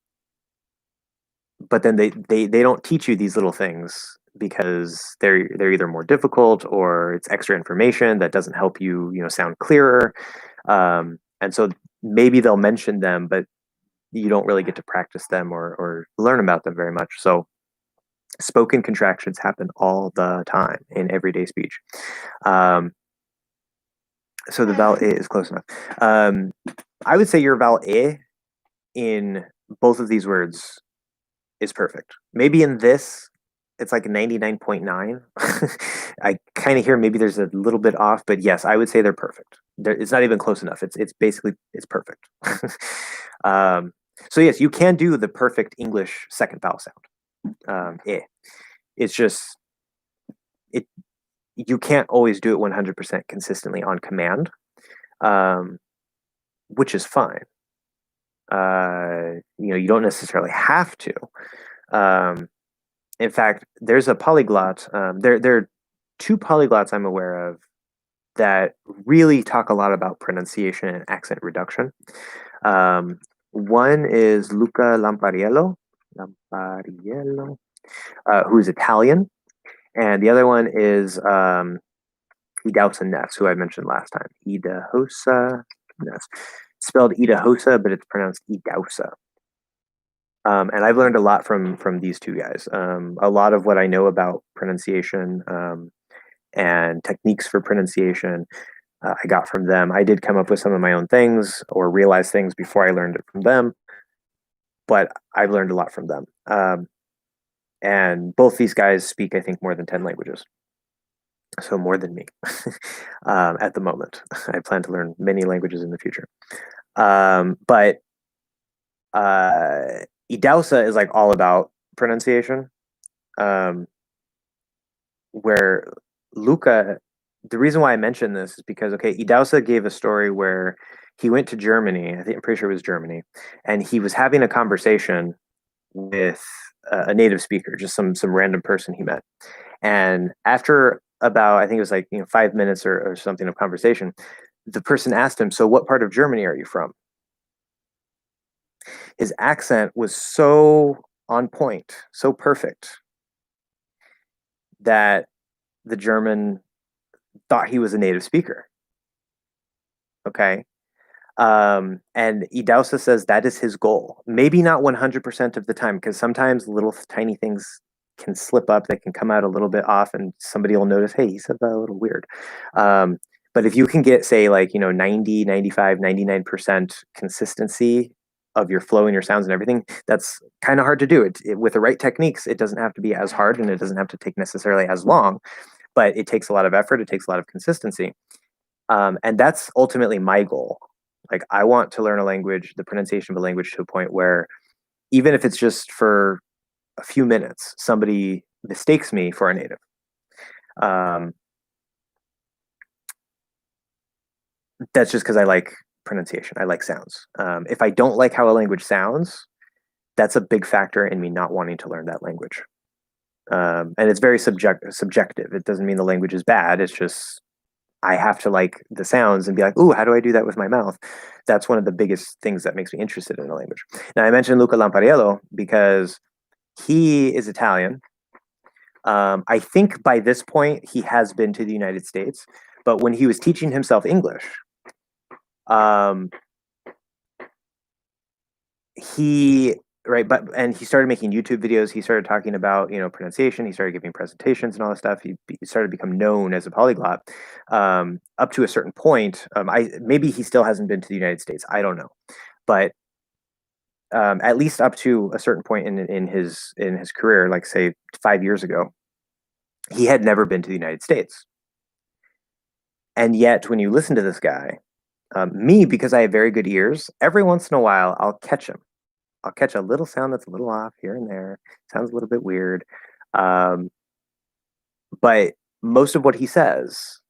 but then they don't teach you these little things because they're either more difficult or it's extra information that doesn't help you, sound clearer. And so maybe they'll mention them, but you don't really get to practice them or learn about them very much. So spoken contractions happen all the time in everyday speech. So the vowel is close enough. I would say your vowel in both of these words is perfect. Maybe in this, it's like 99.9. I kind of hear maybe there's a little bit off, but yes, I would say they're perfect. It's not even close enough. It's basically it's perfect. um, so yes, you can do the perfect English second vowel sound. It's just it you can't always do it 100% consistently on command, which is fine. You don't necessarily have to. In fact, there's a polyglot. There are two polyglots I'm aware of that really talk a lot about pronunciation and accent reduction. One is Luca Lamparello, who's Italian, and the other one is Idausa Ness, who I mentioned last time. Idahosa Ness. Spelled Idahosa, but it's pronounced Idausa. And I've learned a lot from these two guys. A lot of what I know about pronunciation and techniques for pronunciation, I got from them. I did come up with some of my own things or realize things before I learned it from them, but I've learned a lot from them. And both these guys speak, I think, more than 10 languages. So more than me at the moment. I plan to learn many languages in the future. But Idausa is like all about pronunciation, where Luca, the reason why I mentioned this is because, okay, Idausa gave a story where he went to Germany, I'm pretty sure it was Germany, and he was having a conversation with a native speaker, just some random person he met. And after about, I think it was like 5 minutes or something of conversation, the person asked him, "So what part of Germany are you from?" His accent was so on point, so perfect, that the German thought he was a native speaker. Okay. And Idausa says that is his goal. Maybe not 100% of the time, because sometimes little tiny things can slip up, they can come out a little bit off, and somebody will notice, hey, he said that a little weird. But if you can get, say, like, 90, 95, 99% consistency of your flow and your sounds and everything, that's kind of hard to do. With the right techniques, it doesn't have to be as hard and it doesn't have to take necessarily as long, but it takes a lot of effort. It takes a lot of consistency. And that's ultimately my goal. Like, I want to learn a language, the pronunciation of a language, to a point where even if it's just for a few minutes, somebody mistakes me for a native. That's just because I like pronunciation. I like sounds. If I don't like how a language sounds, that's a big factor in me not wanting to learn that language. And it's very subjective. It doesn't mean the language is bad. It's just I have to like the sounds and be like, ooh, how do I do that with my mouth? That's one of the biggest things that makes me interested in a language. Now, I mentioned Luca Lamparello because He is Italian. I think by this point he has been to the United States, but when he was teaching himself English, um, he right, but and he started making YouTube videos. He started talking about pronunciation. He started giving presentations and all this stuff. He started to become known as a polyglot. Up to a certain point, I maybe he still hasn't been to the United States. I don't know, but at least up to a certain point in his career, like say 5 years ago, he had never been to the United States. And yet, when you listen to this guy, me, because I have very good ears, every once in a while I'll catch him. I'll catch a little sound that's a little off here and there. Sounds a little bit weird. Um, but most of what he says,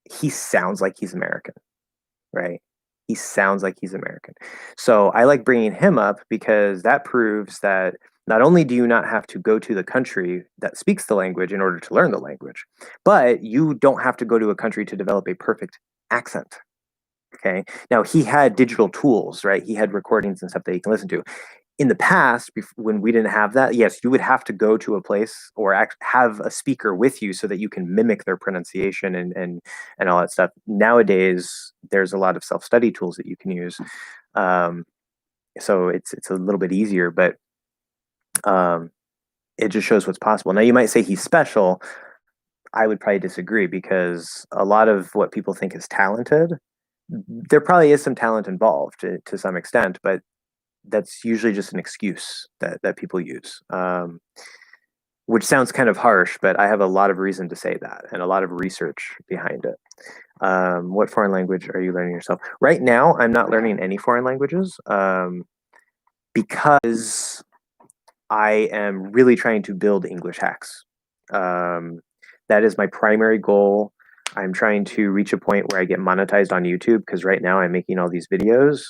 he sounds like he's American, right? He sounds like he's American. So I like bringing him up because that proves that not only do you not have to go to the country that speaks the language in order to learn the language, but you don't have to go to a country to develop a perfect accent. Okay. Now he had digital tools, right? He had recordings and stuff that you can listen to. In the past, when we didn't have that, yes, you would have to go to a place or have a speaker with you so that you can mimic their pronunciation and all that stuff. Nowadays, there's a lot of self-study tools that you can use, so it's a little bit easier, but it just shows what's possible. Now, you might say he's special. I would probably disagree because a lot of what people think is talented, there probably is some talent involved to some extent, but that's usually just an excuse that people use, which sounds kind of harsh, but I have a lot of reason to say that and a lot of research behind it. What foreign language are you learning yourself? Right now, I'm not learning any foreign languages because I am really trying to build English hacks. That is my primary goal. I'm trying to reach a point where I get monetized on YouTube because right now I'm making all these videos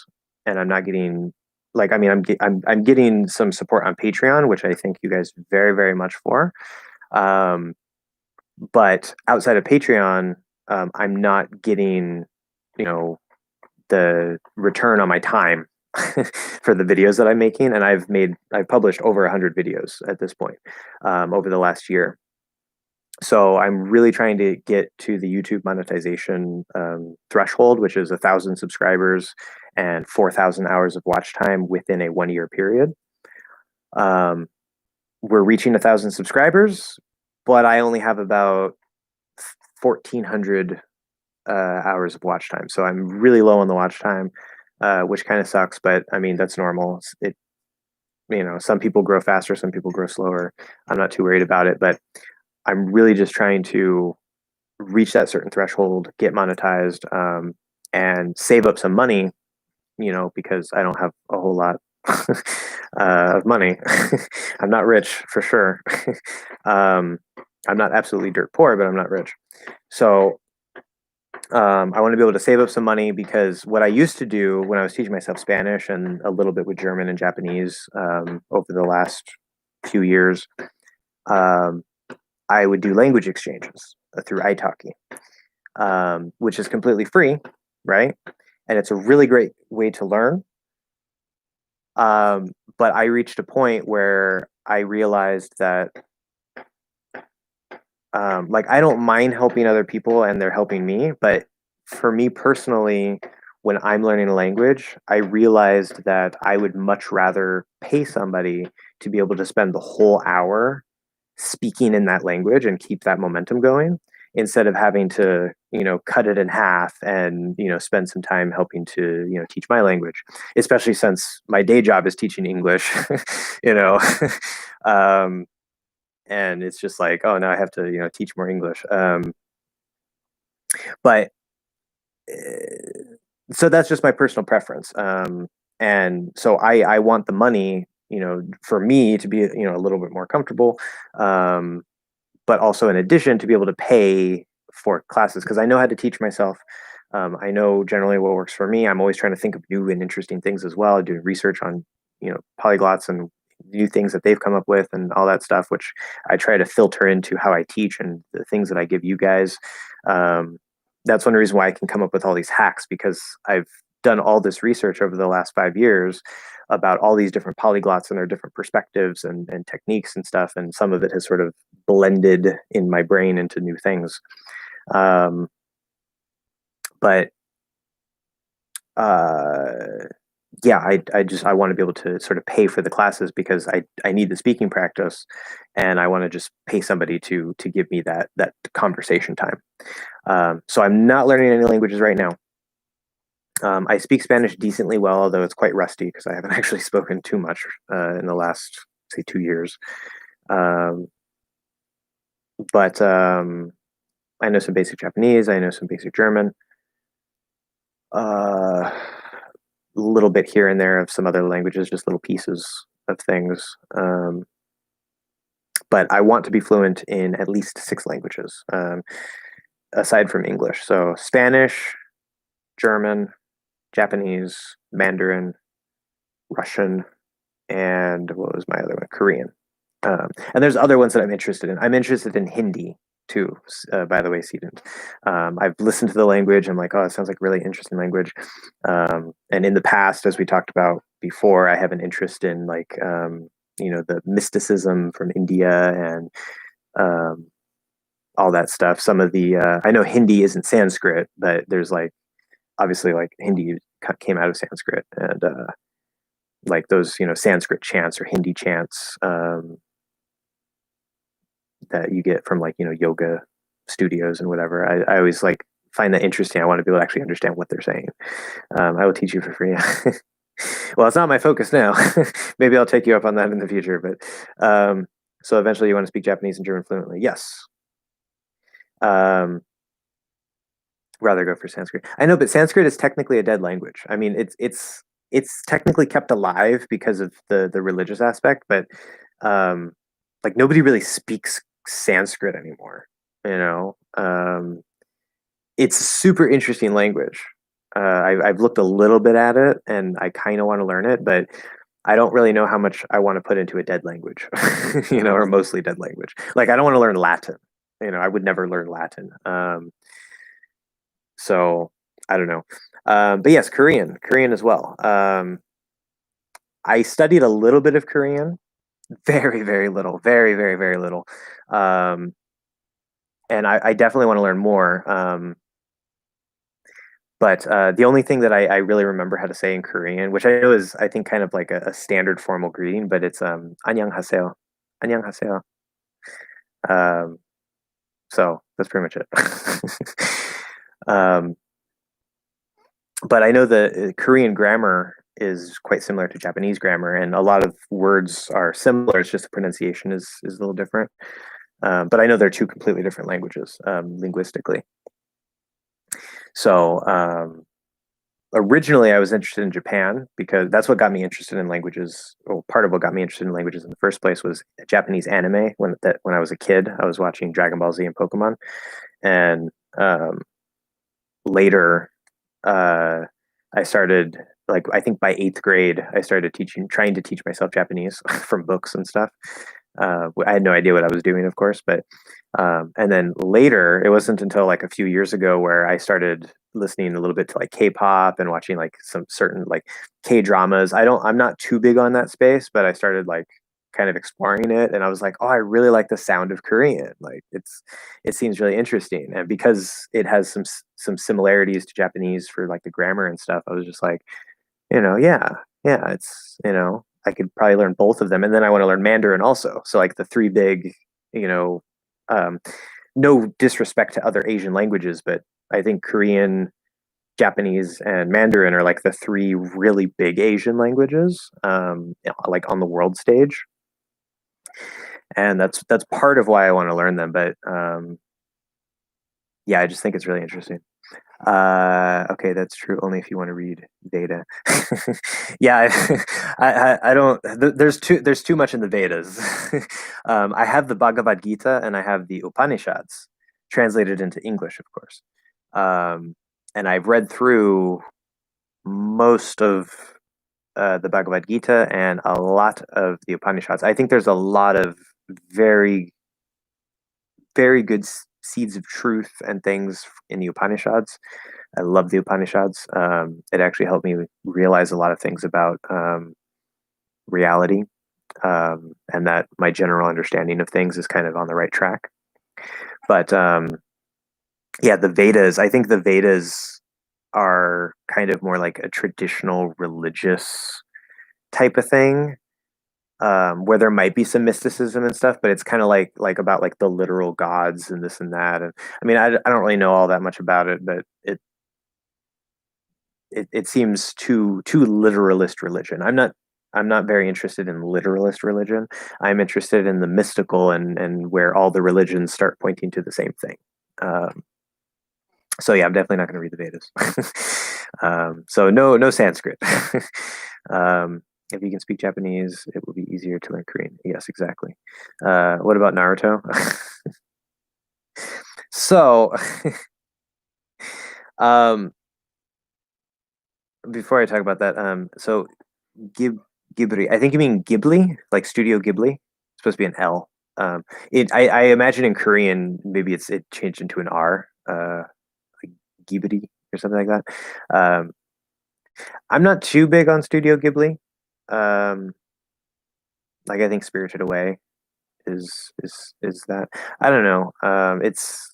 and I'm not getting like I mean I'm getting some support on Patreon, which I thank you guys very very much for. But outside of Patreon, I'm not getting the return on my time for the videos that I'm making, and I've published over 100 videos at this point over the last year. So I'm really trying to get to the YouTube monetization threshold, which is 1,000 subscribers and 4,000 hours of watch time within a 1 year period. We're reaching 1,000 subscribers, but I only have about 1,400 hours of watch time. So I'm really low on the watch time, which kind of sucks, but I mean, that's normal. Some people grow faster, some people grow slower. I'm not too worried about it, but I'm really just trying to reach that certain threshold, get monetized, and save up some money, because I don't have a whole lot of money. I'm not rich for sure. I'm not absolutely dirt poor, but I'm not rich. So I want to be able to save up some money because what I used to do when I was teaching myself Spanish and a little bit with German and Japanese over the last few years, I would do language exchanges through italki, which is completely free, right? And it's a really great way to learn. But I reached a point where I realized that I don't mind helping other people and they're helping me, but for me personally, when I'm learning a language, I realized that I would much rather pay somebody to be able to spend the whole hour speaking in that language and keep that momentum going instead of having to cut it in half and spend some time helping to teach my language, especially since my day job is teaching English. And it's just like, oh, now I have to teach more English. But so that's just my personal preference, and so I want the money for me to be a little bit more comfortable, but also in addition to be able to pay for classes because I know how to teach myself. I know generally what works for me. I'm always trying to think of new and interesting things as well, doing research on polyglots and new things that they've come up with and all that stuff, which I try to filter into how I teach and the things that I give you guys. That's one reason why I can come up with all these hacks because I've done all this research over the last 5 years about all these different polyglots and their different perspectives and techniques and stuff, and some of it has sort of blended in my brain into new things. But yeah, I want to be able to sort of pay for the classes because I need the speaking practice, and I want to just pay somebody to give me that conversation time. So I'm not learning any languages right now. I speak Spanish decently well, although it's quite rusty because I haven't actually spoken too much in the last, say, 2 years. But I know some basic Japanese. I know some basic German. A little bit here and there of some other languages, just little pieces of things. But I want to be fluent in at least 6 languages, aside from English. So Spanish, German, Japanese, Mandarin, Russian, and what was my other one? Korean. And there's other ones that I'm interested in. I'm interested in Hindi too, by the way, Seedent. I've listened to the language. I'm like, oh, it sounds like a really interesting language. And in the past, as we talked about before, I have an interest in like, the mysticism from India and all that stuff. Some of the, I know Hindi isn't Sanskrit, but there's like, obviously like Hindi came out of Sanskrit, and like those, Sanskrit chants or Hindi chants that you get from like, yoga studios and whatever. I always like find that interesting. I want to be able to actually understand what they're saying. I will teach you for free. Well, it's not my focus now. Maybe I'll take you up on that in the future. But so eventually you want to speak Japanese and German fluently. Yes. Rather go for Sanskrit. I know, but Sanskrit is technically a dead language. I mean, it's technically kept alive because of the religious aspect, but like nobody really speaks Sanskrit anymore. It's a super interesting language. I've looked a little bit at it, and I kind of want to learn it, but I don't really know how much I want to put into a dead language, or mostly dead language. Like I don't want to learn Latin. I would never learn Latin. So I don't know. But yes, Korean as well. I studied a little bit of Korean, very, very little, very, very, very little. And I definitely want to learn more. But the only thing that I really remember how to say in Korean, which I know is, I think, kind of like a standard formal greeting, but it's 안녕하세요. 안녕하세요. So that's pretty much it. But I know the Korean grammar is quite similar to Japanese grammar, and a lot of words are similar. It's just the pronunciation is a little different. But I know they're 2 completely different languages linguistically. So originally I was interested in Japan because that's what got me interested in languages. Well, part of what got me interested in languages in the first place was Japanese anime. When I was a kid, I was watching Dragon Ball Z and Pokemon, and later I started, like, I think by 8th grade, I started trying to teach myself Japanese from books and stuff. I had no idea what I was doing, of course, but and then later, it wasn't until like a few years ago where I started listening a little bit to like K-pop and watching like some certain like K-dramas. I'm not too big on that space, but I started like kind of exploring it, and I was like, oh, I really like the sound of Korean. Like it seems really interesting, and because it has some similarities to Japanese for like the grammar and stuff, I was just like, yeah, it's, I could probably learn both of them, and then I want to learn Mandarin also. So like the 3 big, no disrespect to other Asian languages, but I think Korean, Japanese, and Mandarin are like the 3 really big Asian languages, like on the world stage. And that's part of why I want to learn them. But yeah, I just think it's really interesting. Okay, that's true. Only if you want to read Veda. Yeah, I don't. There's too much in the Vedas. I have the Bhagavad Gita and I have the Upanishads translated into English, of course. And I've read through most of the Bhagavad Gita and a lot of the Upanishads. I think there's a lot of very, very good seeds of truth and things in the Upanishads. I love the Upanishads. It actually helped me realize a lot of things about reality, and that my general understanding of things is kind of on the right track. But yeah, the Vedas, I think the Vedas are kind of more like a traditional religious type of thing, where there might be some mysticism and stuff, but it's kind of like about like the literal gods and this and that. And I mean, I don't really know all that much about it, but it seems too literalist religion. I'm not very interested in literalist religion. I'm interested in the mystical and where all the religions start pointing to the same thing. Um, so yeah, I'm definitely not going to read the Vedas. So no Sanskrit. If you can speak Japanese, it will be easier to learn Korean. Yes, exactly. What about Naruto? So, um, before I talk about that, so Gib Ghibli. I think you mean Ghibli, like Studio Ghibli. It's supposed to be an L. I imagine in Korean maybe it changed into an R, like Ghibli or something like that. I'm not too big on Studio Ghibli. Um, like I think Spirited Away is that. I don't know. It's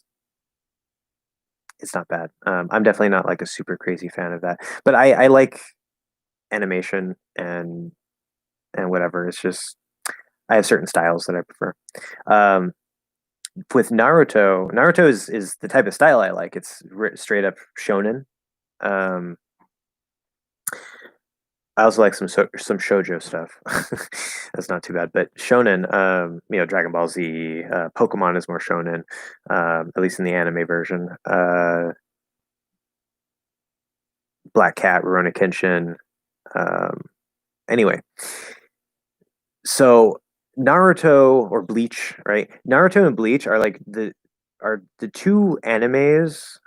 not bad. I'm definitely not like a super crazy fan of that, but I like animation and whatever. It's just I have certain styles that I prefer. Um, with Naruto is the type of style I like. It's straight up shonen. Um, I also like some shojo stuff. That's not too bad, but shonen, Dragon Ball Z, Pokemon is more shonen, at least in the anime version. Black Cat, Rurouni Kenshin. Um, anyway, so Naruto or Bleach, right? Naruto and Bleach are the two animes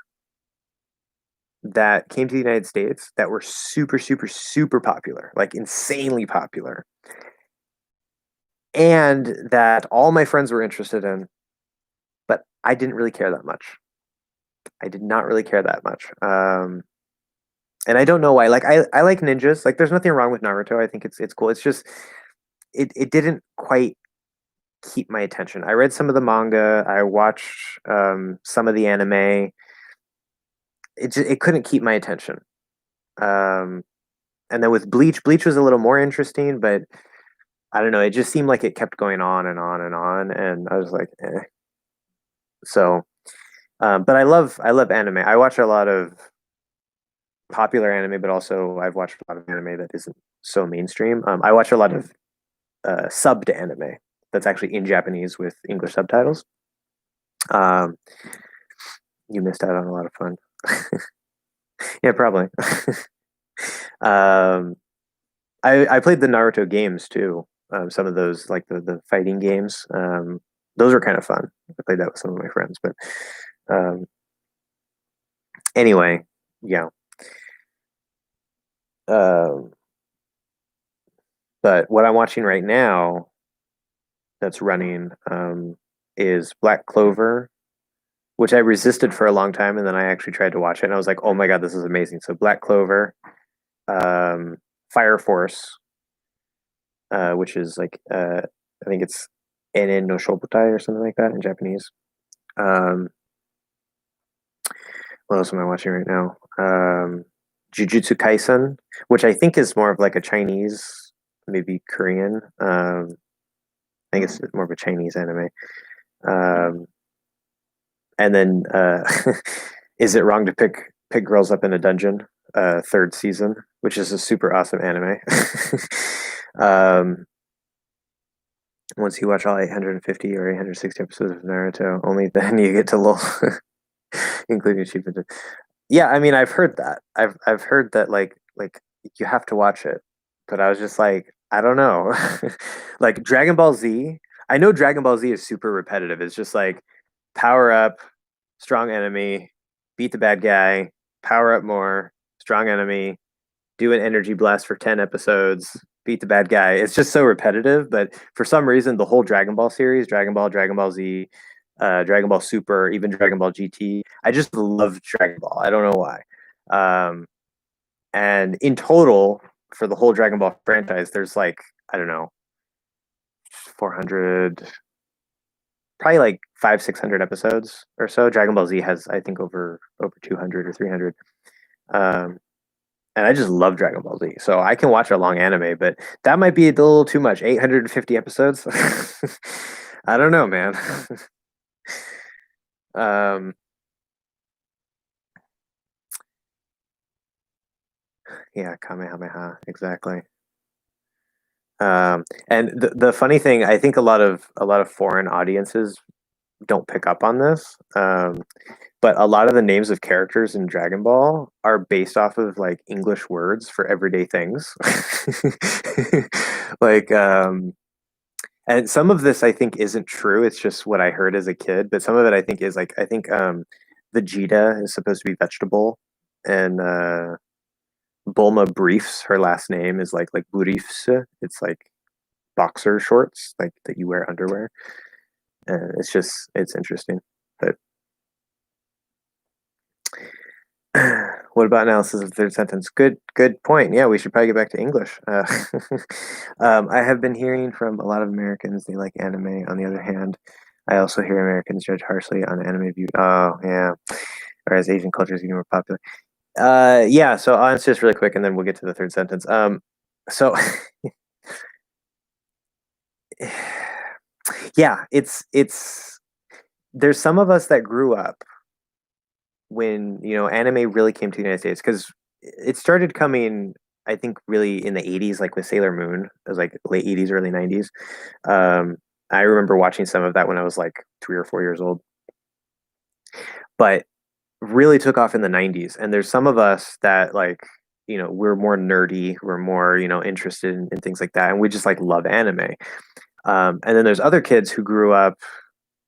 that came to the United States that were super, super, super popular, like insanely popular, and that all my friends were interested in, but I didn't really care that much. I did not really care that much. And I don't know why. Like I like ninjas. Like there's nothing wrong with Naruto. I think it's cool. It's just it didn't quite keep my attention. I read some of the manga. I watched some of the anime. It couldn't keep my attention. Um, and then with Bleach was a little more interesting, but I don't know. It just seemed like it kept going on and on and on, and I was like, eh. So, but I love anime. I watch a lot of popular anime, but also I've watched a lot of anime that isn't so mainstream. I watch a lot of subbed anime that's actually in Japanese with English subtitles. Um, you missed out on a lot of fun. Yeah, probably. um, I played the Naruto games too. Some of those, like the fighting games. Those were kind of fun. I played that with some of my friends. But um, anyway, yeah. Um, but what I'm watching right now that's running is Black Clover, which I resisted for a long time, and then I actually tried to watch it, and I was like, "Oh my god, this is amazing!" So Black Clover, um, Fire Force, which is like I think it's Enen no Shobutai or something like that in Japanese. Um, what else am I watching right now? Jujutsu Kaisen, which I think is more of like a Chinese, maybe Korean. I think it's more of a Chinese anime. Um, and then is it wrong to pick girls up in a dungeon? Third season, which is a super awesome anime. um, once you watch all 850 or 860 episodes of Naruto, only then you get to LOL, including achievement. Yeah, I mean, I've heard that. I've heard that like you have to watch it, but I was just like, I don't know. Like Dragon Ball Z, I know Dragon Ball Z is super repetitive. It's just like power up, strong enemy, beat the bad guy, power up more, strong enemy, do an energy blast for 10 episodes, beat the bad guy. It's just so repetitive, but for some reason the whole Dragon Ball series, Dragon Ball Z, Dragon Ball Super, even Dragon Ball GT. I just love Dragon Ball. I don't know why. Um, and in total, for the whole Dragon Ball franchise, there's like, I don't know, 400, probably like five, 600 episodes or so. Dragon Ball Z has, I think, over 200 or 300. Um, and I just love Dragon Ball Z. So I can watch a long anime, but that might be a little too much. 850 episodes. I don't know, man. um, yeah, Kamehameha, exactly. And the funny thing, I think a lot of foreign audiences don't pick up on this. But a lot of the names of characters in Dragon Ball are based off of like English words for everyday things. like and some of this I think isn't true. It's just what I heard as a kid, but some of it I think is like, I think Vegeta is supposed to be vegetable, and Bulma Briefs, her last name is like Briefs. It's like boxer shorts, like that you wear underwear. It's interesting. But what about analysis of the third sentence? Good point. Yeah, we should probably get back to English. I have been hearing from a lot of Americans they like anime. On the other hand, I also hear Americans judge harshly on anime view. Oh, yeah. Whereas Asian culture is getting more popular. Yeah. So I'll answer this really quick, and then we'll get to the third sentence. So yeah, it's there's some of us that grew up when anime really came to the United States, because it started coming, I think, really in the 80s, like with Sailor Moon. It was like late 80s, early 90s. Um, I remember watching some of that when I was like 3 or 4 years old, but really took off in the 90s. And there's some of us that like, we're more nerdy, we're more, interested in things like that. And we just like love anime. And then there's other kids who grew up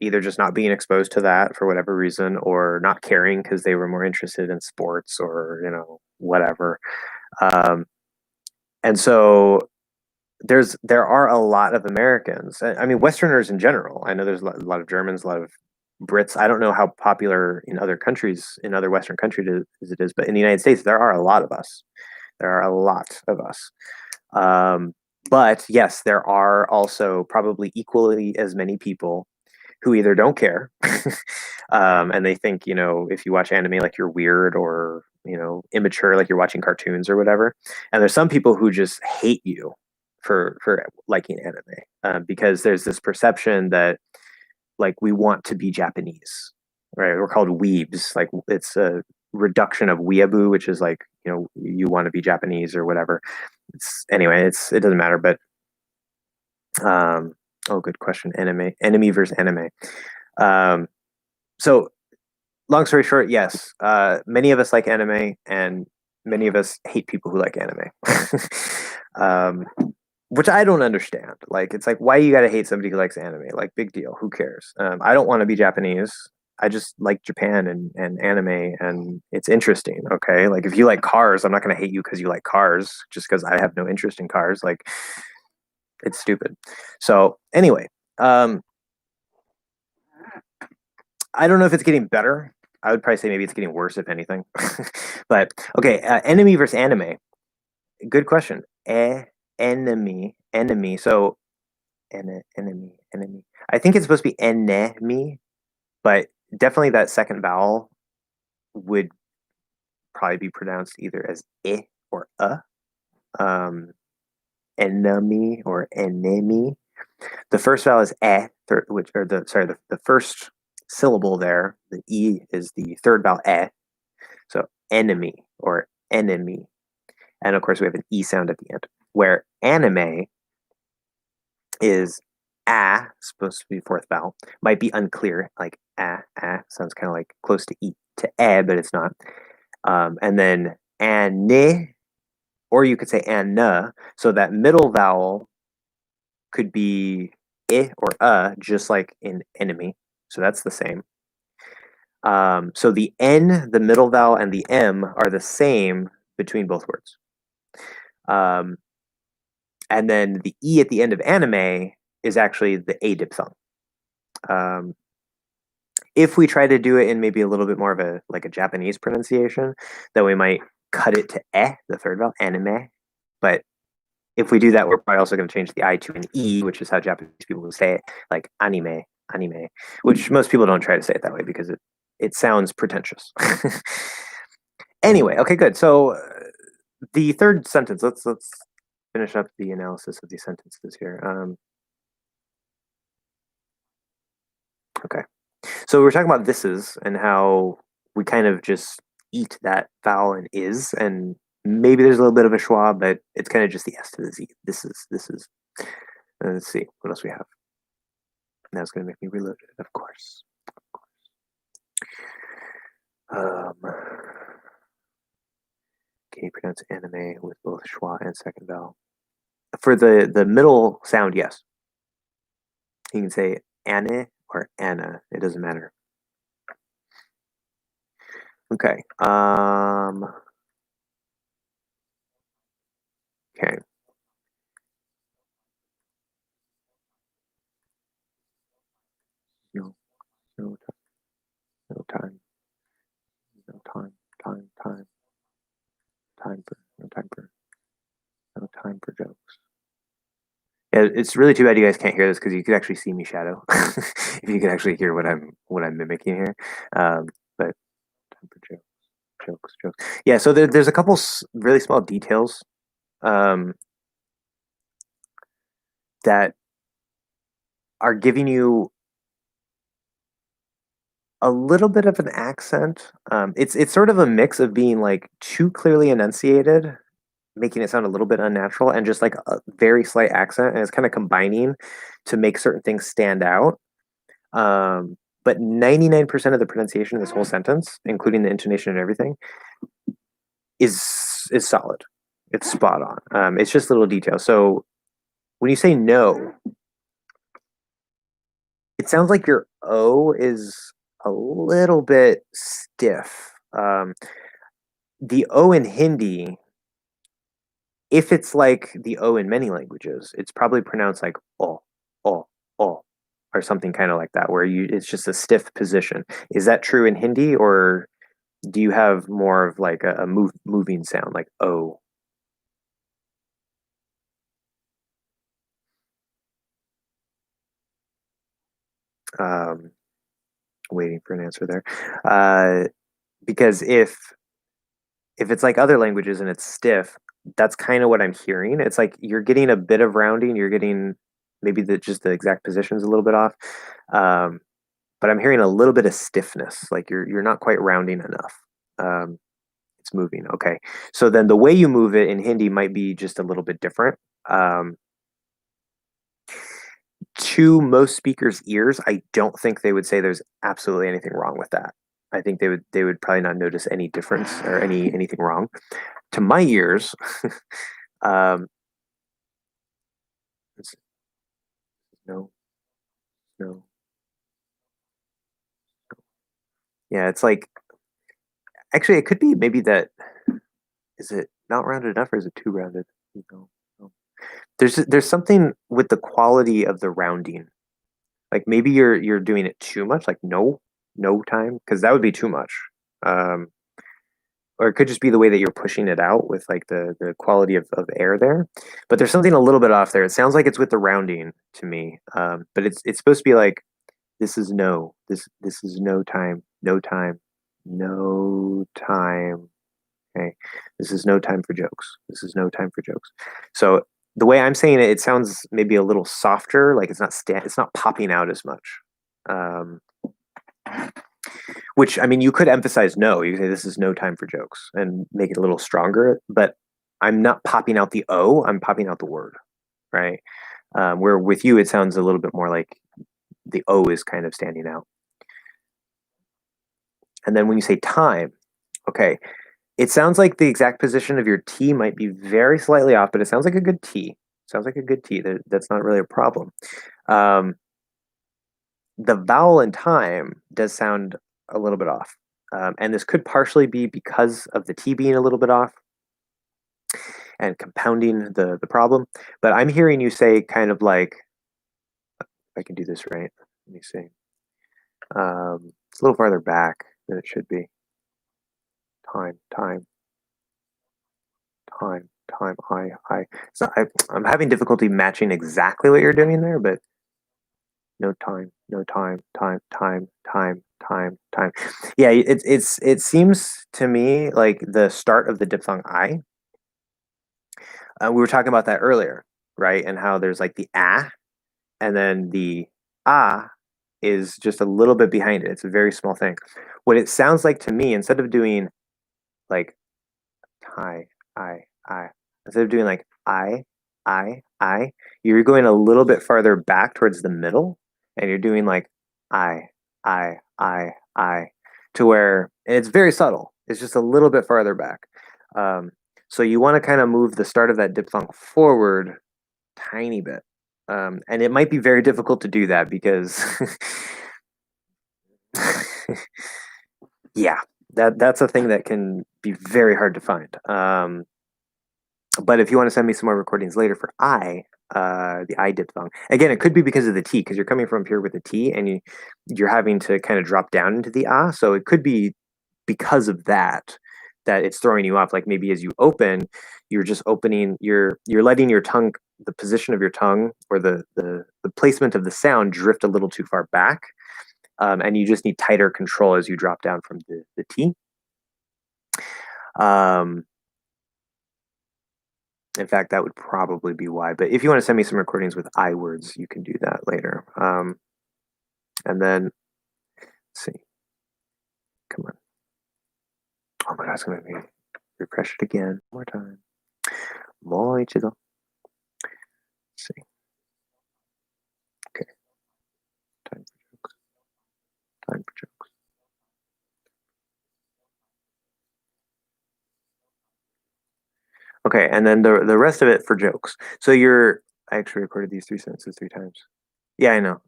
either just not being exposed to that for whatever reason, or not caring because they were more interested in sports or whatever. Um, and so there are a lot of Americans. I mean, Westerners in general. I know there's a lot of Germans, a lot of Brits. I don't know how popular in other countries, in other Western countries as it is, but in the United States, there are a lot of us. There are a lot of us. Um, but yes, there are also probably equally as many people who either don't care, and they think, if you watch anime, like you're weird or, immature, like you're watching cartoons or whatever. And there's some people who just hate you for liking anime, because there's this perception that like we want to be Japanese, right? We're called weebs. Like it's a reduction of weeaboo, which is like, you want to be Japanese or whatever. It doesn't matter, but um, oh, good question. Enemy versus anime. Um, so long story short, yes, many of us like anime, and many of us hate people who like anime. um, which I don't understand. Like, it's like, why you gotta hate somebody who likes anime? Like, big deal. Who cares? I don't want to be Japanese. I just like Japan and anime, and it's interesting. Okay, like if you like cars, I'm not gonna hate you because you like cars, just because I have no interest in cars. Like, it's stupid. So anyway, um, I don't know if it's getting better. I would probably say maybe it's getting worse, if anything. But okay, enemy versus anime. Good question. Enemy. So enemy. I think it's supposed to be enemy, but definitely that second vowel would probably be pronounced either as I or um, enemy or enemy. The first vowel is which, or the first syllable there, the E is the third vowel so enemy or enemy. And of course we have an E sound at the end, where anime is supposed to be fourth vowel. Might be unclear, like sounds kind of like close to E to but it's not. And then ane, or you could say anna. So that middle vowel could be I or just like in enemy. So that's the same. So the N, the middle vowel, and the M are the same between both words. And then the E at the end of anime is actually the A diphthong. Um, If we try to do it in maybe a little bit more of a like a Japanese pronunciation, then we might cut it to the third vowel, anime. But if we do that, we're probably also going to change the I to an E, which is how Japanese people would say it, like anime, which most people don't try to say it that way because it sounds pretentious. Anyway, okay, good. So the third sentence. Let's finish up the analysis of these sentences here. Okay. So we're talking about thises and how we kind of just eat that vowel and is, and maybe there's a little bit of a schwa, but it's kind of just the S to the Z. This is. Let's see what else we have. Now it's going to make me reload it, of course. Can you pronounce anime with both schwa and second vowel? For the middle sound, yes. You can say ane or Anna. It doesn't matter. Okay. Okay. No, no, no time, no time, time for, no time for, no time for jokes. Yeah, it's really too bad you guys can't hear this because you could actually see me shadow if you could actually hear what I'm mimicking here. But time for jokes. Yeah, so there's a couple really small details um, that are giving you a little bit of an accent. It's sort of a mix of being like too clearly enunciated, making it sound a little bit unnatural, and just like a very slight accent, and it's kind of combining to make certain things stand out. But 99% of the pronunciation of this whole sentence, including the intonation and everything, is solid. It's spot on. It's just little details. So when you say no, it sounds like your O is a little bit stiff. The O in Hindi, if it's like the O in many languages, it's probably pronounced like oh, oh, or something kind of like that, where it's just a stiff position. Is that true in Hindi, or do you have more of like a moving sound like O? Um, Waiting for an answer there, because if it's like other languages and it's stiff, that's kind of what I'm hearing. It's like you're getting a bit of rounding, you're getting maybe just the exact positions a little bit off. Um, but I'm hearing a little bit of stiffness, like you're not quite rounding enough. Um, it's moving. Okay. So then the way you move it in Hindi might be just a little bit different. Um, to most speakers' ears, I don't think they would say there's absolutely anything wrong with that. I think they would probably not notice any difference or anything wrong. To my ears, um, no, no, yeah, it's like actually it could be maybe that is it not rounded enough or is it too rounded? No, no. There's something with the quality of the rounding. Like maybe you're doing it too much, like no time, because that would be too much. Um, or it could just be the way that you're pushing it out with like the quality of air there. But there's something a little bit off there. It sounds like it's with the rounding to me. But it's supposed to be like this is no time, no time, no time. Okay. This is no time for jokes. This is no time for jokes. So the way I'm saying it, it sounds maybe a little softer, like it's not popping out as much. Um, which I mean, you could emphasize no. You could say this is no time for jokes and make it a little stronger. But I'm not popping out the O. I'm popping out the word, right? Where with you, it sounds a little bit more like the O is kind of standing out. And then when you say time, okay, it sounds like the exact position of your T might be very slightly off, but it sounds like a good T. Sounds like a good T. That's not really a problem. Um, the vowel in time does sound a little bit off. And this could partially be because of the T being a little bit off and compounding the problem. But I'm hearing you say kind of like, if I can do this right, let me see. It's a little farther back than it should be. Time, time, time, time, I. So I'm having difficulty matching exactly what you're doing there, but no time, no time, time, time, time, time, time. Yeah, it seems to me like the start of the diphthong I. We were talking about that earlier, right? And how there's like the ah, and then the ah is just a little bit behind it. It's a very small thing. What it sounds like to me, instead of doing like I, I, instead of doing like I, you're going a little bit farther back towards the middle, and you're doing like I, I, to where, and it's very subtle. It's just a little bit farther back. So you want to kind of move the start of that diphthong forward tiny bit. And it might be very difficult to do that because yeah, that's a thing that can be very hard to find. But if you want to send me some more recordings later for the I diphthong, again, it could be because of the T, because you're coming from here with the T and you're having to kind of drop down into the ah. So it could be because of that it's throwing you off. Like maybe as you open, you're just opening, you're letting your tongue, the position of your tongue or the placement of the sound drift a little too far back. And you just need tighter control as you drop down from the T. In fact, that would probably be why. But if you want to send me some recordings with I words, you can do that later. And then, let's see. Come on. Oh my God, it's going to be refresh it again. One more time. Moichido. Let's see. Okay. Time for jokes. Time for jokes. Okay, and then the rest of it for jokes. So I actually recorded these 3 sentences 3 times. Yeah, I know.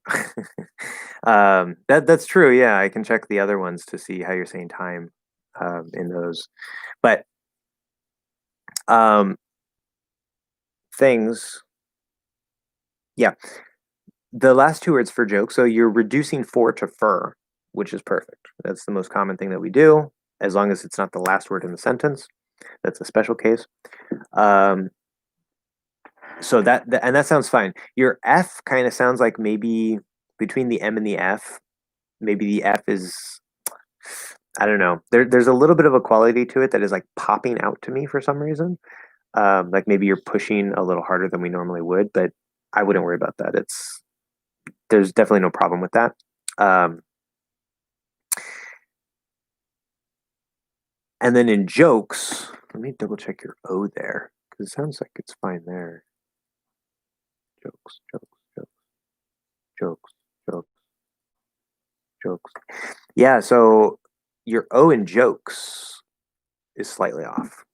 That's true. Yeah, I can check the other ones to see how you're saying time in those. But things, yeah. The last 2 words for joke. So you're reducing for to fur, which is perfect. That's the most common thing that we do, as long as it's not the last word in the sentence. That's a special case. So that sounds fine. Your F kind of sounds like maybe between the M and the F, maybe the F is, I don't know. There's a little bit of a quality to it that is like popping out to me for some reason. Like maybe you're pushing a little harder than we normally would, but I wouldn't worry about that. There's definitely no problem with that. And then in jokes, let me double check your O there, because it sounds like it's fine there. Jokes, jokes, jokes, jokes, jokes, jokes. Yeah, so your O in jokes is slightly off.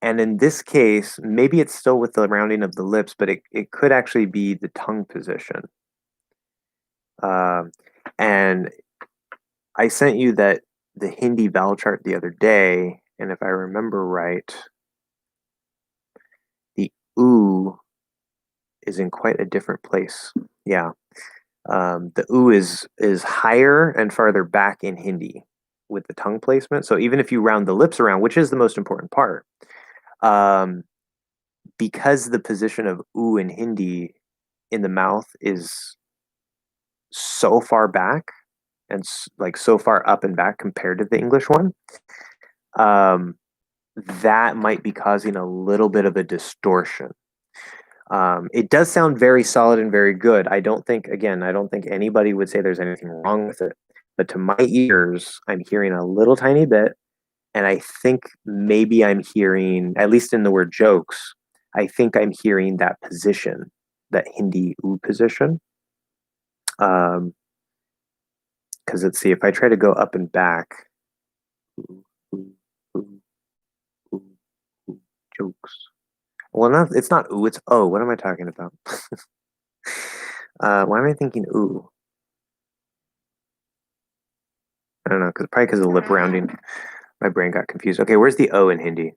And in this case, maybe it's still with the rounding of the lips, but it could actually be the tongue position. And I sent you the Hindi vowel chart the other day, and if I remember right, the Ough is in quite a different place. Yeah. The Ough is higher and farther back in Hindi with the tongue placement. So even if you round the lips around, which is the most important part, because the position of Ough in Hindi in the mouth is so far back and like so far up and back compared to the English one, that might be causing a little bit of a distortion. It does sound very solid and very good. I don't think anybody would say there's anything wrong with it. But to my ears, I'm hearing a little tiny bit. And I think maybe I'm hearing, at least in the word jokes, I think I'm hearing that position, that Hindi Ough position. Because let's see, if I try to go up and back, ooh, ooh, ooh, ooh, ooh, jokes. Well, it's not ooh, it's oh. What am I talking about? Why am I thinking ooh? I don't know, probably because of the lip rounding. My brain got confused. Okay, where's the O in Hindi?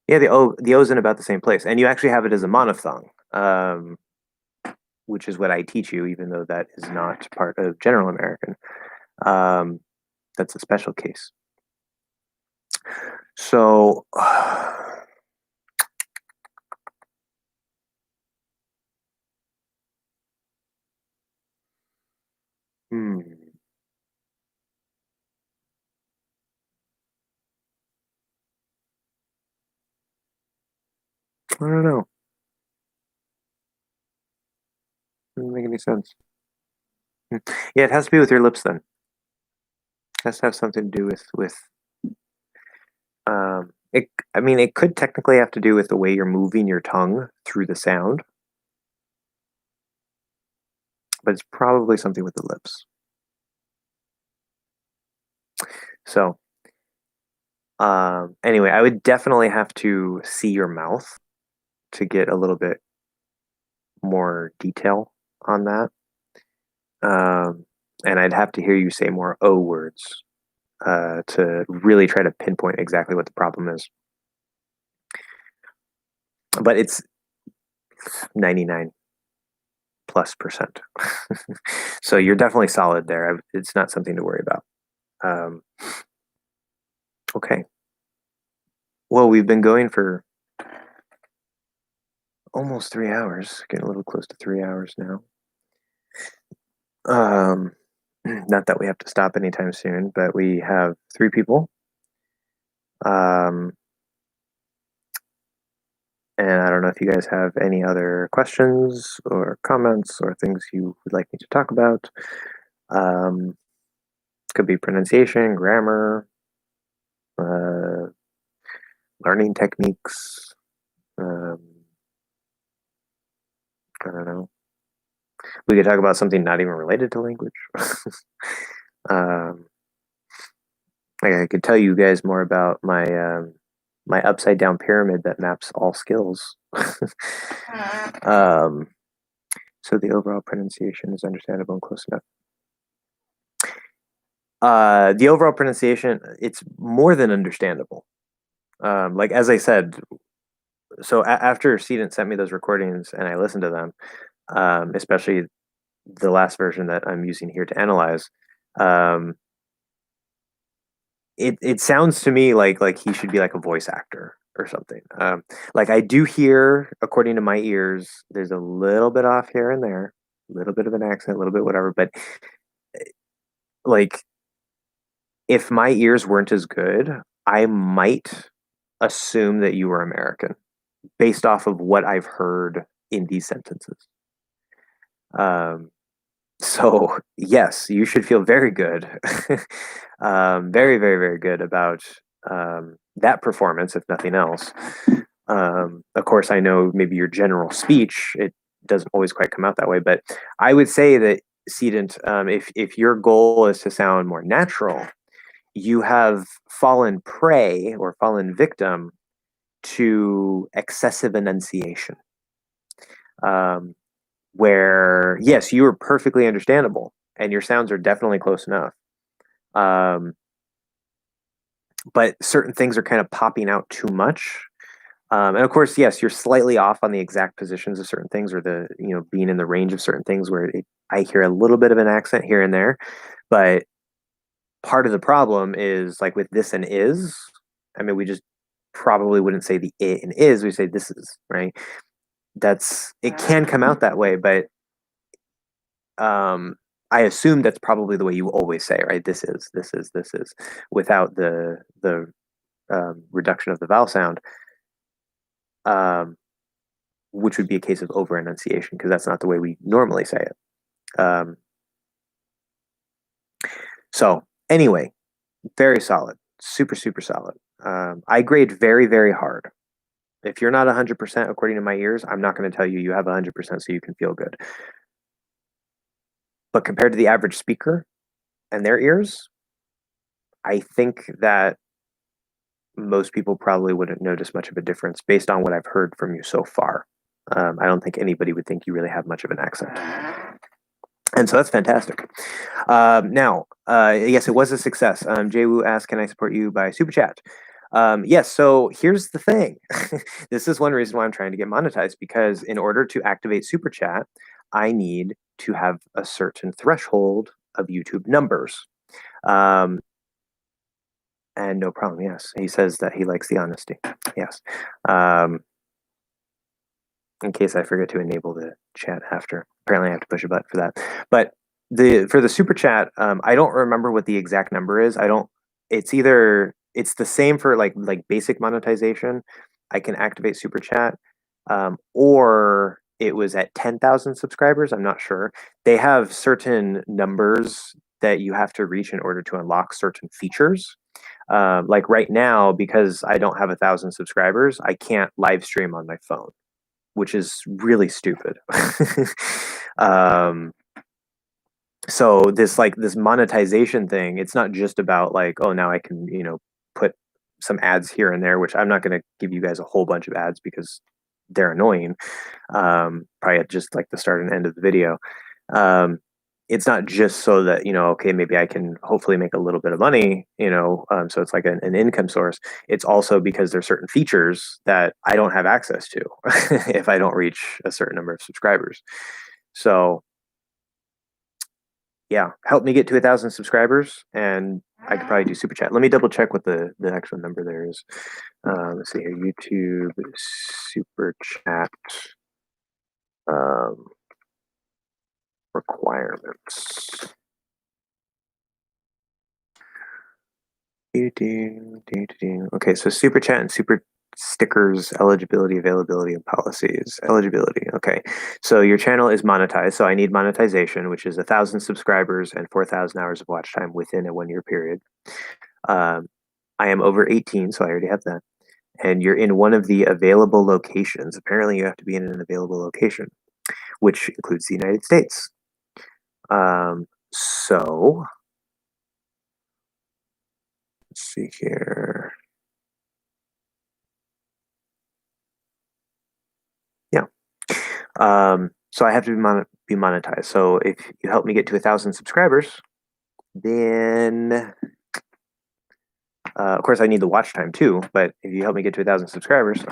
Yeah, the O's in about the same place, and you actually have it as a monophthong. which is what I teach you, even though that is not part of General American. That's a special case. So, I don't know. Doesn't make any sense. Yeah, it has to be with your lips then. It has to have something to do with it. I mean, it could technically have to do with the way you're moving your tongue through the sound, but it's probably something with the lips. So, anyway, I would definitely have to see your mouth to get a little bit more detail on that. And I'd have to hear you say more O words to really try to pinpoint exactly what the problem is. But it's 99+%. So you're definitely solid there. It's not something to worry about. Okay. Well, we've been going for almost 3 hours, getting a little close to 3 hours now. Not that we have to stop anytime soon, but we have 3 people. And I don't know if you guys have any other questions or comments or things you would like me to talk about. Could be pronunciation, grammar, learning techniques. I don't know. We could talk about something not even related to language. I could tell you guys more about my my upside down pyramid that maps all skills. So the overall pronunciation is understandable and close enough. The overall pronunciation, it's more than understandable. Like as I said, so after Cedant sent me those recordings and I listened to them, especially the last version that I'm using here to analyze, it sounds to me like he should be like a voice actor or something. Like I do hear, according to my ears, there's a little bit off here and there, a little bit of an accent, a little bit whatever, but like if my ears weren't as good, I might assume that you were American based off of what I've heard in these sentences. So yes, you should feel very good, very, very, very good about that performance, if nothing else. Of course, I know maybe your general speech, it doesn't always quite come out that way, but I would say that Cedant, if your goal is to sound more natural, you have fallen prey or fallen victim to excessive enunciation. Where, yes, you are perfectly understandable and your sounds are definitely close enough. But certain things are kind of popping out too much. And of course, yes, you're slightly off on the exact positions of certain things or the, being in the range of certain things where I hear a little bit of an accent here and there. But part of the problem is like with this and is, I mean, we just probably wouldn't say the it and is, we say this is, right? It can come out that way, but I assume that's probably the way you always say, right? This is, without the reduction of the vowel sound, which would be a case of over enunciation because that's not the way we normally say it. So anyway, very solid, super, super solid. I grade very, very hard. If you're not 100% according to my ears, I'm not going to tell you you have 100% so you can feel good. But compared to the average speaker and their ears, I think that most people probably wouldn't notice much of a difference based on what I've heard from you so far. I don't think anybody would think you really have much of an accent. And so that's fantastic. Now, yes, it was a success. Jay Wu asked, can I support you by Super Chat? Yes, so here's the thing. This is one reason why I'm trying to get monetized, because in order to activate Super Chat, I need to have a certain threshold of YouTube numbers. And no problem. Yes, he says that he likes the honesty. Yes. In case I forget to enable the chat after. Apparently, I have to push a button for that. But for the super chat, I don't remember what the exact number is. I don't. It's either it's the same for like basic monetization. I can activate super chat, or it was at 10,000 subscribers. I'm not sure. They have certain numbers that you have to reach in order to unlock certain features. Like right now, because I don't have 1,000 subscribers, I can't live stream on my phone, which is really stupid. So this monetization thing, it's not just about like, oh, now I can, put some ads here and there, which I'm not going to give you guys a whole bunch of ads because they're annoying. Probably at just like the start and end of the video. It's not just so that, okay, maybe I can hopefully make a little bit of money, so it's like an income source. It's also because there's certain features that I don't have access to if I don't reach a certain number of subscribers. So yeah, help me get to 1,000 subscribers and I could probably do super chat. Let me double check what the actual number there is. Let's see here, YouTube super chat requirements. Okay, so super chat and super stickers, eligibility, availability, and policies. Eligibility. Okay, so your channel is monetized, so I need monetization, which is 1,000 subscribers and 4,000 hours of watch time within a 1-year period. I am over 18, so I already have that. And you're in one of the available locations. Apparently, you have to be in an available location, which includes the United States. So let's see here. Yeah. So I have to be monetized. So if you help me get to 1,000 subscribers, then of course I need the watch time too. But if you help me get to 1,000 subscribers,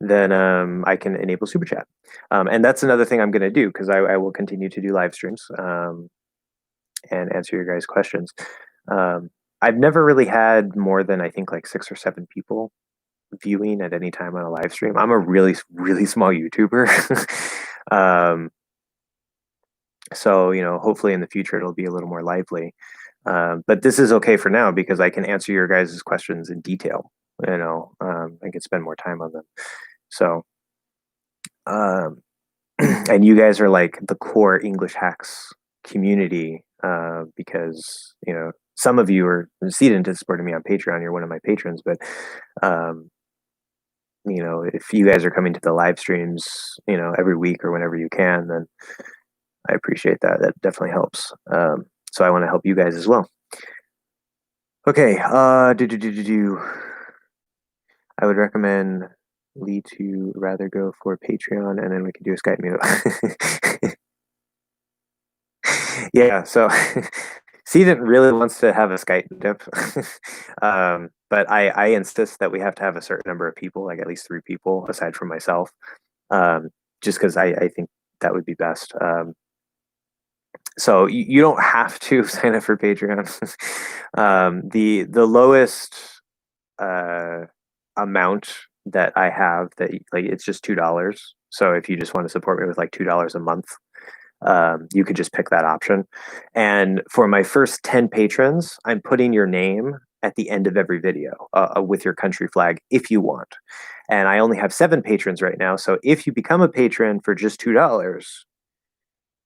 then I can enable super chat. And that's another thing I'm going to do because I will continue to do live streams and answer your guys' questions. I've never really had more than I think like 6 or 7 people viewing at any time on a live stream. I'm a really, really small YouTuber. So, hopefully in the future it'll be a little more lively. But this is okay for now because I can answer your guys' questions in detail. I can spend more time on them. So, and you guys are like the core English hacks community because, some of you are seeded into supporting me on Patreon. You're one of my patrons, but if you guys are coming to the live streams, every week or whenever you can, then I appreciate that. That definitely helps. So I want to help you guys as well. Okay. I would recommend Lee to rather go for Patreon, and then we can do a Skype meetup. Yeah. So Seedent really wants to have a Skype meetup, but I insist that we have to have a certain number of people, like at least 3 people, aside from myself, just because I think that would be best. So you don't have to sign up for Patreon. The lowest amount that I have that like it's just $2. So if you just want to support me with like $2 a month, you could just pick that option. And for my first 10 patrons, I'm putting your name at the end of every video with your country flag if you want. And I only have 7 patrons right now. So if you become a patron for just $2,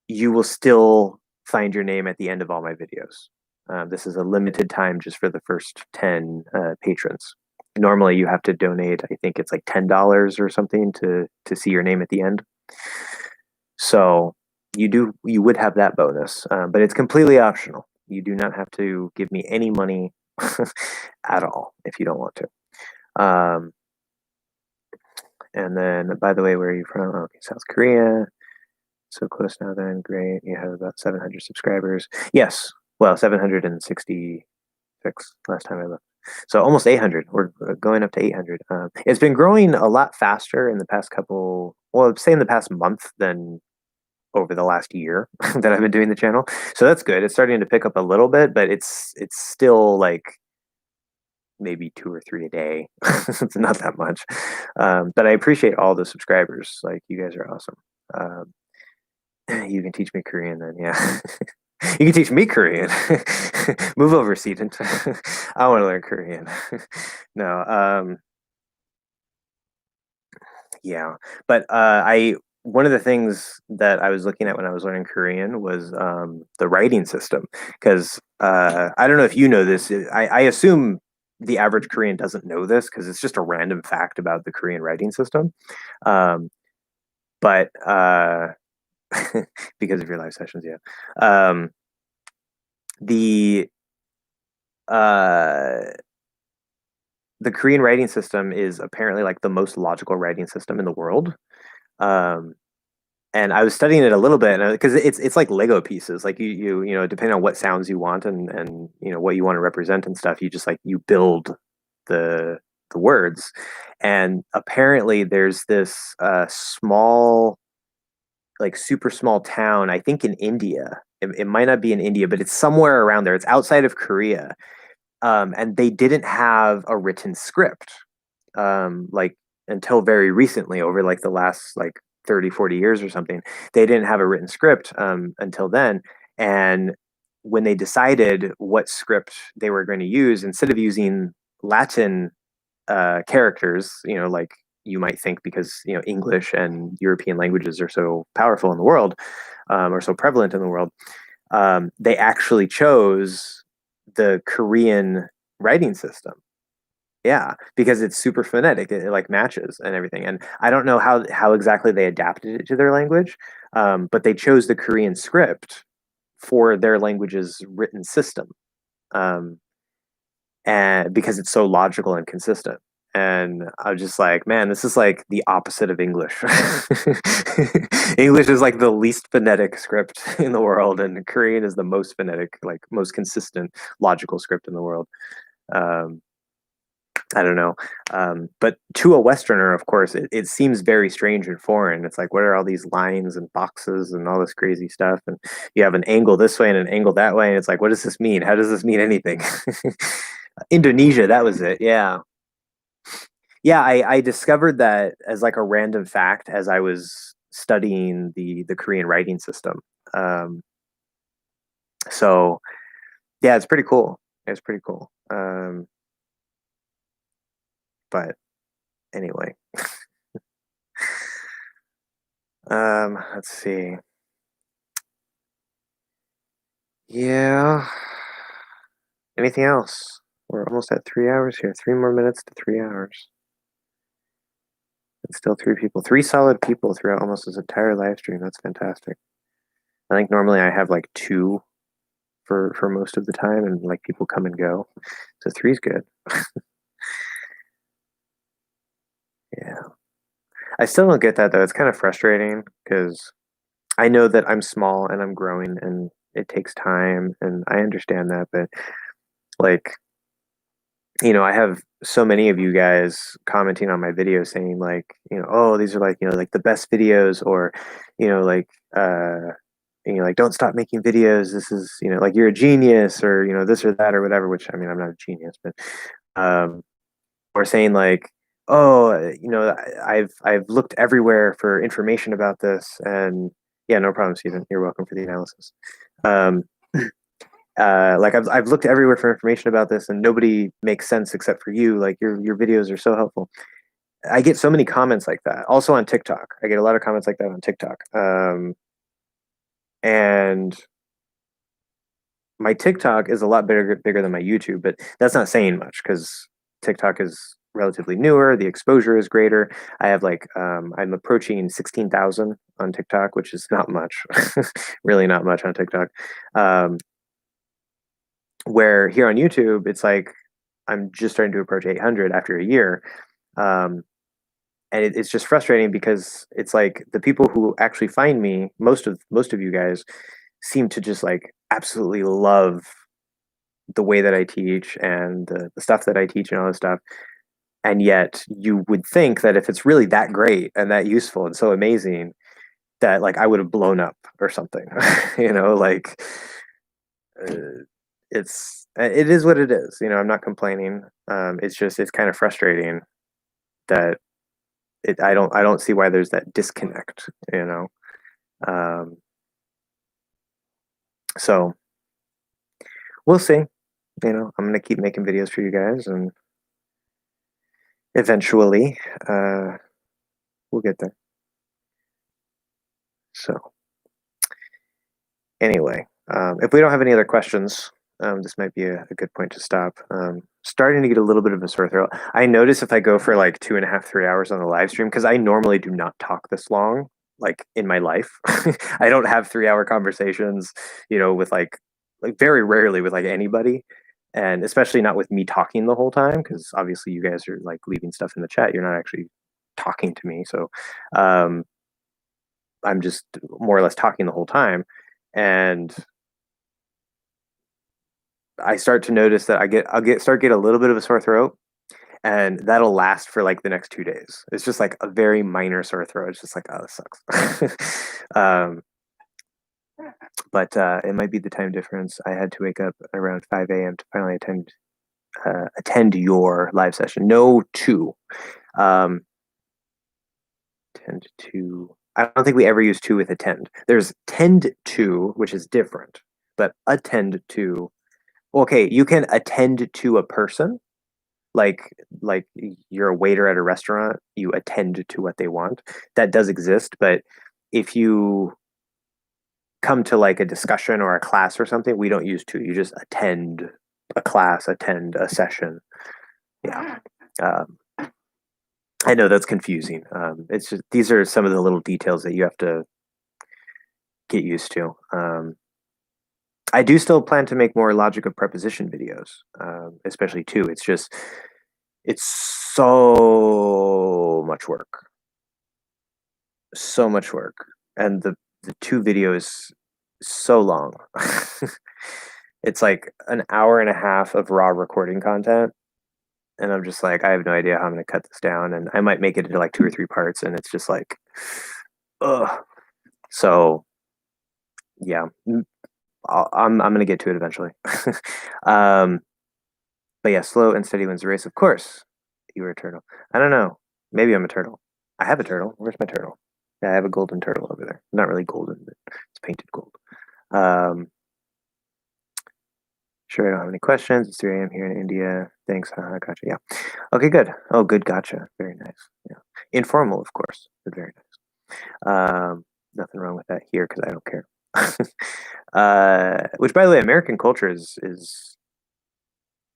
you will still find your name at the end of all my videos. This is a limited time just for the first 10 patrons. Normally you have to donate, I think it's like $10 or something to see your name at the end. So you would have that bonus, but it's completely optional. You do not have to give me any money at all if you don't want to. And then, by the way, where are you from? Okay, South Korea. So close now then, great. You have about 700 subscribers. Yes, well, 766 last time I looked. So almost 800. We're going up to 800. It's been growing a lot faster in the past say in the past month than over the last year that I've been doing the channel. So that's good. It's starting to pick up a little bit, but it's still like maybe 2 or 3 a day. It's not that much. But I appreciate all the subscribers. Like, you guys are awesome. You can teach me Korean then, yeah. You can teach me Korean. Move over, Seaton. I want to learn Korean. No, yeah. But I one of the things that I was looking at when I was learning Korean was the writing system. Because I don't know if you know this. I assume the average Korean doesn't know this because it's just a random fact about the Korean writing system. Um, but because of your live sessions, yeah. The uh, the Korean writing system is apparently like the most logical writing system in the world. Um, and I was studying it a little bit because it's like Lego pieces. Like you know, depending on what sounds you want and you know what you want to represent and stuff, you just like you build the the words. And apparently, there's this small, like super small town. I think in India. It might not be in India, but it's somewhere around there. It's outside of Korea, and they didn't have a written script, like until very recently, over like the last like 30, 40 years or something. They didn't have a written script until then. And when they decided what script they were going to use, instead of using Latin characters, you know, like you might think, because you know English and European languages are so powerful in the world, or so prevalent in the world, they actually chose the Korean writing system. Yeah, because it's super phonetic. It like matches and everything. And I don't know how exactly they adapted it to their language, but they chose the Korean script for their language's written system, um, and because it's so logical and consistent. And I was just like, man, this is like the opposite of English. English is like the least phonetic script in the world, and Korean is the most phonetic, like most consistent, logical script in the world. Um, I don't know. But to a Westerner, of course, it seems very strange and foreign. It's like, what are all these lines and boxes and all this crazy stuff? And you have an angle this way and an angle that way. And it's like, what does this mean? How does this mean anything? Indonesia, that was it. Yeah. Yeah, I discovered that as like a random fact as I was studying the Korean writing system. Um, so yeah, it's pretty cool. It's pretty cool. But anyway, let's see. Yeah. Anything else? We're almost at 3 hours here. 3 more minutes to 3 hours. It's still three people. Three solid people throughout almost this entire live stream. That's fantastic. I think normally I have like two for most of the time, and like people come and go. So three's good. Yeah. I still don't get that though. It's kind of frustrating because I know that I'm small and I'm growing and it takes time, and I understand that, but like, you know, I have so many of you guys commenting on my videos saying like, you know, oh, these are like, you know, like the best videos, or, you know, like, you know, like, don't stop making videos. This is, you know, like you're a genius, or, you know, this or that or whatever, which I mean, I'm not a genius, but, um, or saying like, oh, you know, I've looked everywhere for information about this, and yeah, no problem, Stephen. You're welcome for the analysis. Um, like I've looked everywhere for information about this, and nobody makes sense except for you. Like your videos are so helpful. I get so many comments like that. Also on TikTok, I get a lot of comments like that on TikTok. And my TikTok is a lot bigger than my YouTube, but that's not saying much because TikTok is relatively newer. The exposure is greater. I have like I'm approaching 16,000 on TikTok, which is not much, really not much on TikTok. Where here on YouTube, it's like I'm just starting to approach 800 after a year. Um, and it's just frustrating because it's like the people who actually find me, most of you guys, seem to just like absolutely love the way that I teach and the stuff that I teach and all this stuff. And yet you would think that if it's really that great and that useful and so amazing, that like I would have blown up or something. Like it is what it is. I'm not complaining. It's kind of frustrating that I don't see why there's that disconnect. Um, so we'll see. I'm gonna keep making videos for you guys, and eventually, we'll get there. So anyway, if we don't have any other questions, this might be a good point to stop. Starting to get a little bit of a sore throat. I notice if I go for like 2.5, 3 hours on the live stream, because I normally do not talk this long, like in my life. I don't have 3-hour conversations, with like very rarely with like anybody, and especially not with me talking the whole time, because obviously you guys are like leaving stuff in the chat. You're not actually talking to me, so um, I'm just more or less talking the whole time, and I start to notice that I'll get a little bit of a sore throat, and that'll last for like the next 2 days. It's just like a very minor sore throat. It's just like, oh, this sucks. But it might be the time difference. I had to wake up around 5 a.m. to finally attend your live session. No, two. Tend to. I don't think we ever use to with attend. There's tend to, which is different, but attend to. Okay, you can attend to a person, like you're a waiter at a restaurant, you attend to what they want. That does exist, but if you come to like a discussion or a class or something, we don't use to. You just attend a class, attend a session. Yeah. Um, I know that's confusing. It's just these are some of the little details that you have to get used to. I do still plan to make more logic of preposition videos, especially too. It's so much work, so much work, and the two videos so long. It's like an hour and a half of raw recording content, and I'm just like, I have no idea how I'm going to cut this down, and I might make it into like 2 or 3 parts, and it's just like, ugh. So yeah, I'm gonna get to it eventually. um, but yeah, slow and steady wins the race. Of course, you were a turtle. I don't know. Maybe I'm a turtle. I have a turtle. Where's my turtle? Yeah, I have a golden turtle over there. Not really golden, but it's painted gold. Um, sure, I don't have any questions. It's 3 a.m. here in India. Thanks. Gotcha. Yeah. Okay, good. Oh, good. Gotcha. Very nice. Yeah. Informal, of course, but very nice. Nothing wrong with that here because I don't care. Which, by the way, American culture is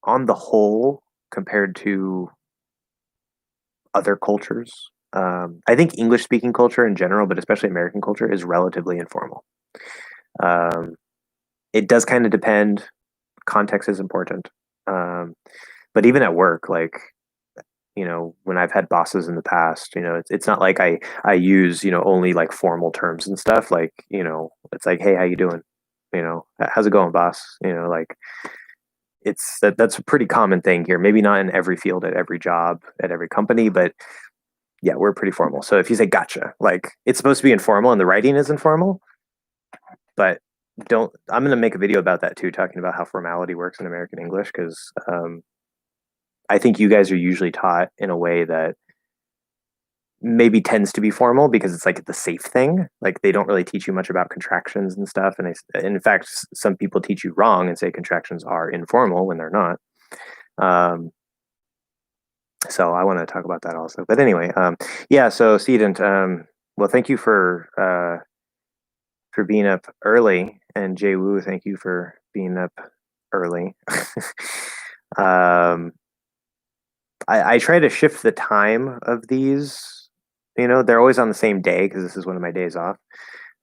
on the whole, compared to other cultures. I think English speaking culture in general, but especially American culture, is relatively informal. Um, it does kind of depend. Context is important. But even at work, like, when I've had bosses in the past, it's not like I use, only like formal terms and stuff. Like, it's like, hey, how you doing? How's it going, boss? Like, that's a pretty common thing here. Maybe not in every field, at every job, at every company, but yeah, we're pretty formal. So if you say gotcha, like, it's supposed to be informal and the writing is informal, but I'm going to make a video about that too, talking about how formality works in American English, because I think you guys are usually taught in a way that maybe tends to be formal because it's like the safe thing. Like, they don't really teach you much about contractions and stuff. And in fact, some people teach you wrong and say contractions are informal when they're not. So I want to talk about that also. But anyway, yeah. So Sedent, well, thank you for being up early, and Jay Wu, thank you for being up early. I try to shift the time of these. They're always on the same day because this is one of my days off.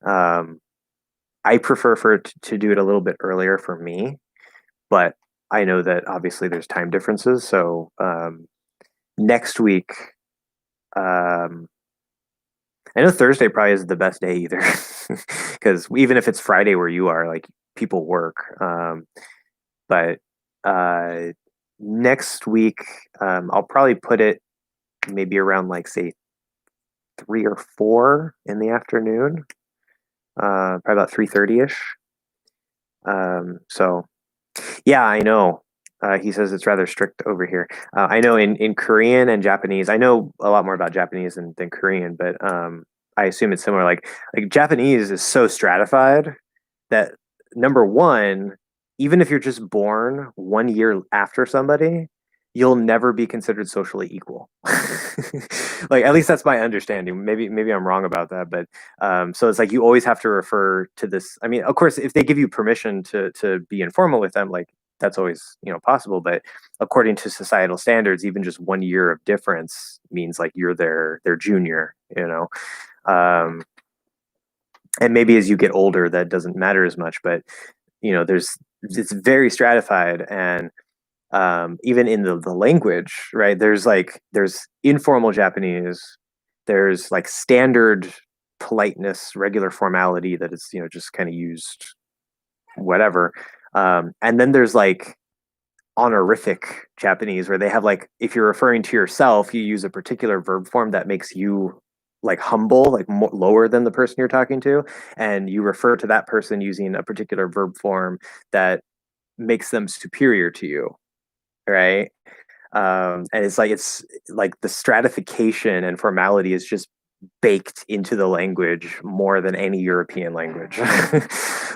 I prefer to do it a little bit earlier for me, but I know that obviously there's time differences. So next week, I know Thursday probably isn't the best day either, because even if it's Friday where you are, like, people work. But next week, I'll probably put it maybe around, like, say 3 or 4 in the afternoon, probably about 3:30ish. So yeah, I know. He says it's rather strict over here. I know in Korean and Japanese, I know a lot more about Japanese than Korean, but I assume it's similar. Like Japanese is so stratified that number one, even if you're just born 1 year after somebody, you'll never be considered socially equal. Like at least that's my understanding. Maybe I'm wrong about that, but so it's like you always have to refer to this. I mean, of course, if they give you permission to be informal with them, like that's always possible. But according to societal standards, even just 1 year of difference means like you're their junior. Um, and maybe as you get older, that doesn't matter as much. But there's it's very stratified, and even in the language, right? There's informal Japanese, there's like standard politeness, regular formality that is just kind of used, whatever. And then there's like honorific Japanese where they have like if you're referring to yourself, you use a particular verb form that makes you like humble, like lower than the person you're talking to, and you refer to that person using a particular verb form that makes them superior to you, right? And it's like the stratification and formality is just baked into the language more than any European language.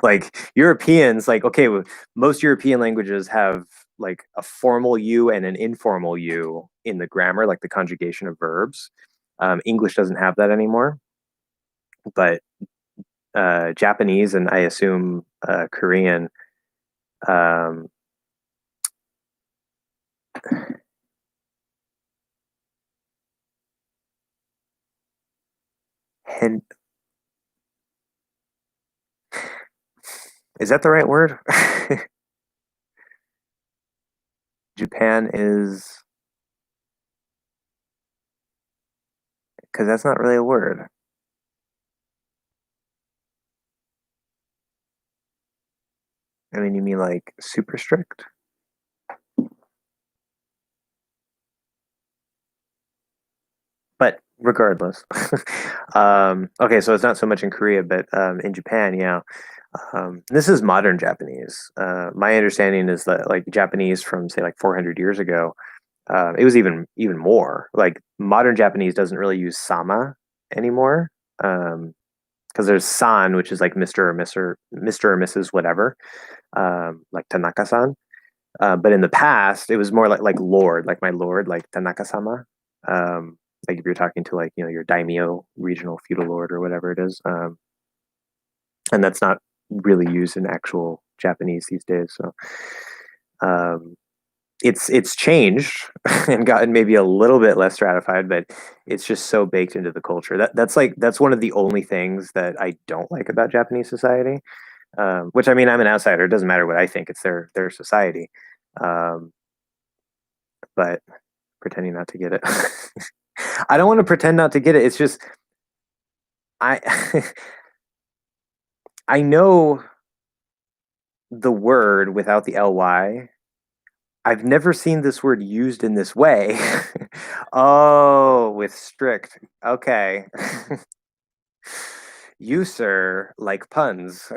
Like Europeans, like okay, most European languages have like a formal you and an informal you in the grammar, like the conjugation of verbs. English doesn't have that anymore, but Japanese and I assume Korean. Um, hen- is that the right word? Japan is because that's not really a word. I mean, you mean like super strict? But regardless, okay, so it's not so much in Korea, but in Japan, yeah. This is modern Japanese. My understanding is that like Japanese from say like 400 years ago, it was even more. Like modern Japanese doesn't really use sama anymore, because there's san, which is like Mr. or Mrs. whatever, like Tanaka-san. But in the past, it was more like Lord, like my Lord, like Tanaka-sama. Like if you're talking to like your daimyo, regional feudal lord, or whatever it is, and that's not really used in actual Japanese these days. So um, it's changed and gotten maybe a little bit less stratified, but it's just so baked into the culture. That's one of the only things that I don't like about Japanese society. Which I mean, I'm an outsider. It doesn't matter what I think. It's their society. Um, but pretending not to get it. I don't want to pretend not to get it. It's just I I know the word without the ly. I've never seen this word used in this way. Oh, with strict. Okay. You, sir, like puns.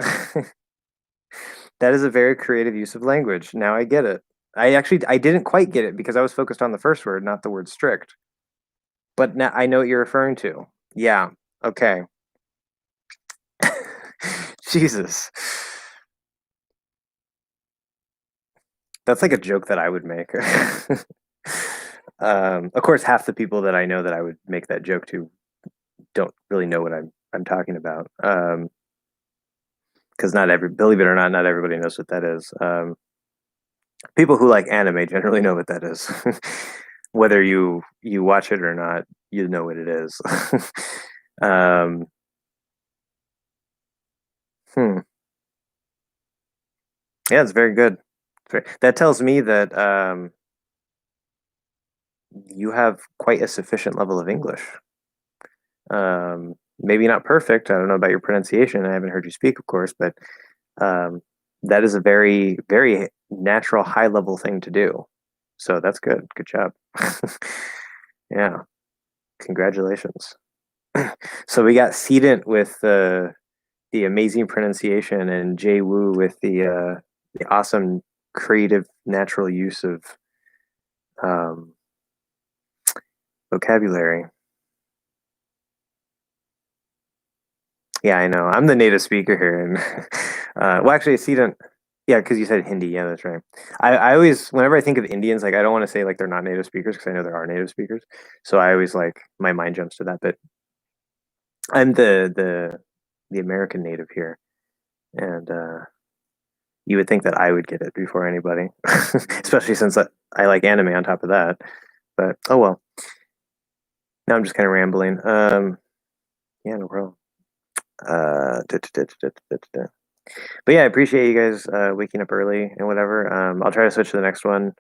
That is a very creative use of language. Now I get it. I didn't quite get it because I was focused on the first word, not the word strict. But now I know what you're referring to. Yeah. Okay. Jesus. That's like a joke that I would make. Of course, half the people that I know that I would make that joke to don't really know what I'm talking about. Because believe it or not everybody knows what that is. People who like anime generally know what that is. Whether you watch it or not, you know what it is. um, hmm. Yeah, it's very good. That tells me that you have quite a sufficient level of English. Maybe not perfect. I don't know about your pronunciation. I haven't heard you speak, of course, but um, that is a very, very natural, high level thing to do. So that's good. Good job. Yeah. Congratulations. So we got Sedent with the amazing pronunciation, and Jay Wu with the awesome creative natural use of um, vocabulary. Yeah, I know. I'm the native speaker here, and well, actually, Sedent. Yeah, because you said Hindi. Yeah, that's right. I always, whenever I think of Indians, like I don't want to say like they're not native speakers because I know there are native speakers. So I always like my mind jumps to that. But I'm the American native here, and you would think that I would get it before anybody, especially since I like anime on top of that. But oh well. Now I'm just kind of rambling. Yeah, no problem. But yeah, I appreciate you guys waking up early and whatever. I'll try to switch to the next one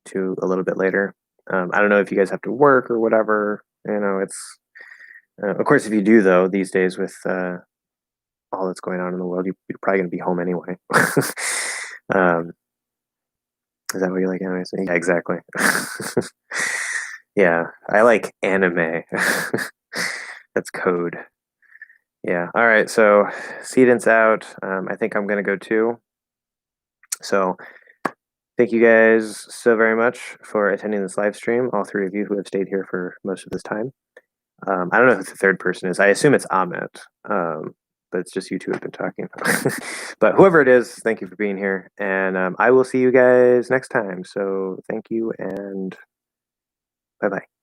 to a little bit later. I don't know if you guys have to work or whatever. You know, it's of course if you do though these days with all that's going on in the world, you're probably going to be home anyway. um, is that what you like anime? Yeah, exactly. Yeah, I like anime. That's code. Yeah. All right. So Sedent's out. I think I'm gonna go too. So thank you guys so very much for attending this live stream. All three of you who have stayed here for most of this time. I don't know who the third person is. I assume it's Amit. But it's just you two have been talking. But whoever it is, thank you for being here, and I will see you guys next time. So thank you and bye bye.